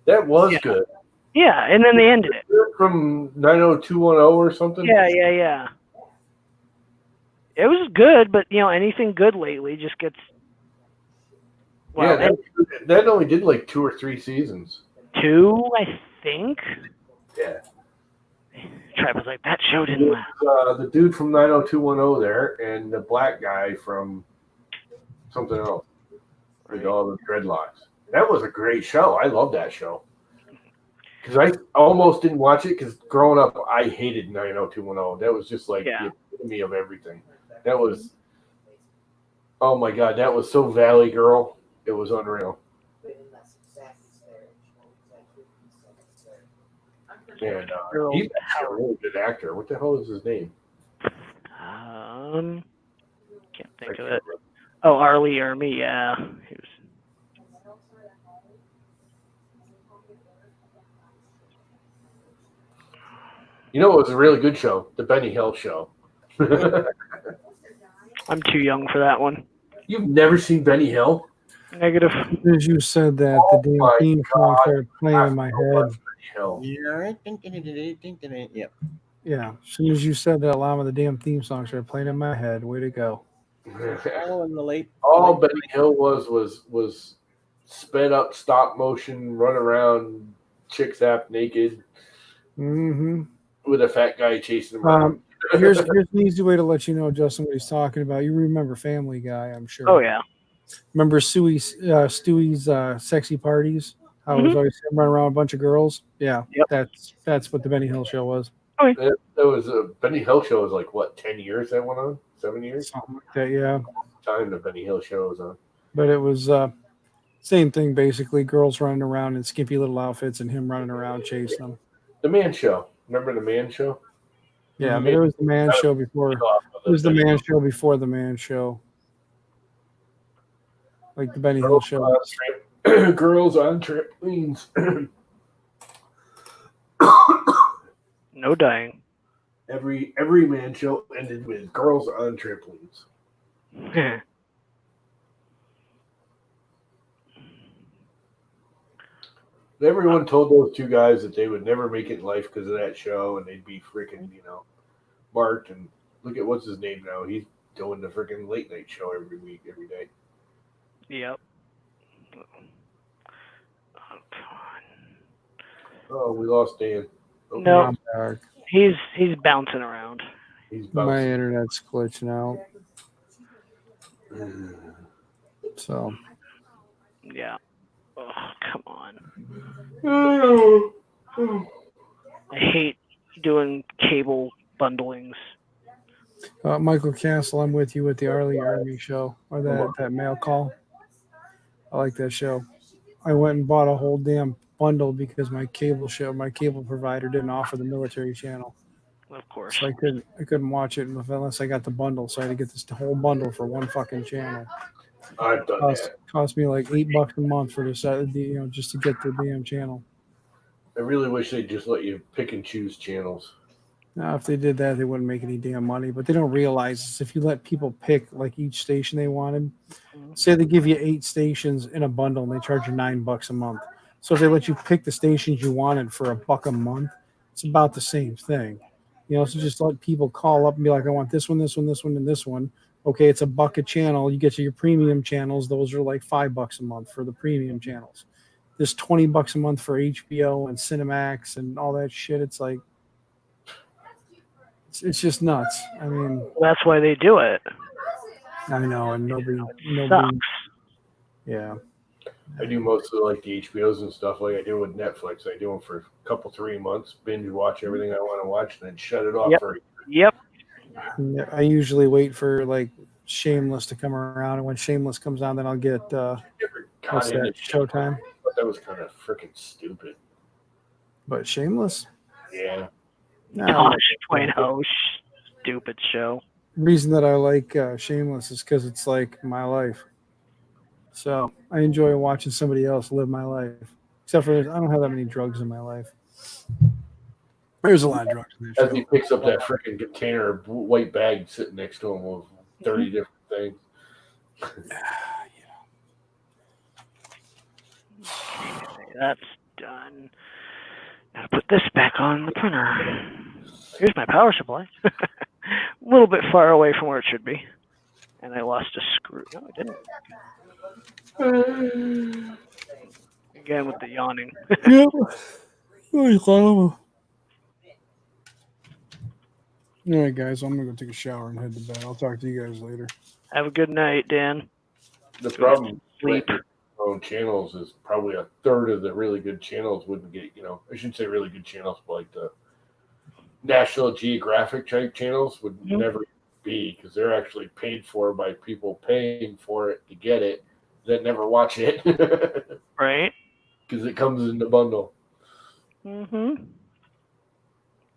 Speaker 5: That was good.
Speaker 4: Yeah, and then they ended it.
Speaker 5: From 90210 or something?
Speaker 4: Yeah. It was good, but, anything good lately just gets...
Speaker 5: Well, yeah, that only did like 2 or 3 seasons.
Speaker 4: 2, I think?
Speaker 5: Yeah.
Speaker 4: Tribe was like, that show didn't last.
Speaker 5: The dude from 90210 there, and the black guy from something else. With all the dreadlocks. That was a great show. I love that show. Because I almost didn't watch it because growing up, I hated 90210. That was just like the epitome of everything. That was, oh my God, that was so Valley Girl. It was unreal. And he's actually a really good actor. What the hell is his name?
Speaker 4: Can't think of it. Oh, Arlie Ermy, yeah. He was.
Speaker 5: You know, it was a really good show, the Benny Hill Show.
Speaker 4: I'm too young for that one.
Speaker 5: You've never seen Benny Hill?
Speaker 4: Negative.
Speaker 6: As you said that, the damn theme song started playing in my head.
Speaker 7: Yep.
Speaker 6: Yeah, as soon as you said that, Llama, the damn theme song started playing in my head. Way to go!
Speaker 7: All in the late.
Speaker 5: All Benny Hill was sped up stop motion, run around, chicks half naked, with a fat guy chasing him around.
Speaker 6: Here's an easy way to let you know, Justin, what he's talking about. You remember Family Guy, I'm sure.
Speaker 4: Oh yeah.
Speaker 6: Remember Stewie's sexy parties? How it was always him running around a bunch of girls. Yeah, that's what the Benny Hill Show was.
Speaker 4: Okay.
Speaker 5: That was a Benny Hill Show was like what 10 years that went on? 7 years?
Speaker 6: Something like that, yeah.
Speaker 5: Time the Benny Hill Show was on.
Speaker 6: But it was same thing basically. Girls running around in skimpy little outfits and him running around chasing them.
Speaker 5: The Man Show. Remember the Man Show?
Speaker 6: Yeah, but it was the Man Show before. It was the Man Show before the Man Show. Like the Benny Hill show.
Speaker 5: Girls on trampolines.
Speaker 4: No dying.
Speaker 5: Every Man Show ended with girls on trampolines. Everyone told those two guys that they would never make it in life because of that show, and they'd be freaking, marked. And look at what's his name now. He's doing the freaking late night show every week, every day.
Speaker 4: Yep.
Speaker 5: Oh, we lost Dan. Oh,
Speaker 4: No,
Speaker 6: I'm back.
Speaker 4: he's bouncing around.
Speaker 5: He's
Speaker 6: My
Speaker 5: bouncing.
Speaker 6: internet's glitching out. So
Speaker 4: Yeah. Oh, come on. I hate doing cable bundlings.
Speaker 6: Michael Castle, I'm with you with the Army show or that mail call. I like that show. I went and bought a whole damn bundle because my cable provider didn't offer the military channel.
Speaker 4: Of course.
Speaker 6: So I couldn't watch it unless I got the bundle. So I had to get this whole bundle for one fucking channel.
Speaker 5: I've done that.
Speaker 6: Cost me like $8 a month for this, just to get the damn channel.
Speaker 5: I really wish they'd just let you pick and choose channels.
Speaker 6: Now, if they did that, they wouldn't make any damn money. But they don't realize is if you let people pick like each station they wanted, say they give you 8 stations in a bundle and they charge you $9 a month. So if they let you pick the stations you wanted for $1 a month, it's about the same thing. So just let people call up and be like, I want this one, this one, this one, and this one. Okay, it's $1 a channel. You get to your premium channels. Those are like $5 a month for the premium channels. This $20 a month for HBO and Cinemax and all that shit. It's like, it's just nuts. I mean,
Speaker 4: that's why they do it.
Speaker 6: I know, and nobody.
Speaker 4: Sucks.
Speaker 6: Yeah.
Speaker 5: I do most of like the HBOs and stuff like I do with Netflix. I do them for a couple, 3 months, binge watch everything I want to watch, and then shut it off for.
Speaker 4: Yep.
Speaker 6: I usually wait for like Shameless to come around, and when Shameless comes on, then I'll get what's that, Showtime.
Speaker 5: But that was kind of freaking stupid.
Speaker 6: But Shameless?
Speaker 5: Yeah.
Speaker 4: Gosh, stupid show.
Speaker 6: Reason that I like Shameless is because it's like my life. So I enjoy watching somebody else live my life. Except for I don't have that many drugs in my life. There's a lot of drugs in this show.
Speaker 5: As he picks up that freaking container of white bag sitting next to him with 30 different things.
Speaker 4: That's done. Gotta put this back on the printer. Here's my power supply. A little bit far away from where it should be. And I lost a screw. No, I didn't. Again with the yawning.
Speaker 6: Yep. All right, guys, I'm going to go take a shower and head to bed. I'll talk to you guys later.
Speaker 4: Have a good night, Dan.
Speaker 5: The problem with own channels is probably a third of the really good channels wouldn't get, I shouldn't say really good channels, but like the National Geographic type channels would never be because they're actually paid for by people paying for it to get it that never watch it.
Speaker 4: Right.
Speaker 5: Because it comes in the bundle.
Speaker 4: Mm-hmm.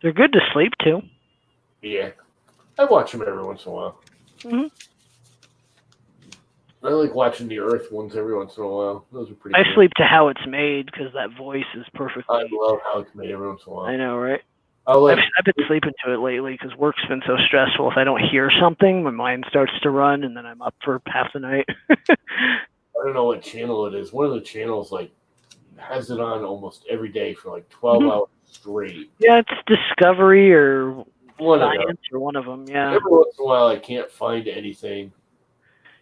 Speaker 4: They're good to sleep too.
Speaker 5: Yeah. I watch them every once in a while.
Speaker 4: Mm-hmm.
Speaker 5: I like watching the Earth ones every once in a while. Those are pretty
Speaker 4: I
Speaker 5: good.
Speaker 4: sleep to How It's Made because that voice is perfectly.
Speaker 5: I love How It's Made every once in a while.
Speaker 4: I know, right?
Speaker 5: Like,
Speaker 4: I've been sleeping to it lately because work's been so stressful. If I don't hear something, my mind starts to run, and then I'm up for half the night.
Speaker 5: I don't know what channel it is. One of the channels has it on almost every day for like 12 hours straight.
Speaker 4: Yeah, it's Discovery or
Speaker 5: One
Speaker 4: Science or one of them. Yeah.
Speaker 5: Every once in a while, I can't find anything.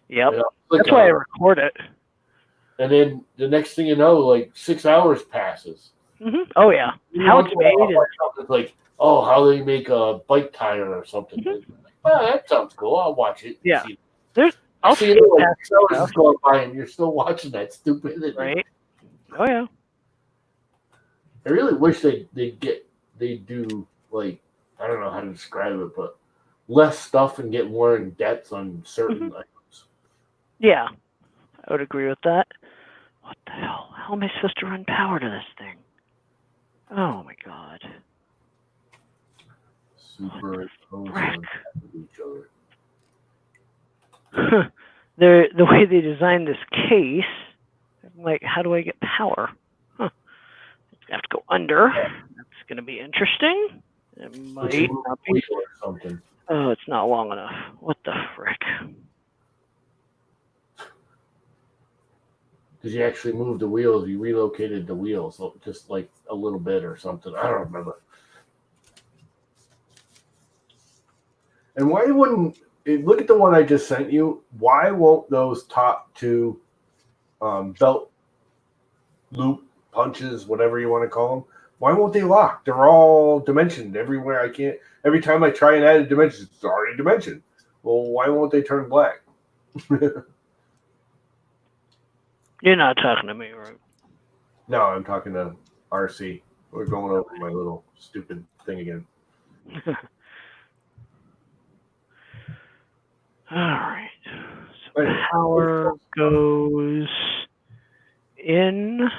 Speaker 4: Yep. That's why I record it.
Speaker 5: And then the next thing you know, like 6 hours passes.
Speaker 4: Mm-hmm. Oh yeah. How It's Made is
Speaker 5: like, how they make a bike tire or something. Mm-hmm. Oh, that sounds cool. I'll watch it.
Speaker 4: Yeah.
Speaker 5: I'll see it. Like 6 hours is going by, and you're still watching that stupidity.
Speaker 4: Right. Oh yeah.
Speaker 5: I really wish they do like, I don't know how to describe it, but less stuff and get more in depth on certain items.
Speaker 4: Yeah, I would agree with that. What the hell? How am I supposed to run power to this thing? Oh my god.
Speaker 5: Super
Speaker 4: Frick.
Speaker 5: on each other.
Speaker 4: The way they designed this case, I'm like, how do I get power? Huh. I have to go under. That's going to be interesting. It
Speaker 5: But you
Speaker 4: might
Speaker 5: move
Speaker 4: not
Speaker 5: the
Speaker 4: be.
Speaker 5: wheel or something.
Speaker 4: Oh, it's not long enough. What the frick?
Speaker 5: Because you actually moved the wheels, you relocated the wheels just like a little bit or something. I don't remember. And why wouldn't look at the one I just sent you? Why won't those top two belt loop punches, whatever you want to call them, why won't they lock? They're all dimensioned everywhere. I can't. Every time I try and add a dimension, it's already dimensioned. Well, why won't they turn black?
Speaker 4: You're not talking to me, right?
Speaker 5: No, I'm talking to RC. We're going over my little stupid thing again.
Speaker 4: All right. So
Speaker 5: Anyway,
Speaker 4: power goes in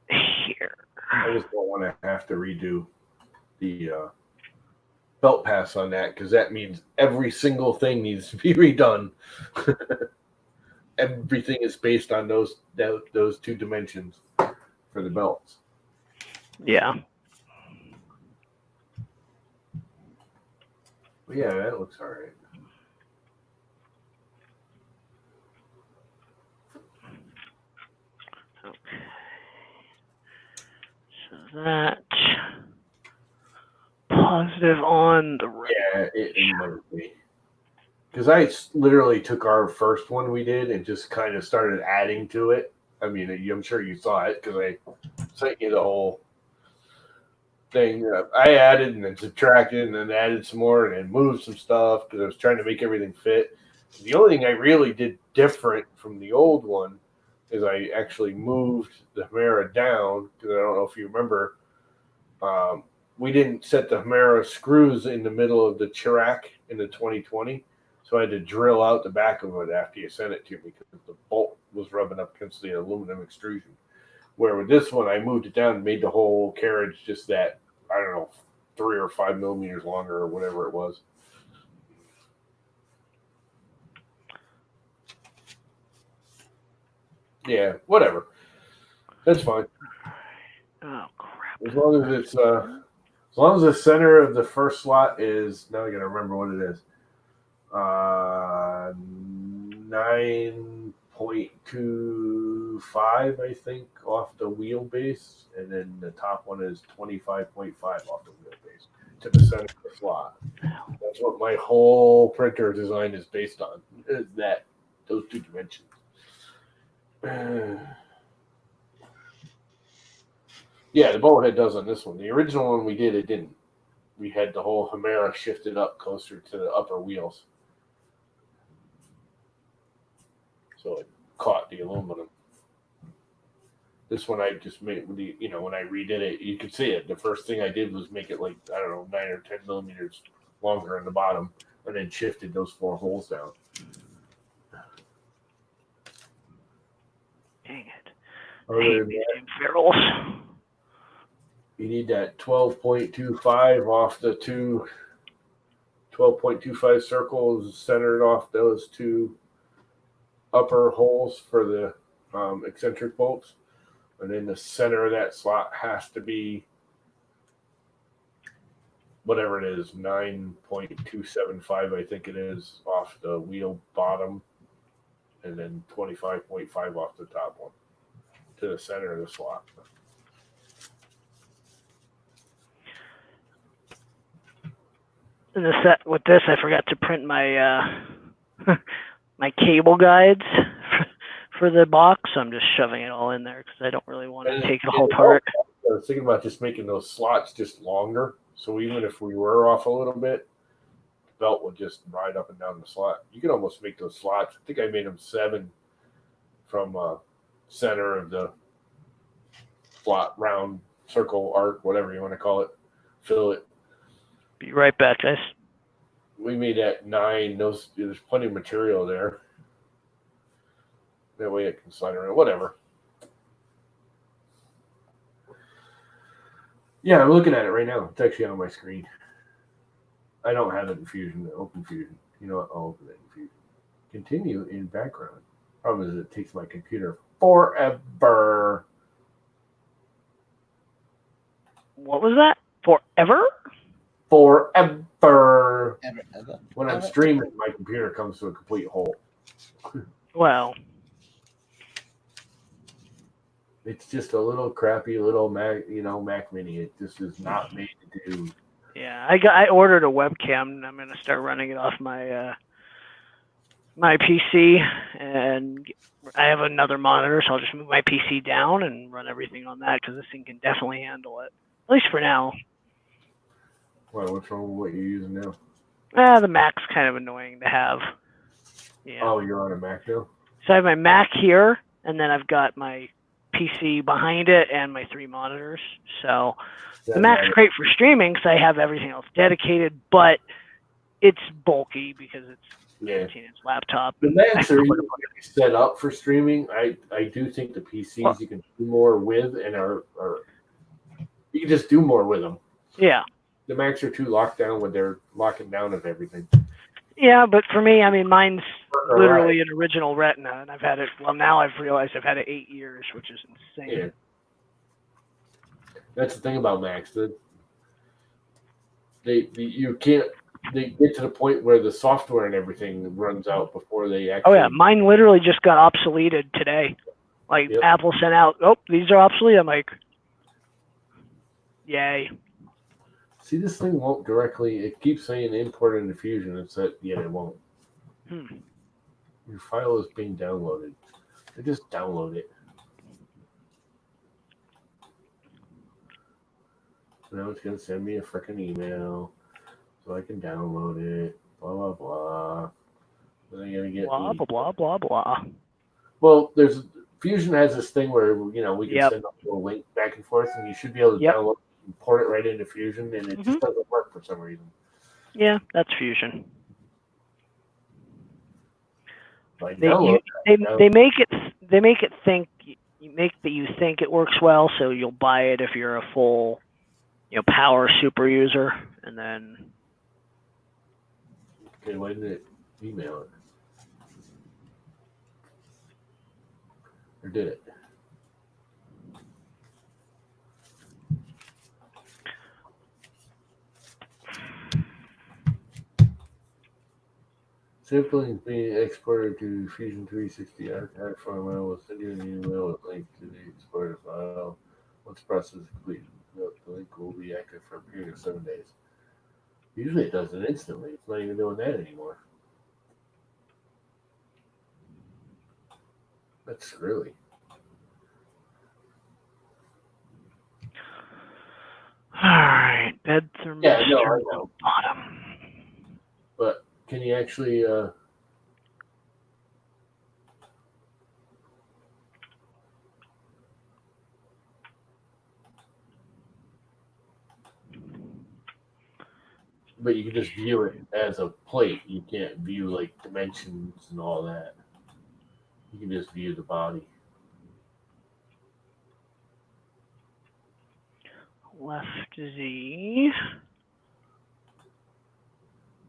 Speaker 4: here.
Speaker 5: I just don't want to have to redo the belt pass on that because that means every single thing needs to be redone. Everything is based on those two dimensions for the belts.
Speaker 4: Yeah.
Speaker 5: Yeah, that looks all right.
Speaker 4: Okay. So that positive on the right.
Speaker 5: Yeah, it might be. Because I literally took our first one we did and just kind of started adding to it. I mean, I'm sure you saw it because I sent you the whole thing. I added and then subtracted and then added some more and then moved some stuff because I was trying to make everything fit. The only thing I really did different from the old one is I actually moved the Humera down because I don't know if you remember. We didn't set the Humera screws in the middle of the Chirac in the 2020. So I had to drill out the back of it after you sent it to me because the bolt was rubbing up against the aluminum extrusion. Where with this one, I moved it down and made the whole carriage just that, I don't know, 3 or 5 millimeters longer or whatever it was. Yeah, whatever. That's fine.
Speaker 4: Oh crap!
Speaker 5: As long as it's as long as the center of the first slot is, now I gotta remember what it is. 9.25, I think, off the wheelbase, and then the top one is 25.5 off the wheelbase to the center of the slot. That's what my whole printer design is based on. Is that those two dimensions? Yeah, the bolt head does on this one. The original one we did, it didn't. We had the whole Humera shifted up closer to the upper wheels. So it caught the aluminum. This one I just made, when I redid it, you could see it. The first thing I did was make it like, I don't know, 9 or 10 millimeters longer in the bottom and then shifted those 4 holes down.
Speaker 4: Dang it!
Speaker 5: Other
Speaker 4: Hey,
Speaker 5: than
Speaker 4: these
Speaker 5: that,
Speaker 4: damn ferals.
Speaker 5: you need that 12.25 off the 12.25 circles centered off those 2 upper holes for the eccentric bolts. And then the center of that slot has to be whatever it is, 9.275, I think it is, off the wheel bottom. And then 25.5 off the top one to the center of the slot.
Speaker 4: In the set with this, I forgot to print my my cable guides for the box. So I'm just shoving it all in there because I don't really want to take it all apart.
Speaker 5: I was thinking about just making those slots just longer. So even if we were off a little bit, the belt would just ride up and down the slot. You could almost make those slots. I think I made them 7 from center of the slot, round, circle, arc, whatever you want to call it. Fill it.
Speaker 4: Be right back, guys.
Speaker 5: We made that 9. There's plenty of material there. That way it can slide around. Whatever. Yeah, I'm looking at it right now. It's actually on my screen. I don't have it in Fusion. Open Fusion. You know what? I'll open it in Fusion. Continue in background. Problem is, it takes my computer forever.
Speaker 4: What was that? Forever?
Speaker 5: Forever.
Speaker 7: Ever.
Speaker 5: When I'm streaming, my computer comes to a complete halt.
Speaker 4: Well,
Speaker 5: It's just a little crappy little Mac, Mac Mini. It just is not made to do.
Speaker 4: yeah, I ordered a webcam, and I'm gonna start running it off my my PC, and I have another monitor, so I'll just move my PC down and run everything on that because this thing can definitely handle it, at least for now.
Speaker 5: Well, what's wrong with what you're using now?
Speaker 4: The Mac's kind of annoying to have. Yeah.
Speaker 5: Oh, you're on a Mac now?
Speaker 4: So I have my Mac here, and then I've got my PC behind it and my 3 monitors. So the Mac's great for streaming because I have everything else dedicated, but it's bulky because it's a 15-inch laptop.
Speaker 5: The Macs are usually set up for streaming. I do think the PCs you can do more with and are you can just do more with them.
Speaker 4: Yeah.
Speaker 5: The Macs are too locked down with their locking down of everything.
Speaker 4: Yeah, but for me, I mean, mine's literally an original Retina, and I've had it. Well, now I've realized I've had it 8 years, which is insane.
Speaker 5: Yeah. That's the thing about Macs. You can't. They get to the point where the software and everything runs out before they actually.
Speaker 4: Oh yeah, mine literally just got obsoleted today. Like Apple sent out, these are obsolete. I'm like, yay.
Speaker 5: See, this thing won't directly. It keeps saying import into Fusion. It's that it won't. Your file is being downloaded. I just download it. Now it's gonna send me a freaking email so I can download it. Blah blah blah. Then I gotta get
Speaker 4: blah blah blah blah.
Speaker 5: Well, Fusion has this thing where we can send a little link back and forth, and you should be able to download. Port it right into Fusion, and it just doesn't work for some reason.
Speaker 4: Yeah, that's Fusion.
Speaker 5: Like
Speaker 4: they make it think you think it works well, so you'll buy it if you're a full, power super user, and then.
Speaker 5: Okay, why did it email it? Or did it? Sampling being exported to Fusion 360 archive format. Will send you an email with a link to the exported file. Once the process is complete, the link will be active for a period of 7 days. Usually it does it instantly. It's not even doing that anymore. That's screwy.
Speaker 4: Alright, bed thermistor
Speaker 5: I know.
Speaker 4: bottom.
Speaker 5: But can you actually but you can just view it as a plate. You can't view like dimensions and all that. You can just view the body.
Speaker 4: Left Z.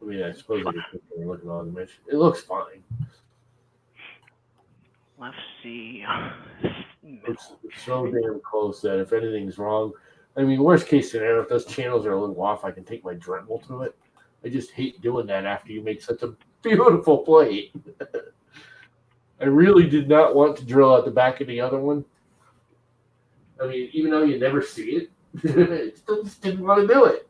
Speaker 5: I mean, I suppose I could look at all the dimensions. It looks fine.
Speaker 4: Left C.
Speaker 5: It's so damn close that if anything's wrong, I mean, worst case scenario, if those channels are a little off, I can take my Dremel to it. I just hate doing that after you make such a beautiful plate. I really did not want to drill out the back of the other one. I mean, even though you never see it, I still just didn't want to do it.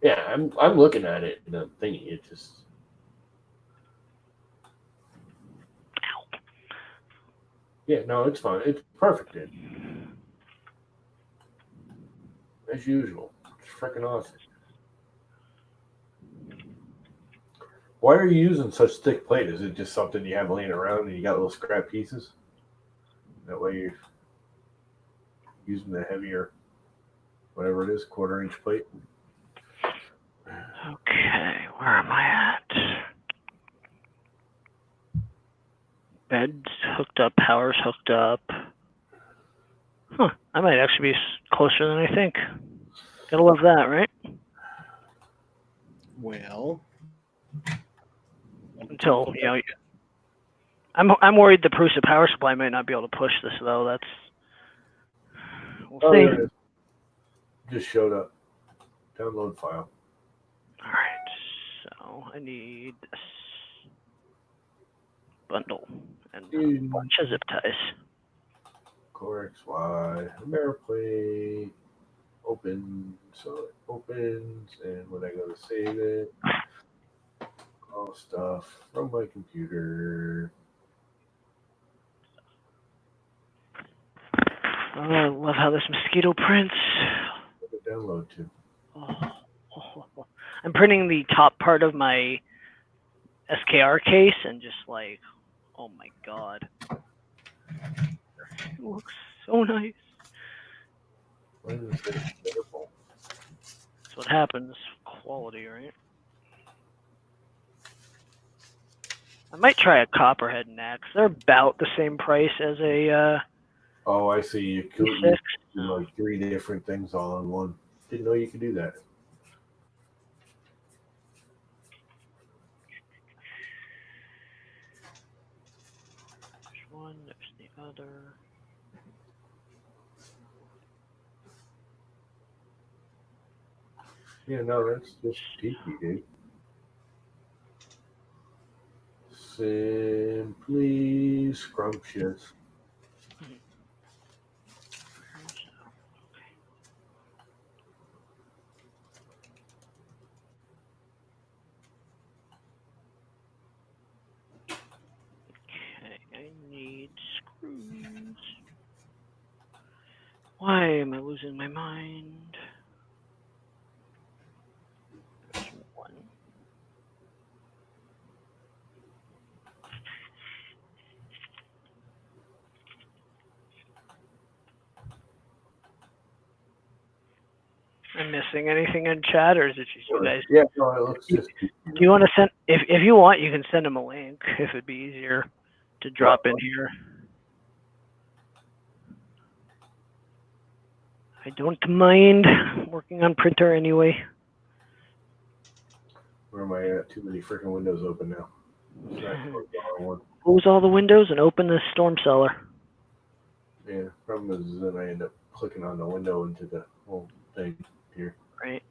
Speaker 5: Yeah, I'm looking at it and I'm thinking it just. Yeah, no, it's fine. It's perfect, dude. As usual. It's freaking awesome. Why are you using such thick plate? Is it just something you have laying around and you got little scrap pieces? That way you're using the heavier, whatever it is, 1/4-inch plate.
Speaker 4: Okay, where am I at? Bed's hooked up, power's hooked up. Huh, I might actually be closer than I think. Gotta love that, right?
Speaker 7: Well,
Speaker 4: Until, you know, I'm worried the Prusa power supply might not be able to push this, though. We'll
Speaker 5: Oh,
Speaker 4: see.
Speaker 5: there it is. Just showed up. Download file.
Speaker 4: All right, so I need this bundle and a bunch of zip ties.
Speaker 5: Core XY, American plate, open, so it opens, and when I go to save it, all stuff from my computer.
Speaker 4: Oh, I love how this mosquito prints.
Speaker 5: What to download to?
Speaker 4: Oh. I'm printing the top part of my SKR case and just like, oh my god. It looks so nice.
Speaker 5: Why does it say beautiful?
Speaker 4: That's what happens. Quality, right? I might try a Copperhead next. They're about the same price as a
Speaker 5: Oh, I see. You could
Speaker 4: E6.
Speaker 5: do like 3 different things all in one. Didn't know you could do that.
Speaker 4: There's one, there's the other.
Speaker 5: Yeah, no, that's just tiki, dude. Simply scrumptious.
Speaker 4: Okay, I need screws. Why am I losing my mind? There's one. I'm missing anything in chat, or is it just you guys?
Speaker 5: Yeah, no, it looks just.
Speaker 4: Do you want to send? If you want, you can send them a link. If it'd be easier to drop in here. I don't mind working on printer anyway.
Speaker 5: Where am I at? Too many freaking windows open now.
Speaker 4: Close all the windows and open the storm cellar.
Speaker 5: Yeah, problem is then I end up clicking on the window into the whole thing here.
Speaker 4: Right.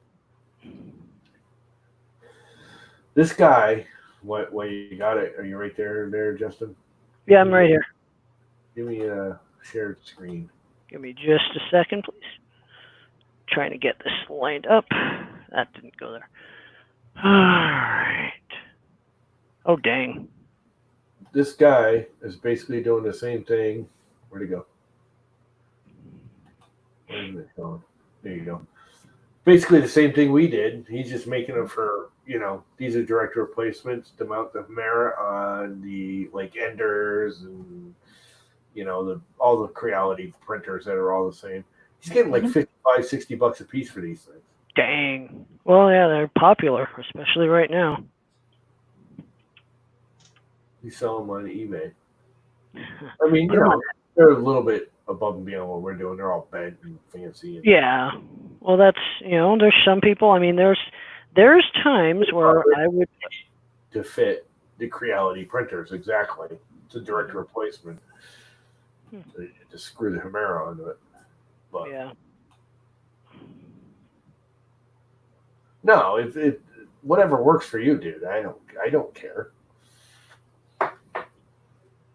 Speaker 5: This guy, what you got it? Are you right there, Justin?
Speaker 4: Yeah, I'm right here.
Speaker 5: Give me a shared screen.
Speaker 4: Give me just a second, please. Trying to get this lined up. That didn't go there. All right. Oh, dang.
Speaker 5: This guy is basically doing the same thing. Where'd he go? Where's it going? There you go. Basically the same thing we did. He's just making them for, these are direct replacements to mount the Mara on the like Enders and all the Creality printers that are all the same. He's getting like $55-$60 a piece for these things.
Speaker 4: Dang. Well, yeah, they're popular, especially right now.
Speaker 5: You sell them on eBay. I mean, they're a little bit above and beyond what we're doing. They're all bent and fancy.
Speaker 4: Yeah. Well, that's, there's some people, I mean, there's times where I would...
Speaker 5: To fit the Creality printers, exactly. It's a direct replacement. To screw the Hemera onto it. But
Speaker 4: yeah.
Speaker 5: No, if whatever works for you, dude. I don't care.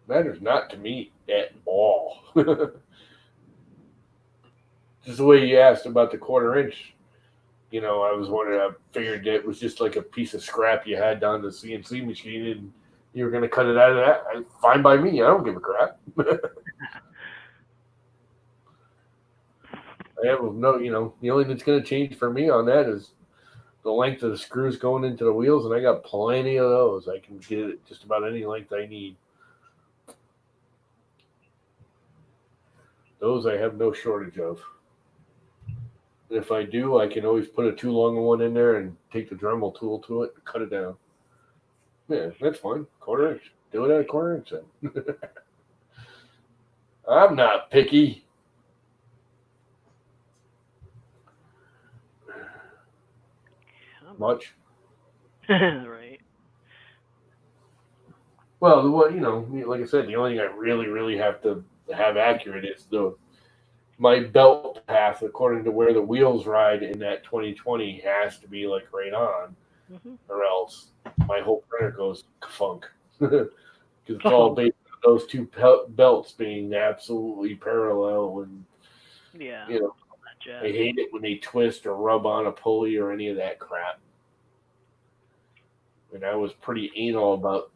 Speaker 5: Matters not to me at all. Just the way you asked about the 1/4 inch. I was wondering. I figured it was just like a piece of scrap you had down the CNC machine, and you were going to cut it out of that. Fine by me. I don't give a crap. I have no. The only thing that's going to change for me on that is the length of the screws going into the wheels, and I got plenty of those. I can get it just about any length I need. Those I have no shortage of. And if I do, I can always put a too long one in there and take the Dremel tool to it and cut it down. Yeah, that's fine. 1/4 inch. Do it at a clearance then. I'm not picky. Much.
Speaker 4: Right.
Speaker 5: Well, like I said, the only thing I really have to have accurate is my belt path according to where the wheels ride in that 2020 has to be like right on, or else my whole printer goes funk. Because it's all based on those two belts being absolutely parallel, and
Speaker 4: Yeah.
Speaker 5: I hate it when they twist or rub on a pulley or any of that crap. And I was pretty anal about.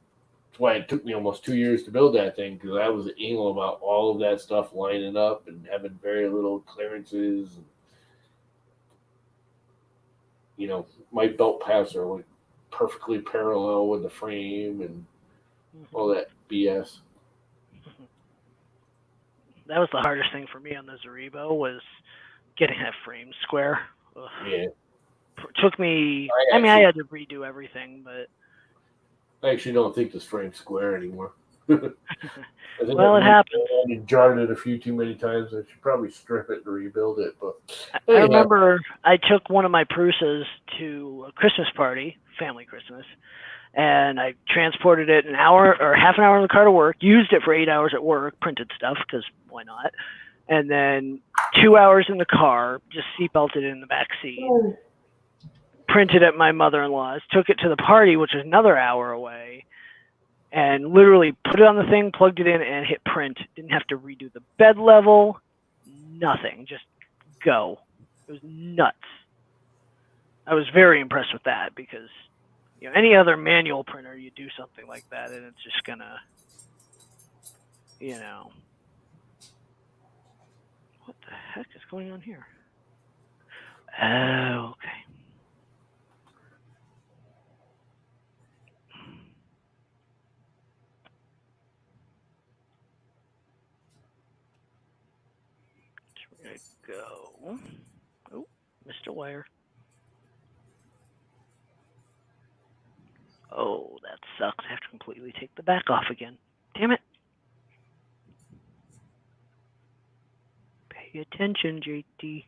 Speaker 5: That's why it took me almost 2 years to build that thing, because I was anal about all of that stuff lining up and having very little clearances. And, my belt paths are like perfectly parallel with the frame and all that BS.
Speaker 4: That was the hardest thing for me on the Zaribo, was getting that frame square. Ugh.
Speaker 5: Yeah.
Speaker 4: Took me. I had to redo everything, but
Speaker 5: I actually don't think this frame's square anymore.
Speaker 4: Well, it happens.
Speaker 5: I jarred it a few too many times. I should probably strip it and rebuild it. But
Speaker 4: I remember I took one of my Prusas to a Christmas party, family Christmas, and I transported it an hour or half an hour in the car to work, used it for 8 hours at work, printed stuff, because why not? And then 2 hours in the car, just seatbelted in the back seat, printed at my mother-in-law's, took it to the party, which was another hour away, and literally put it on the thing, plugged it in, and hit print. Didn't have to redo the bed level, nothing, just go. It was nuts. I was very impressed with that, because any other manual printer, you do something like that, and it's just gonna, what the heck is going on here? Oh, okay. There we go. Oh, Mr. Wire. Oh, that sucks. I have to completely take the back off again. Damn it. Pay attention, JT.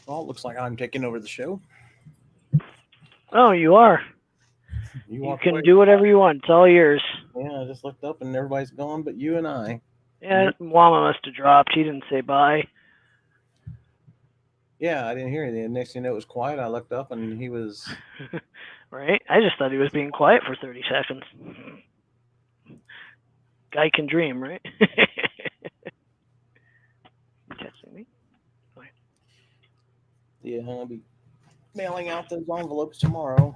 Speaker 7: Well, it looks like I'm taking over the show.
Speaker 4: Oh, you are. You can do whatever you want. It's all yours.
Speaker 7: Yeah, I just looked up and everybody's gone but you and I.
Speaker 4: Yeah, Wama must have dropped. He didn't say bye.
Speaker 7: Yeah, I didn't hear anything. Next thing you know, it was quiet. I looked up and he was...
Speaker 4: Right? I just thought he was being quiet for 30 seconds. Guy can dream, right? You texting me? Okay.
Speaker 7: Yeah, I'll be mailing out those envelopes tomorrow.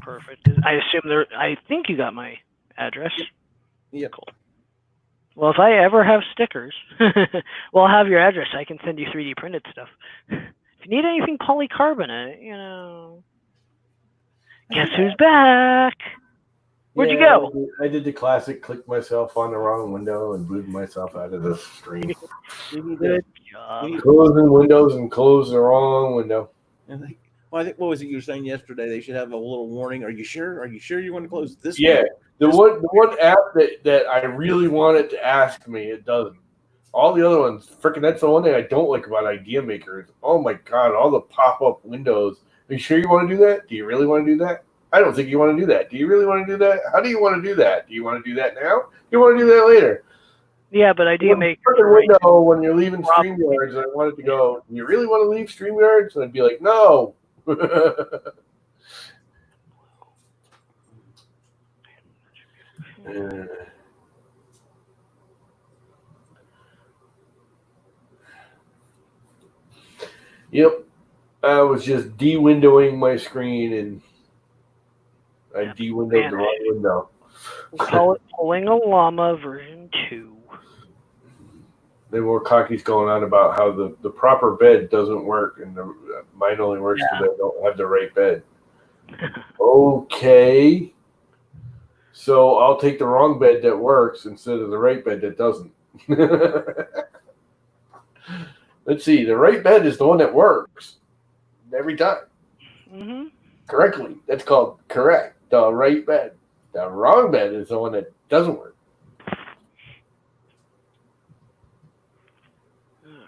Speaker 4: Perfect. I assume I think you got my address.
Speaker 7: Yep.
Speaker 4: Cool. Well, if I ever have stickers, well, I'll have your address. I can send you 3D printed stuff. If you need anything polycarbonate, guess who's back? Where'd you go?
Speaker 5: I did the classic, clicked myself on the wrong window and booted myself out of the stream.
Speaker 4: Good job.
Speaker 5: Closing windows and close the wrong window.
Speaker 7: Well, I think, what was it you were saying yesterday? They should have a little warning. Are you sure? Are you sure you want to close this?
Speaker 5: Yeah, the one app that I really wanted to ask me, it doesn't. All the other ones, freaking, that's the one thing I don't like about Idea Maker. Is, oh my god, all the pop-up windows. Are you sure you want to do that? Do you really want to do that? I don't think you want to do that. Do you really want to do that? How do you want to do that? Do you want to do that now? Do you want to do that later?
Speaker 4: Yeah, but Idea Maker.
Speaker 5: Freaking window when you're leaving StreamYards, and I wanted to go, do you really want to leave StreamYards? And I'd be like, no. Yep. I was just de-windowing my screen, and I de-windowed the wrong window.
Speaker 4: We'll call it Pulling a Llama version 2.
Speaker 5: Then more cocky's going on about how the proper bed doesn't work, and mine only works because I don't have the right bed. Okay. So I'll take the wrong bed that works instead of the right bed that doesn't. Let's see. The right bed is the one that works every time.
Speaker 4: Mm-hmm.
Speaker 5: Correctly. That's called correct. The right bed. The wrong bed is the one that doesn't work.
Speaker 4: All right.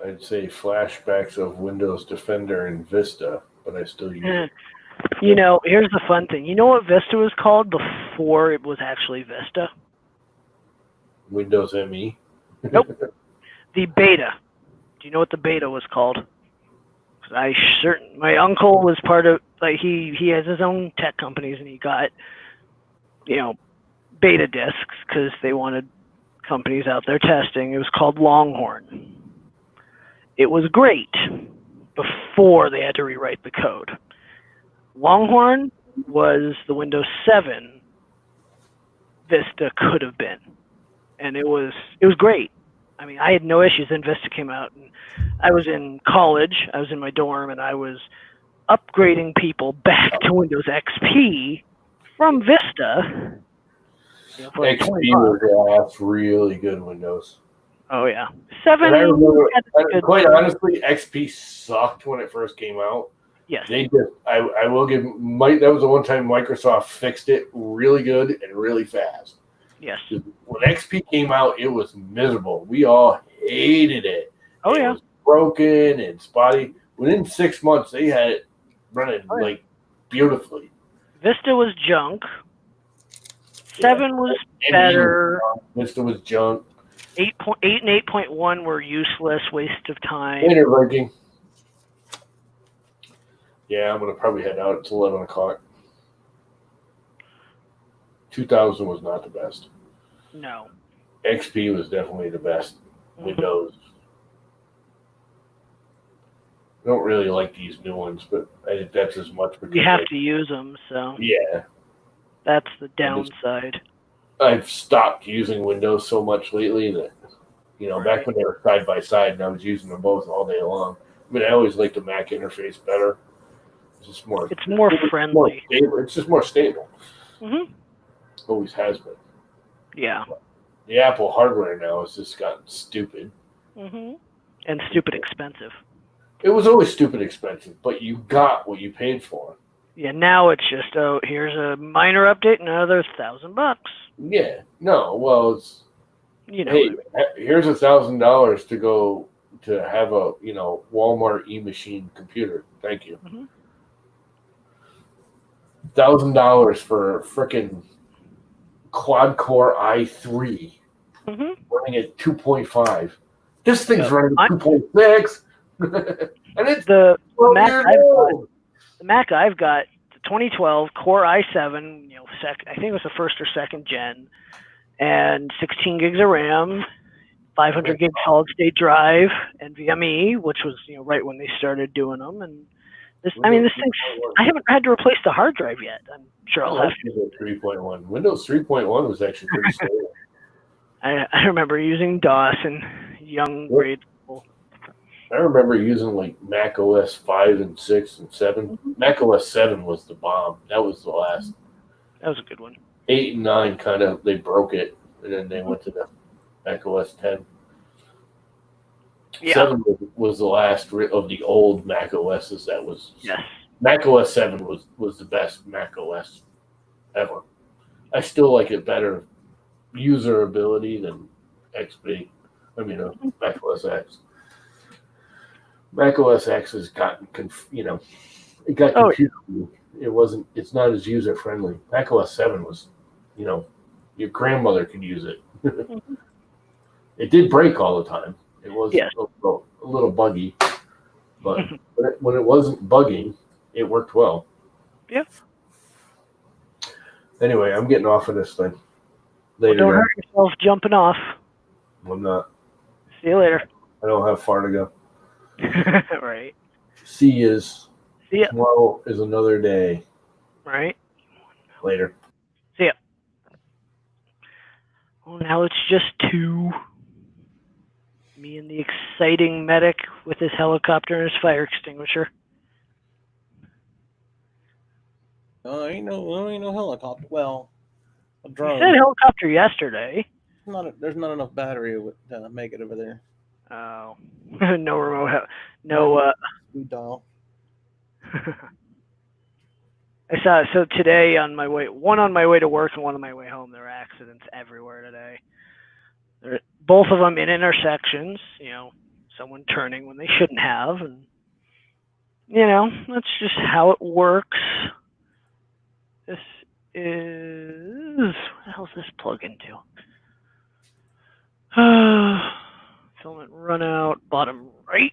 Speaker 5: I'd say flashbacks of Windows Defender and Vista, but I still use it.
Speaker 4: You know, here's the fun thing. You know what Vista was called before it was actually Vista?
Speaker 5: Windows ME.
Speaker 4: Nope. The beta. Do you know what the beta was called? My uncle was part of, like, he has his own tech companies, and he got, beta discs because they wanted companies out there testing. It was called Longhorn. It was great before they had to rewrite the code. Longhorn was the Windows 7 Vista could have been, and it was great. I mean, I had no issues. Then Vista came out, and I was in college. I was in my dorm, and I was upgrading people back to Windows XP from Vista. For like
Speaker 5: XP was really good Windows.
Speaker 4: Oh yeah, 7.
Speaker 5: And I remember, quite honestly, XP sucked when it first came out.
Speaker 4: Yes,
Speaker 5: they just. I will give Mike. That was the one time Microsoft fixed it really good and really fast.
Speaker 4: Yes.
Speaker 5: When XP came out, it was miserable. We all hated it.
Speaker 4: Oh,
Speaker 5: it
Speaker 4: yeah.
Speaker 5: was broken and spotty. Within 6 months, they had it running like beautifully.
Speaker 4: Vista was junk. 7 was better.
Speaker 5: Vista was junk.
Speaker 4: 8 and 8.1 were useless, waste of time.
Speaker 5: Later, Viking. Yeah, I'm gonna probably head out. It's 11 o'clock. 2000 was not the best.
Speaker 4: No.
Speaker 5: XP was definitely the best. Windows. I don't really like these new ones, but I think that's as much because
Speaker 4: you have to use them, so
Speaker 5: yeah,
Speaker 4: that's the downside.
Speaker 5: I've stopped using Windows so much lately that back when they were side by side, and I was using them both all day long. I mean, I always like the Mac interface better. It's just more.
Speaker 4: It's more friendly.
Speaker 5: It's just more stable.
Speaker 4: Mm-hmm.
Speaker 5: Always has been.
Speaker 4: Yeah.
Speaker 5: The Apple hardware now has just gotten stupid.
Speaker 4: Mm-hmm. And stupid expensive.
Speaker 5: It was always stupid expensive, but you got what you paid for.
Speaker 4: Yeah, now it's just, here's a minor update, another $1,000.
Speaker 5: Yeah, no, well, it's
Speaker 4: hey,
Speaker 5: here's $1,000 to go to have a Walmart e-machine computer. Thank you.
Speaker 4: Mm-hmm.
Speaker 5: $1,000 for a frickin' quad-core i3 running at 2.5. This thing's running at 2.6. And it's
Speaker 4: the Mac I've got, the 2012 Core i7, I think it was the first or second gen, and 16 gigs of RAM, 500 gig solid state drive, and NVMe, which was right when they started doing them. And this thing, I haven't had to replace the hard drive yet. I'm sure I'll have to.
Speaker 5: 3.1. Windows 3.1 was actually pretty stable.
Speaker 4: I remember using DOS in young grade school.
Speaker 5: I remember using like Mac OS 5 and 6 and 7. Mm-hmm. Mac OS 7 was the bomb. That was the last.
Speaker 4: That was a good one.
Speaker 5: 8 and 9 kind of, they broke it, and then they went to the Mac OS 10.
Speaker 4: Yeah.
Speaker 5: 7 was the last of the old Mac OSs that was.
Speaker 4: Yes.
Speaker 5: Mac OS 7 was the best Mac OS ever. I still like it better user ability than XP. Mac OS X. Mac OS X has gotten, it got confusing. It's not as user friendly. Mac OS 7 was, your grandmother could use it.
Speaker 4: Mm-hmm.
Speaker 5: It did break all the time. It was a little buggy, but when it wasn't bugging, it worked well.
Speaker 4: Yeah.
Speaker 5: Anyway, I'm getting off of this thing.
Speaker 4: Well,
Speaker 5: Later,
Speaker 4: don't
Speaker 5: guys.
Speaker 4: hurt yourself jumping off.
Speaker 5: I'm not.
Speaker 4: See you later.
Speaker 5: I don't have far to go.
Speaker 4: Right.
Speaker 5: See yous.
Speaker 4: See ya.
Speaker 5: Tomorrow is another day.
Speaker 4: Right.
Speaker 5: Later.
Speaker 4: See ya. Well, now it's just 2. Me and the exciting medic with his helicopter and his fire extinguisher.
Speaker 7: Ain't no helicopter. Well, a
Speaker 4: You
Speaker 7: drone.
Speaker 4: said helicopter yesterday.
Speaker 7: There's not enough battery to make it over there.
Speaker 4: Oh, no remote. No.
Speaker 7: Speed dial.
Speaker 4: I saw so today on my way. One on my way to work and one on my way home. There were accidents everywhere today. Both of them in intersections. Someone turning when they shouldn't have, and that's just how it works. This is what the hell's this plug into? Filament run out, bottom right.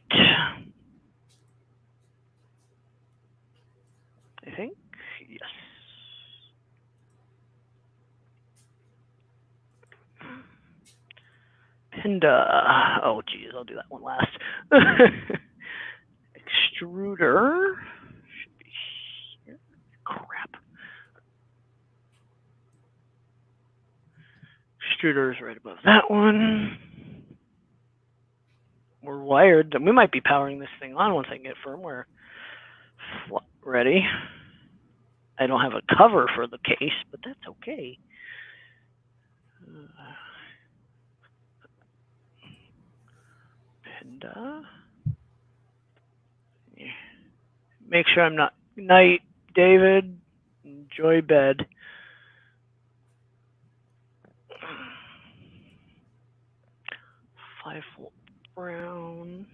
Speaker 4: I think, yes. Pinda. Oh, geez, I'll do that one last. Extruder should be here. Crap. Extruder is right above that one. We're wired. We might be powering this thing on once I can get firmware ready. I don't have a cover for the case, but that's okay. Pinda. Yeah. Make sure I'm not. Night, David. Enjoy bed. 5-volt brown.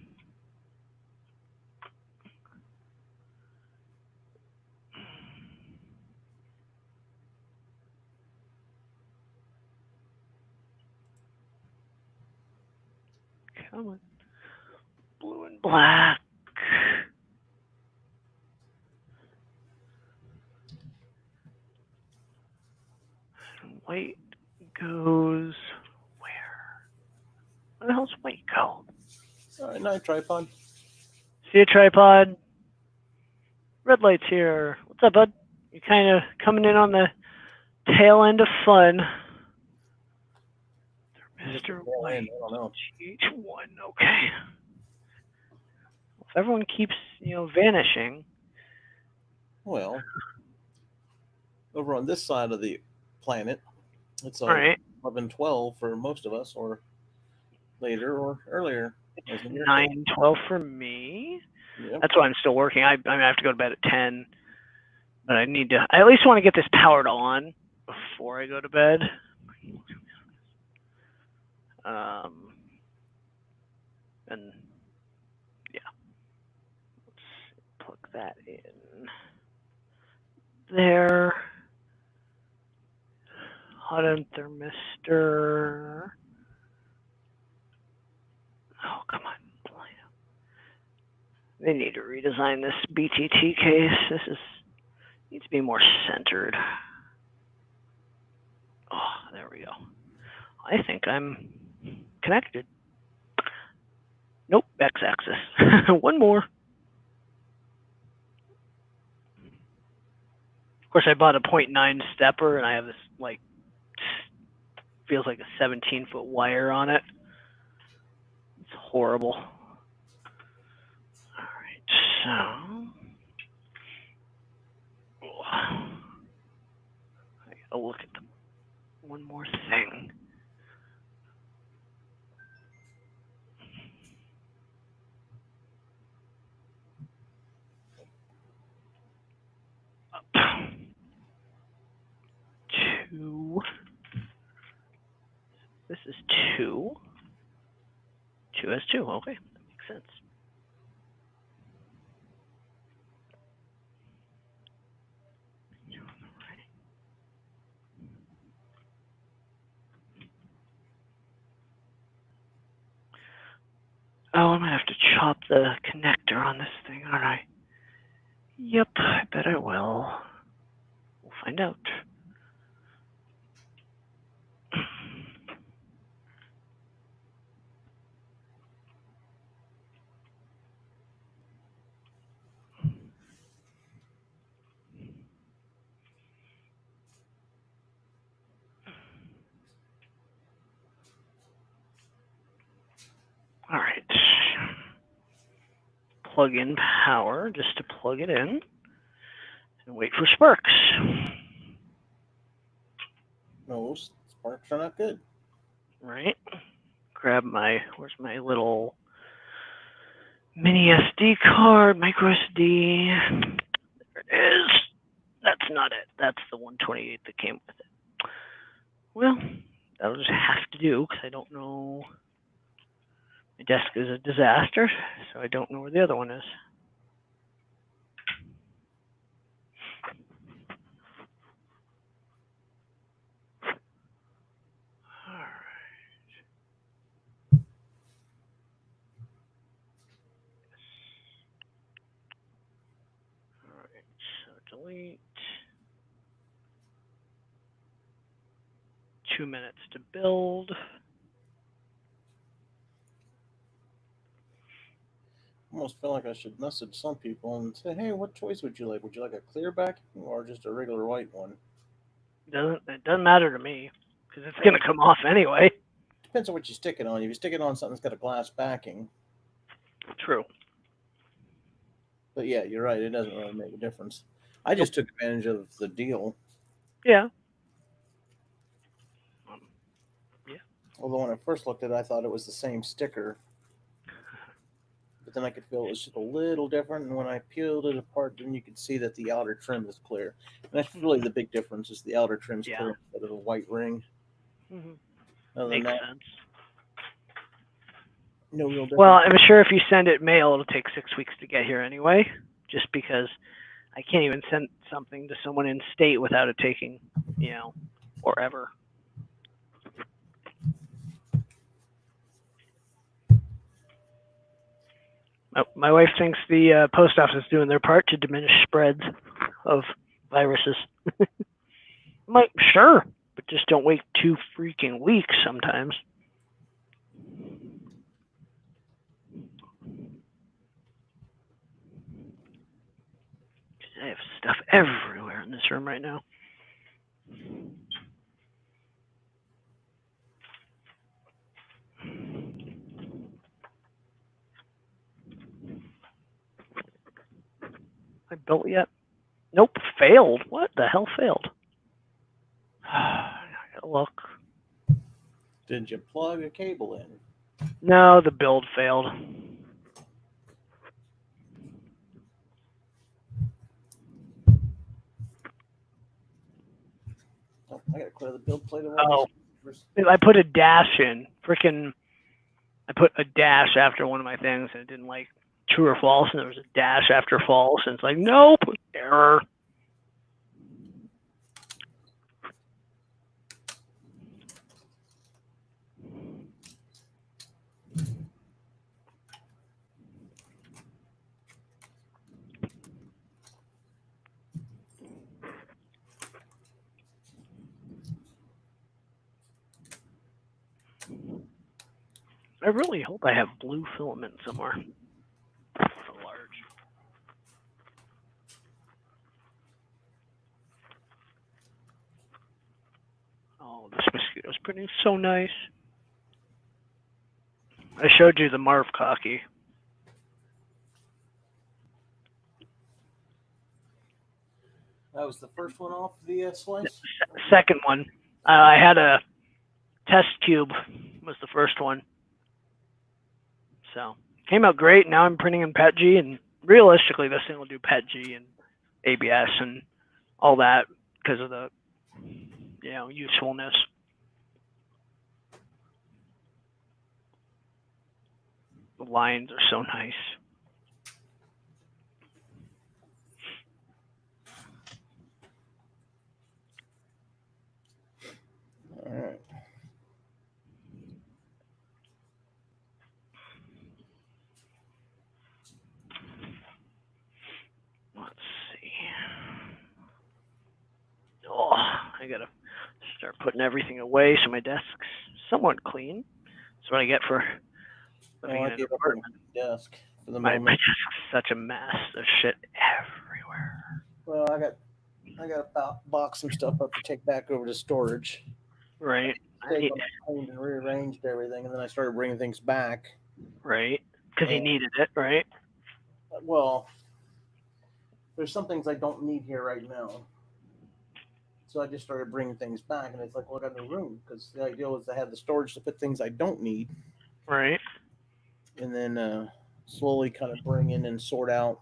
Speaker 4: Come on. Blue and black. And white goes where? Where the hell's white go?
Speaker 7: All right, night tripod.
Speaker 4: See a tripod. Red light's here. What's up, bud? You're kind of coming in on the tail end of fun. Mr. White.
Speaker 7: I don't know.
Speaker 4: GH1. Okay. If everyone keeps, vanishing.
Speaker 7: Well, over on this side of the planet, it's
Speaker 4: All right.
Speaker 7: 11:12 for most of us, or later or earlier.
Speaker 4: 9:12 for me.
Speaker 7: Yep.
Speaker 4: That's why I'm still working. I have to go to bed at 10, but I at least want to get this powered on before I go to bed. And yeah, let's plug that in there. Hot end thermistor. Oh, come on. They need to redesign this BTT case. This needs to be more centered. Oh, there we go. I think I'm connected. Nope, x-axis. One more. Of course, I bought a 0.9 stepper, and I have this, feels like a 17-foot wire on it. It's horrible. All right, so I gotta look at one more thing. Up. 2. This is 2. 2 has 2. Okay, that makes sense. Oh, I'm gonna have to chop the connector on this thing, aren't I? Yep, I bet I will. We'll find out. plug in power just to plug it in and wait for sparks.
Speaker 7: No, sparks are not good.
Speaker 4: Right. Grab where's my little mini SD card, micro SD. There it is. That's not it. That's the 128 that came with it. Well, that'll just have to do because I don't know. My desk is a disaster, so I don't know where the other one is. Alright, so delete. 2 minutes to build.
Speaker 7: Almost feel like I should message some people and say, "Hey, what choice would you like? Would you like a clear backing or just a regular white one?"
Speaker 4: It doesn't matter to me because it's gonna come off anyway.
Speaker 7: Depends on what you stick it on. If you stick it on something that's got a glass backing.
Speaker 4: True.
Speaker 7: But yeah, you're right. It doesn't really make a difference. I just took advantage of the deal.
Speaker 4: Yeah.
Speaker 7: Although when I first looked at it, I thought it was the same sticker. But then I could feel it was just a little different. And when I peeled it apart, then you could see that the outer trim is clear. And that's really the big difference is the outer trim's clear instead of the white ring.
Speaker 4: Mm-hmm.
Speaker 7: Other than
Speaker 4: Makes
Speaker 7: that,
Speaker 4: sense.
Speaker 7: no real difference.
Speaker 4: Well, I'm sure if you send it mail, it'll take 6 weeks to get here anyway, just because I can't even send something to someone in state without it taking, forever. My wife thinks the post office is doing their part to diminish spreads of viruses. I'm like, sure, but just don't wait 2 freaking weeks sometimes. I have stuff everywhere in this room right now. I built yet? Nope, failed. What the hell failed? I gotta look.
Speaker 7: Did you plug a cable in?
Speaker 4: No, the build failed.
Speaker 7: Oh, I gotta clear the build plate of
Speaker 4: Oh,
Speaker 7: all these.
Speaker 4: I put a dash in. I put a dash after one of my things, and it didn't like true or false, and there was a dash after false, and it's like, nope, error. I really hope I have blue filament somewhere. So large. Oh, this mosquito's printing so nice. I showed you the Marv Cocky.
Speaker 7: That was the first one off the slice?
Speaker 4: Second one. I had a test cube was the first one. So came out great. Now I'm printing in PETG, and realistically, this thing will do PETG and ABS and all that because of the usefulness. The lines are so nice.
Speaker 7: All right.
Speaker 4: Let's see. Oh, I gotta start putting everything away so my desk's somewhat clean. That's what I get for living in an apartment.
Speaker 7: Desk for the
Speaker 4: My
Speaker 7: moment.
Speaker 4: desk is such a mess. There's shit everywhere.
Speaker 7: Well, I got to box some stuff up to take back over to storage.
Speaker 4: Right.
Speaker 7: I cleaned and rearranged everything, and then I started bringing things back.
Speaker 4: Right. Because he needed it, right?
Speaker 7: well, there's some things I don't need here right now. So I just started bringing things back, and it's like, well, I got no room because the idea was to have the storage to put things I don't need,
Speaker 4: Right.
Speaker 7: and then slowly kind of bring in and sort out.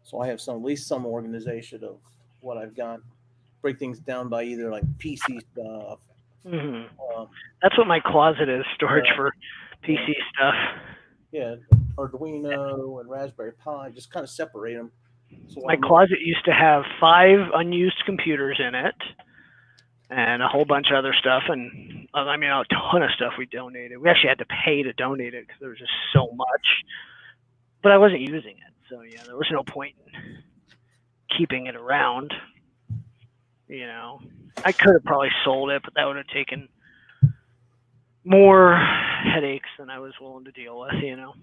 Speaker 7: So I have at least some organization of what I've got. Break things down by either like PC stuff.
Speaker 4: hmm
Speaker 7: Um,
Speaker 4: That's what my closet is, storage for PC stuff.
Speaker 7: yeah, Arduino and Raspberry Pi. Just kind of separate them. So
Speaker 4: My closet used to have 5 unused computers in it and a whole bunch of other stuff. And I mean, a ton of stuff we donated. We actually had to pay to donate it because there was just so much. But I wasn't using it. So, yeah, there was no point in keeping it around. You know, I could have probably sold it, but that would have taken more headaches than I was willing to deal with, you know.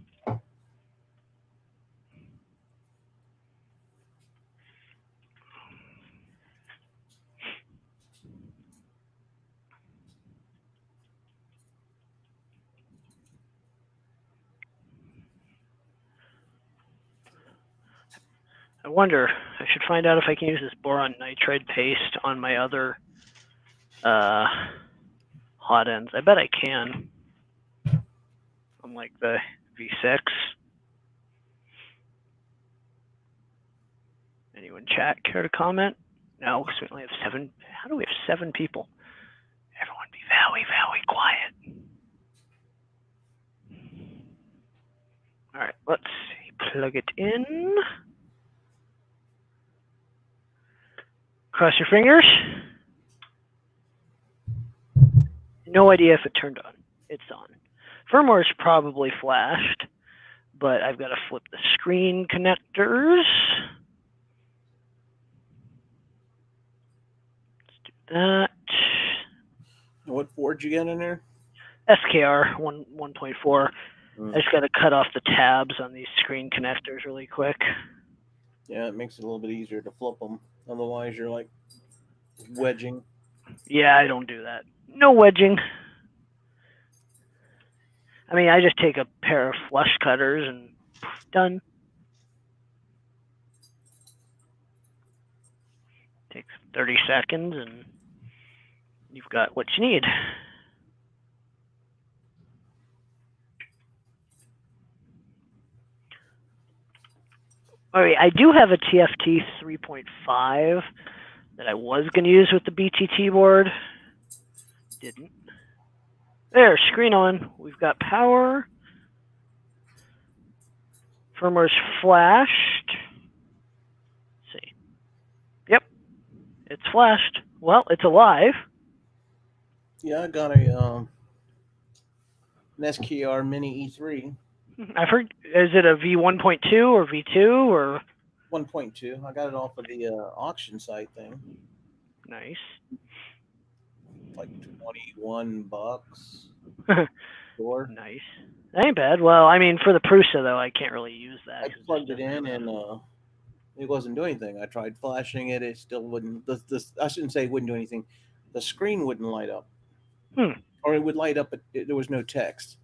Speaker 4: I wonder, I should find out if I can use this boron nitride paste on my other hot ends. I bet I can. On like the V6. Anyone chat care to comment? No, because we only have 7. How do we have 7 people? Everyone be very, very quiet. All right, let's see. Plug it in. Cross your fingers. No idea if it turned on. It's on. Firmware is probably flashed, but I've got to flip the screen connectors. Let's do that.
Speaker 7: What board you get in there?
Speaker 4: SKR 1.4. I just got to cut off the tabs on these screen connectors really quick.
Speaker 7: Yeah, it makes it a little bit easier to flip them. Otherwise, you're like wedging.
Speaker 4: Yeah, I don't do that. No wedging. I mean, I just take a pair of flush cutters and done. Takes 30 seconds and you've got what you need. All right, I do have a TFT 3.5 that I was going to use with the BTT board. Didn't. There, screen on. We've got power. Firmware's flashed. Let's see. Yep, it's flashed. Well, it's alive.
Speaker 7: Yeah, I got an SKR Mini E3
Speaker 4: I've heard. Is it a V1.2 or V2 or?
Speaker 7: 1.2. I got it off of the auction site thing.
Speaker 4: Nice.
Speaker 7: Like $21. Sure.
Speaker 4: Nice. That ain't bad. Well, I mean, for the Prusa though, I can't really use that.
Speaker 7: I plugged it in and it wasn't doing anything. I tried flashing it; it still wouldn't. I shouldn't say it wouldn't do anything. The screen wouldn't light up, or it would light up, but there was no text.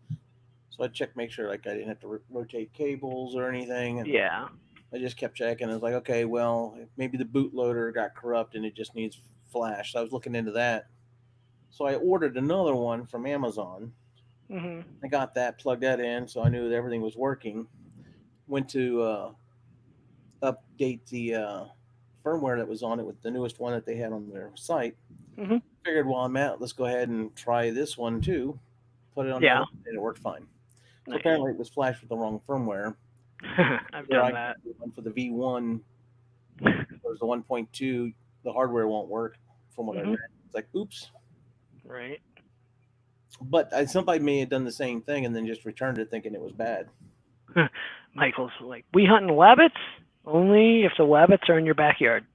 Speaker 7: So I checked, make sure like I didn't have to rotate cables or anything. And
Speaker 4: yeah.
Speaker 7: I just kept checking. I was like, okay, well, maybe the bootloader got corrupt and it just needs flash. So I was looking into that. So I ordered another one from Amazon.
Speaker 4: Mm-hmm.
Speaker 7: I got that, plugged that in, so I knew that everything was working. Went to update the firmware that was on it with the newest one that they had on their site.
Speaker 4: Mm-hmm.
Speaker 7: Figured while I'm out, let's go ahead and try this one too. Put it on
Speaker 4: Yeah.
Speaker 7: and it worked fine. So
Speaker 4: Nice.
Speaker 7: apparently it was flashed with the wrong firmware.
Speaker 4: I've done that.
Speaker 7: For the V1, there's the 1.2, the hardware won't work from what I read. It's like, oops.
Speaker 4: Right.
Speaker 7: But somebody may have done the same thing and then just returned it thinking it was bad.
Speaker 4: Michael's like, we hunting wabbits only if the wabbits are in your backyard,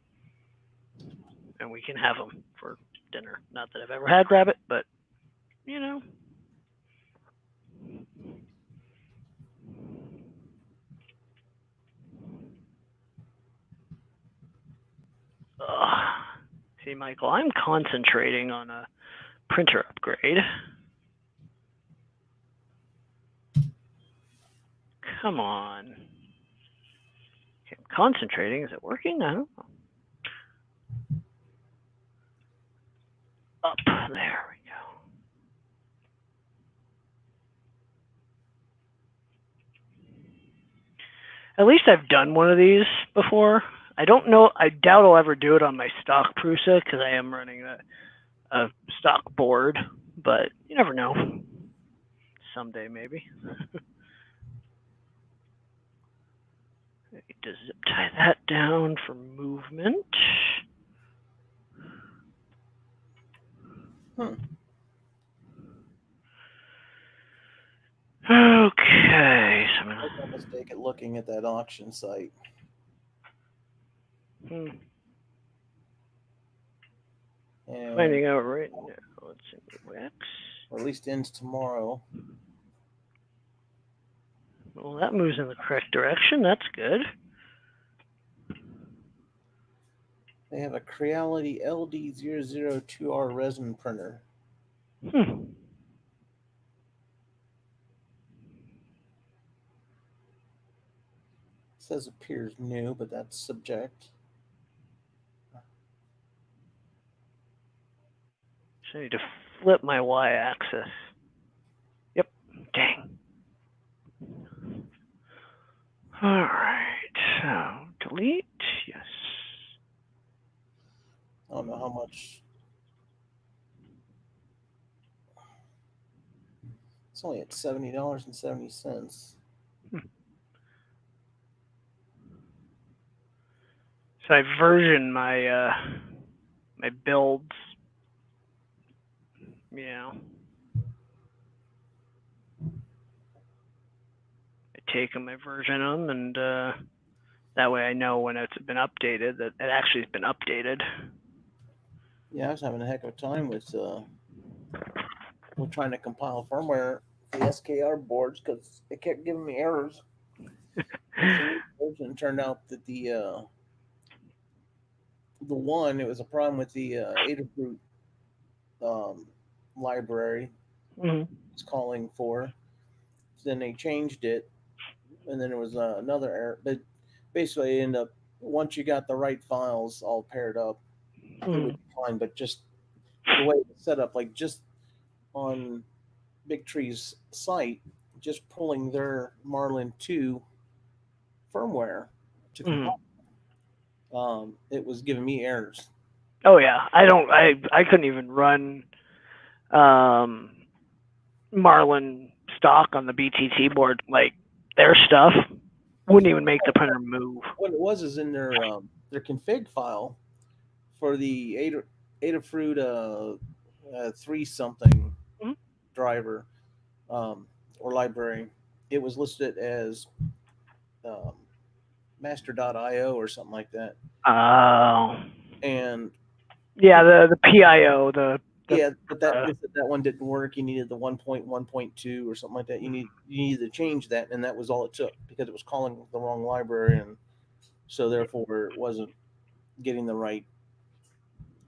Speaker 4: and we can have them for dinner. Not that I've ever had rabbit, but you know. Ugh. See, Michael, I'm concentrating on a printer upgrade. Come on. concentrating. Is it working? I don't know. Up. There we go. At least I've done one of these before. I don't know. I doubt I'll ever do it on my stock Prusa because I am running a stock board, but you never know. Someday, maybe. Need to zip tie that down for movement. Okay, so I'm
Speaker 7: I made a mistake at looking at that auction site.
Speaker 4: gonna
Speaker 7: And,
Speaker 4: finding out right now. Let's see, X.
Speaker 7: or at least ends tomorrow.
Speaker 4: Well, that moves in the correct direction. That's good.
Speaker 7: They have a Creality LD002R resin printer. Says appears new, but that's subject.
Speaker 4: So I need to flip my y-axis. Yep. Dang. All right. So delete. Yes.
Speaker 7: I don't know how much. It's only at $70.70.
Speaker 4: So I version my my builds. You know. I take them, I version them, and that way I know when it's been updated that it actually has been updated.
Speaker 7: Yeah, I was having a heck of a time with trying to compile firmware for the SKR boards because it kept giving me errors. And turned out that the one, it was a problem with the Adafruit library it's calling for. So then they changed it, and then there was another error. But basically, it ended up, once you got the right files all paired up, it would be fine. But just the way it's set up, like just on Big Tree's site, just pulling their Marlin 2 firmware to compile, it was giving me errors.
Speaker 4: Oh yeah, I couldn't even run Marlin stock on the BTT board. Like their stuff wouldn't even make the printer move.
Speaker 7: What it was is in their config file for the Adafruit 3 something driver or library. It was listed as master.io or something like that.
Speaker 4: Oh.
Speaker 7: And
Speaker 4: yeah, the PIO,
Speaker 7: but that one didn't work. You needed the 1.1.2 or something like that. You needed to change that, and that was all it took because it was calling the wrong library, and so therefore it wasn't getting the right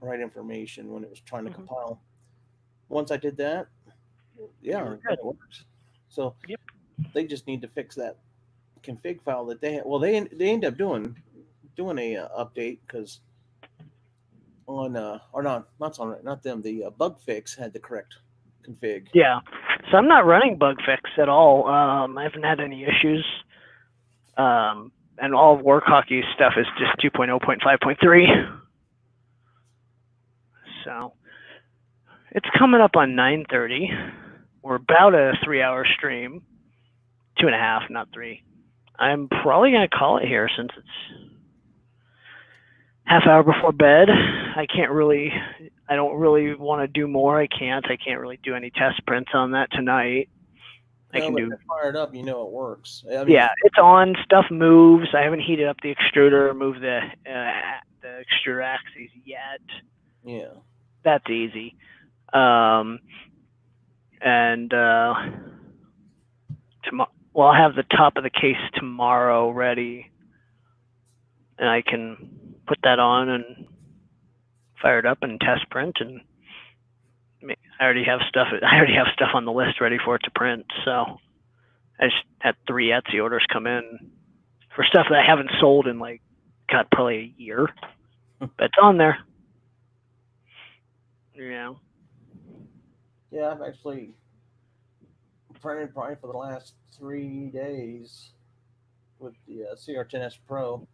Speaker 7: information when it was trying to compile. Once I did that, yeah, it works. So they just need to fix that config file that they had. Well, they ended up doing a update because on not them, the bug fix had the correct config.
Speaker 4: Yeah, so I'm not running bug fix at all. I haven't had any issues. And all of Work Hockey's stuff is just 2.0.5.3. So it's coming up on 9:30. We're about a 3-hour stream, 2.5, not 3. I'm probably gonna call it here since it's half hour before bed. I don't really want to do more. I can't really do any test prints on that tonight. I can do.
Speaker 7: Fire it up, it works. I mean,
Speaker 4: yeah, it's on. Stuff moves. I haven't heated up the extruder or moved the extruder axes yet.
Speaker 7: Yeah,
Speaker 4: that's easy. And tomorrow, I'll have the top of the case tomorrow ready, and I can put that on and fire it up and test print. And I already have stuff on the list ready for it to print. So I just had 3 Etsy orders come in for stuff that I haven't sold in like, God, probably a year. But it's on there. You know.
Speaker 7: Yeah, I've actually printed probably for the last 3 days with the CR10S Pro.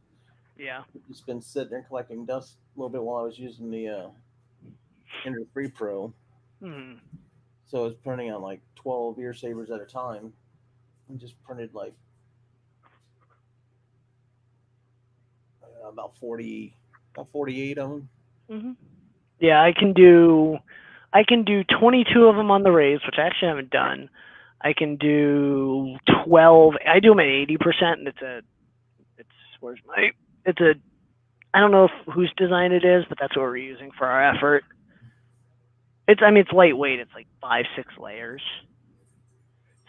Speaker 4: Yeah.
Speaker 7: Just been sitting there collecting dust a little bit while I was using the Ender 3 Pro.
Speaker 4: Hmm.
Speaker 7: So I was printing on like 12 ear sabers at a time, and just printed like about 48 of them.
Speaker 4: Hmm. Yeah, I can do 22 of them on the raise, which I actually haven't done. I can do 12. I do them at 80%, and I don't know whose design it is, but that's what we're using for our effort. It's lightweight. It's like 5-6 layers.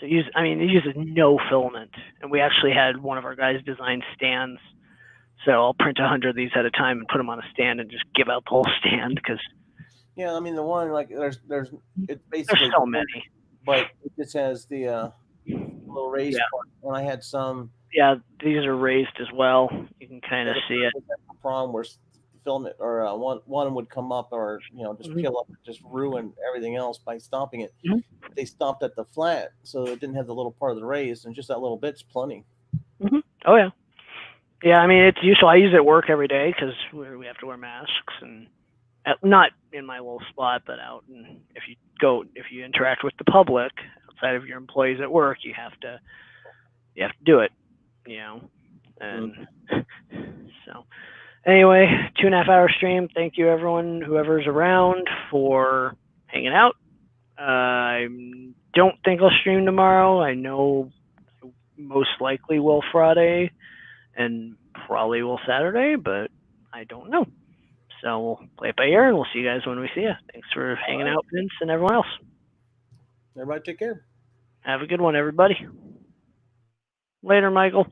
Speaker 4: So it uses no filament, and we actually had one of our guys design stands. So I'll print 100 of these at a time and put them on a stand and just give out the whole stand because
Speaker 7: Yeah, I mean the one like it's
Speaker 4: there's
Speaker 7: basically
Speaker 4: so many.
Speaker 7: but it just has the little raised
Speaker 4: Yeah.
Speaker 7: part. And I had some.
Speaker 4: Yeah, these are raised as well. You can kind of see it.
Speaker 7: Problem where the filament or one would come up or just
Speaker 4: Mhm.
Speaker 7: peel up and just ruin everything else by stomping it.
Speaker 4: Mhm.
Speaker 7: They stomped at the flat, so it didn't have the little part of the raised, and just that little bit's plenty.
Speaker 4: Mm-hmm. Oh yeah, yeah. I mean, it's useful. I use it at work every day because we have to wear masks, and not in my little spot, but out. And if you interact with the public outside of your employees at work, you have to do it. And so. Anyway, 2.5 hour stream. Thank you, everyone, whoever's around, for hanging out. I don't think I'll stream tomorrow. I know I most likely will Friday and probably will Saturday, but I don't know. So we'll play it by ear, and we'll see you guys when we see you. Thanks for hanging out, Vince, and everyone else.
Speaker 7: Everybody take care.
Speaker 4: Have a good one, everybody. Later, Michael.